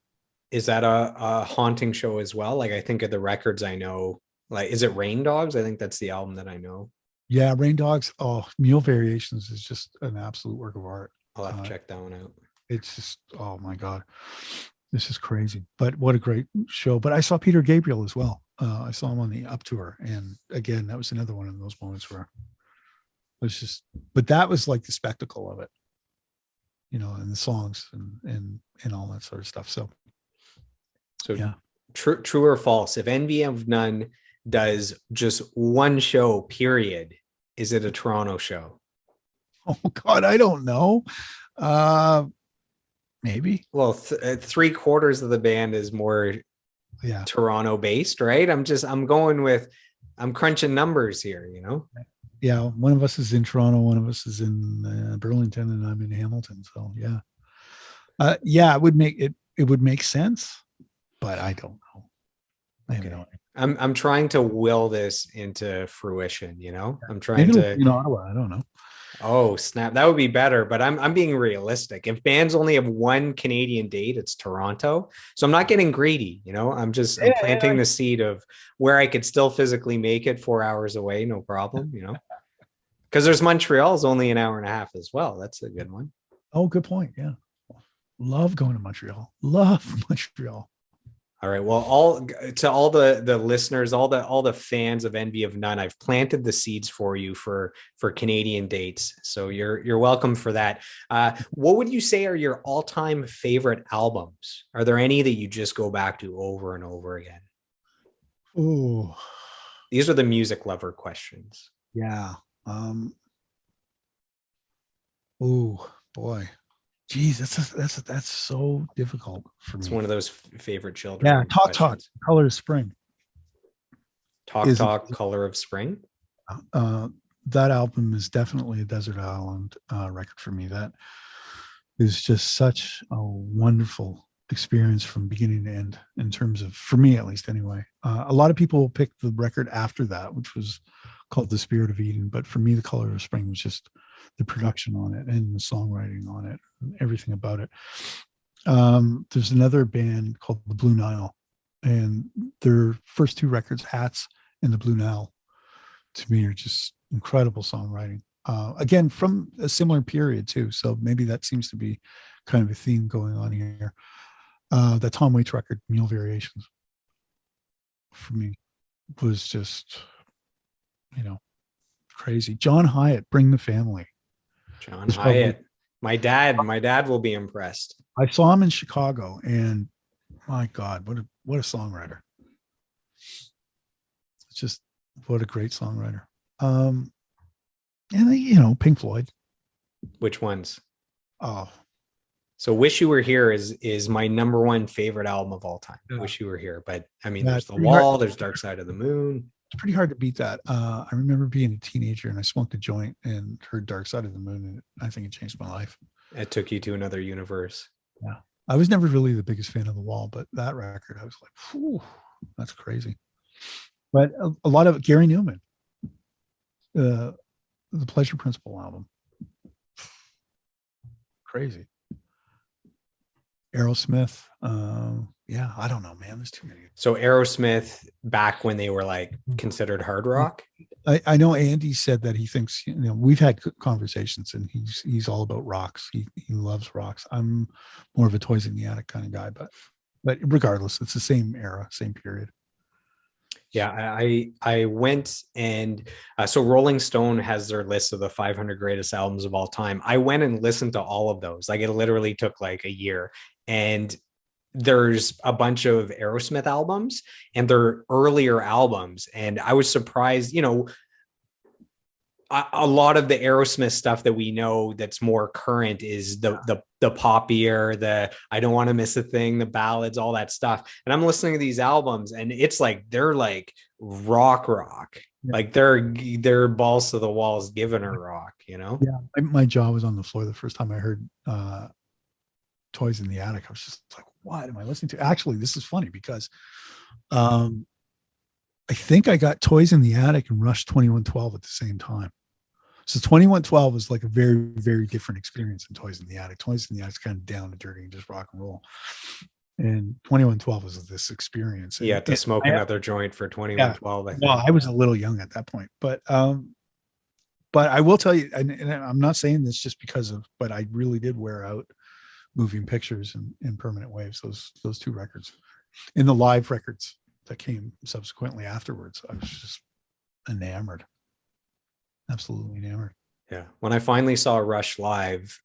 Is that a haunting show as well? Like, I think of the records I know, like, is it Rain Dogs? I think that's the album that I know. Yeah, Rain Dogs. Oh, Mule Variations is just an absolute work of art. I'll have to check that one out. It's just, oh my God, this is crazy. But what a great show. But I saw Peter Gabriel as well. I saw him on the Up tour. And again, that was another one of those moments where it's just, but that was like the spectacle of it, you know, and the songs and all that sort of stuff. So yeah. True or false? If Envy of None does just one show, period, is it a Toronto show? Oh God, I don't know. Maybe. Well, 3/4 of the band is more Yeah. Toronto based, right? I'm crunching numbers here, you know? Yeah. One of us is in Toronto, one of us is in Burlington, and I'm in Hamilton. So yeah. Yeah, it would make sense, but I don't know. I have no idea. I'm trying to will this into fruition, you know? I'm trying Maybe to in Ottawa. I don't know. Oh, snap. That would be better, but I'm being realistic. If bands only have one Canadian date, it's Toronto. So I'm not getting greedy, you know? I'm planting the seed of where I could still physically make it 4 hours away, no problem, you know? Because there's Montreal's only an hour and a half as well. That's a good one. Oh, good point. Yeah. Love going to Montreal. Love Montreal. All right. Well, all the listeners, all the fans of Envy of None, I've planted the seeds for you for Canadian dates. So you're welcome for that. What would you say are your all-time favorite albums? Are there any that you just go back to over and over again? Oh, these are the music lover questions. Yeah. Oh boy. Geez, that's so difficult for me. It's one of those favorite children. Yeah, Talk, Color of Spring. Talk, Color of Spring. That album is definitely a Desert Island record for me. That is just such a wonderful experience from beginning to end, in terms of, for me at least anyway. A lot of people picked the record after that, which was called The Spirit of Eden, but for me, The Color of Spring was just the production on it and the songwriting on it and everything about it. There's another band called the Blue Nile, and their first two records, Hats and the Blue Nile, to me are just incredible songwriting. Again, from a similar period too, so maybe that seems to be kind of a theme going on here. That Tom Waits record, Mule Variations, for me was just, crazy. John Hyatt, Bring the Family. John Hyatt. My dad will be impressed. I saw him in Chicago, and my God, what a songwriter. It's just, what a great songwriter. And Pink Floyd. Which ones? Oh, so Wish You Were Here is my number one favorite album of all time. Yeah. Wish You Were Here. But I mean, there's The Wall, there's Dark Side of the Moon. It's pretty hard to beat that. I remember being a teenager and I smoked a joint and heard Dark Side of the Moon, and I think it changed my life. It took you to another universe. Yeah. I was never really the biggest fan of The Wall, but that record, I was like, whew, that's crazy. But a lot of Gary Newman, the Pleasure Principle album. Crazy. Aerosmith. Yeah, I don't know, man. There's too many. So Aerosmith, back when they were like considered hard rock. I know Andy said that he thinks, we've had conversations, and he's all about rocks. He loves rocks. I'm more of a Toys in the Attic kind of guy, but regardless, it's the same era, same period. Yeah, I went and so Rolling Stone has their list of the 500 greatest albums of all time. I went and listened to all of those. Like, it literally took like a year, and there's a bunch of Aerosmith albums and their earlier albums. And I was surprised, a lot of the Aerosmith stuff that we know that's more current is the poppier, the I Don't Want to Miss a Thing, the ballads, all that stuff. And I'm listening to these albums, and it's like they're like rock. Yeah. Like they're balls to the walls giving her rock, Yeah. My jaw was on the floor the first time I heard Toys in the Attic. I was just like, what am I listening to? Actually, this is funny because I think I got Toys in the Attic and Rush 2112 at the same time. So 2112 was like a very, very different experience than Toys in the Attic. Toys in the Attic is kind of down and dirty and just rock and roll. And 2112 was this experience. Yeah, to smoke another joint for 2112. Yeah, well, I was a little young at that point, but I will tell you, and I'm not saying this just because of, but I really did wear out Moving Pictures and Permanent Waves, those two records, and the live records that came subsequently afterwards. I was just enamored. Absolutely enamored. Yeah. When I finally saw Rush live,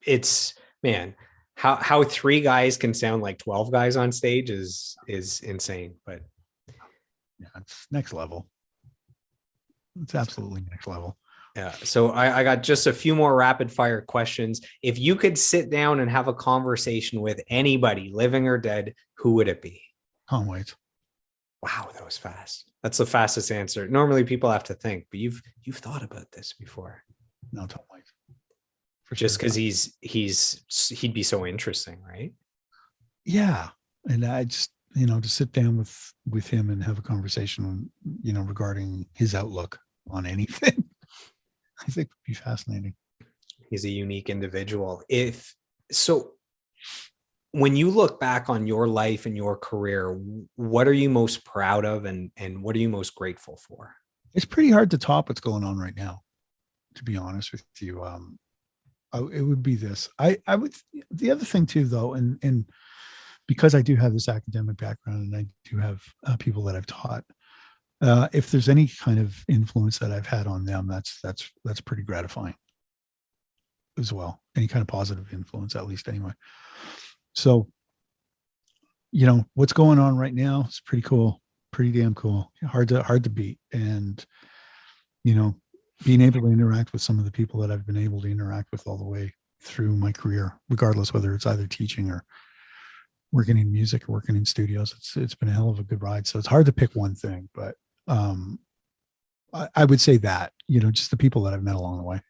it's man, how three guys can sound like 12 guys on stage is insane. But yeah, it's next level. It's absolutely next level. Yeah. So I got just a few more rapid fire questions. If you could sit down and have a conversation with anybody, living or dead, who would it be? Tom Waits. Wow, that was fast. That's the fastest answer. Normally people have to think, but you've thought about this before. No, Tom Waits. For Just sure. because he'd be so interesting, right? Yeah. And I just, to sit down with him and have a conversation, regarding his outlook on anything, I think would be fascinating. He's a unique individual. When you look back on your life and your career, what are you most proud of and what are you most grateful for? It's pretty hard to top what's going on right now, to be honest with you. It would be this. I would, the other thing too, though, and because I do have this academic background and I do have people that I've taught, if there's any kind of influence that I've had on them, that's pretty gratifying as well. Any kind of positive influence, at least anyway. So, what's going on right now is pretty cool, pretty damn cool. Hard to beat. And, being able to interact with some of the people that I've been able to interact with all the way through my career, regardless whether it's either teaching or working in music or working in studios, it's been a hell of a good ride. So it's hard to pick one thing, but I would say that, just the people that I've met along the way.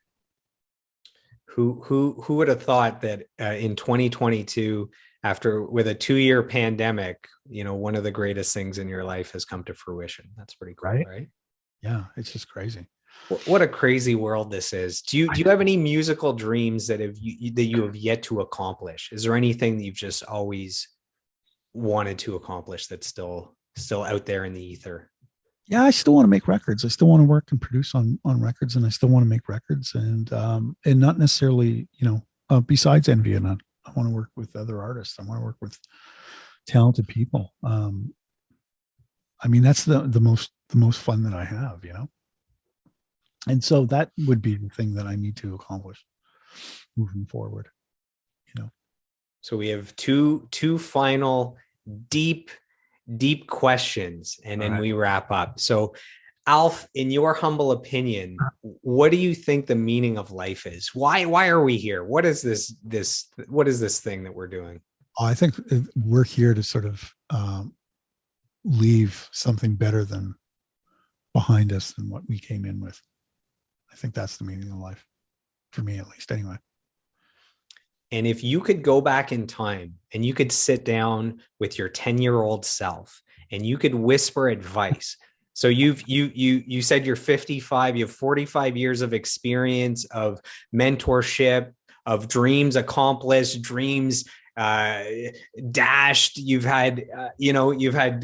Who would have thought that in 2022, with a 2-year pandemic, one of the greatest things in your life has come to fruition? That's pretty cool, right? Yeah, it's just crazy. What a crazy world this is. Do you have any musical dreams that you have yet to accomplish? Is there anything that you've just always wanted to accomplish that's still out there in the ether? Yeah, I still want to make records. I still want to work and produce on records, and I still want to make records, and not necessarily, besides Envy and I want to work with other artists. I want to work with talented people. I mean, that's the most fun that I have, and so that would be the thing that I need to accomplish moving forward. So we have two final deep questions, and then we wrap up. So, Alf, in your humble opinion, what do you think the meaning of life is? Why are we here? What is this thing that we're doing? I think we're here to sort of leave something better than behind us than what we came in with. I think that's the meaning of life, for me at least, anyway. And if you could go back in time and you could sit down with your 10-year-old self and you could whisper advice. So you said you're 55, you have 45 years of experience, of mentorship, of dreams accomplished, dreams dashed. You've had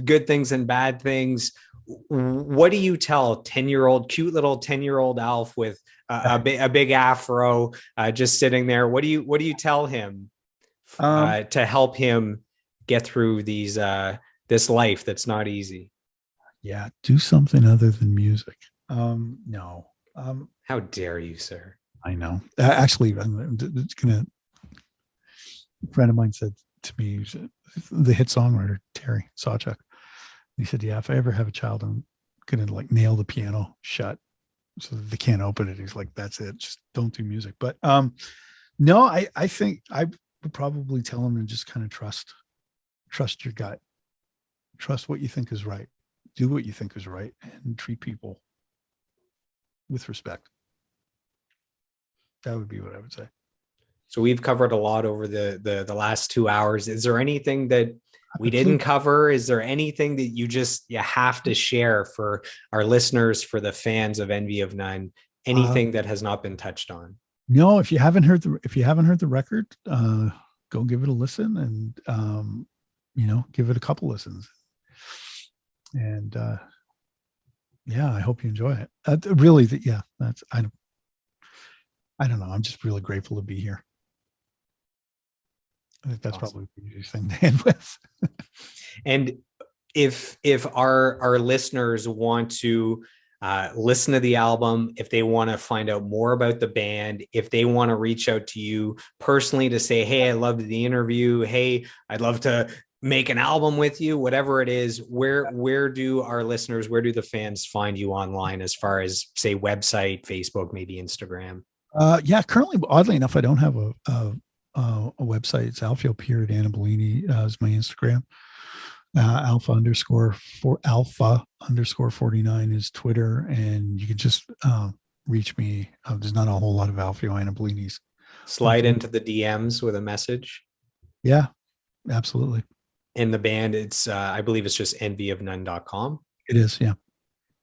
good things and bad things. What do you tell cute little 10-year-old Alf with a big afro, just sitting there? What do you tell him to help him get through this life that's not easy? Yeah, do something other than music. No. How dare you, sir? I know. Actually, a friend of mine said to me, the hit songwriter Terry Sawchuk. He said, "Yeah, if I ever have a child, I'm gonna nail the piano shut so that they can't open it." He's like, "That's it. Just don't do music." But no, I think I would probably tell him to just kind of trust your gut, trust what you think is right, do what you think is right, and treat people with respect. That would be what I would say. So we've covered a lot over the last 2 hours. Is there anything that we didn't cover? Is there anything that you have to share for our listeners, for the fans of Envy of None? Anything that has not been touched on? No, if you haven't heard the record, go give it a listen, and give it a couple listens. And I hope you enjoy it. Really, that's I don't know. I'm just really grateful to be here. I think that's awesome. Probably the easiest thing to end with. And if our listeners want to listen to the album, if they want to find out more about the band, if they want to reach out to you personally to say, "Hey, I loved the interview. Hey, I'd love to make an album with you, whatever it is, where do our listeners, where do the fans find you online as far as, say, website, Facebook, maybe Instagram? Yeah, currently, oddly enough, I don't have a website. It's Alfio_Annibalini is my Instagram. Alpha_49 is Twitter, and you can just reach me. There's not a whole lot of Alfio Annibalini's. Slide into the DMs with a message. Yeah, absolutely. In the band, it's I believe it's just envyofnone.com. It is, yeah.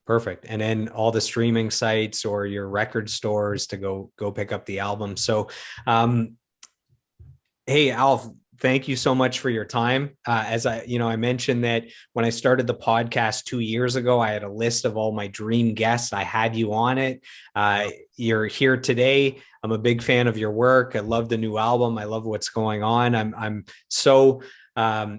Perfect. And then all the streaming sites or your record stores to go pick up the album. So hey, Alf, thank you so much for your time. As I mentioned that when I started the podcast 2 years ago, I had a list of all my dream guests. I had you on it. You're here today. I'm a big fan of your work. I love the new album. I love what's going on. I'm so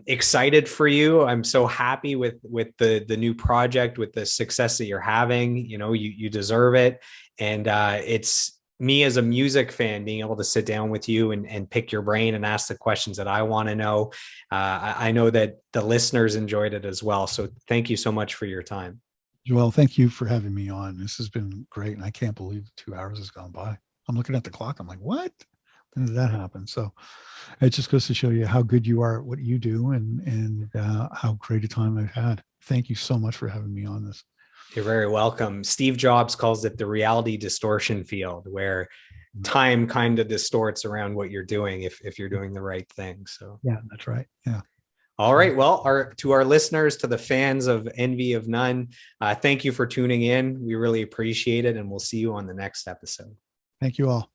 excited for you. I'm so happy with the new project, with the success that you're having. You deserve it. And it's me as a music fan being able to sit down with you and pick your brain and ask the questions that I want to know. I know that the listeners enjoyed it as well. So thank you so much for your time. Joel, thank you for having me on. This has been great. And I can't believe 2 hours has gone by. I'm looking at the clock. I'm like, what? When did that happen? So it just goes to show you how good you are at what you do and how great a time I've had. Thank you so much for having me on this. You're very welcome. Steve Jobs calls it the reality distortion field, where time kind of distorts around what you're doing if you're doing the right thing. So yeah, that's right. Yeah. All right. Well, to our listeners, to the fans of Envy of None, thank you for tuning in. We really appreciate it, and we'll see you on the next episode. Thank you all.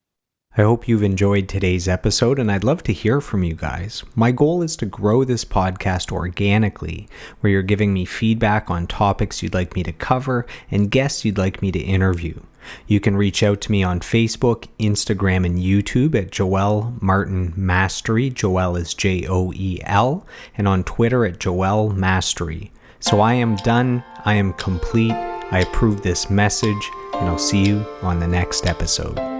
I hope you've enjoyed today's episode, and I'd love to hear from you guys. My goal is to grow this podcast organically, where you're giving me feedback on topics you'd like me to cover and guests you'd like me to interview. You can reach out to me on Facebook, Instagram, and YouTube at Joel Martin Mastery. Joel is Joel, and on Twitter at Joel Mastery. So I am done. I am complete. I approve this message, and I'll see you on the next episode.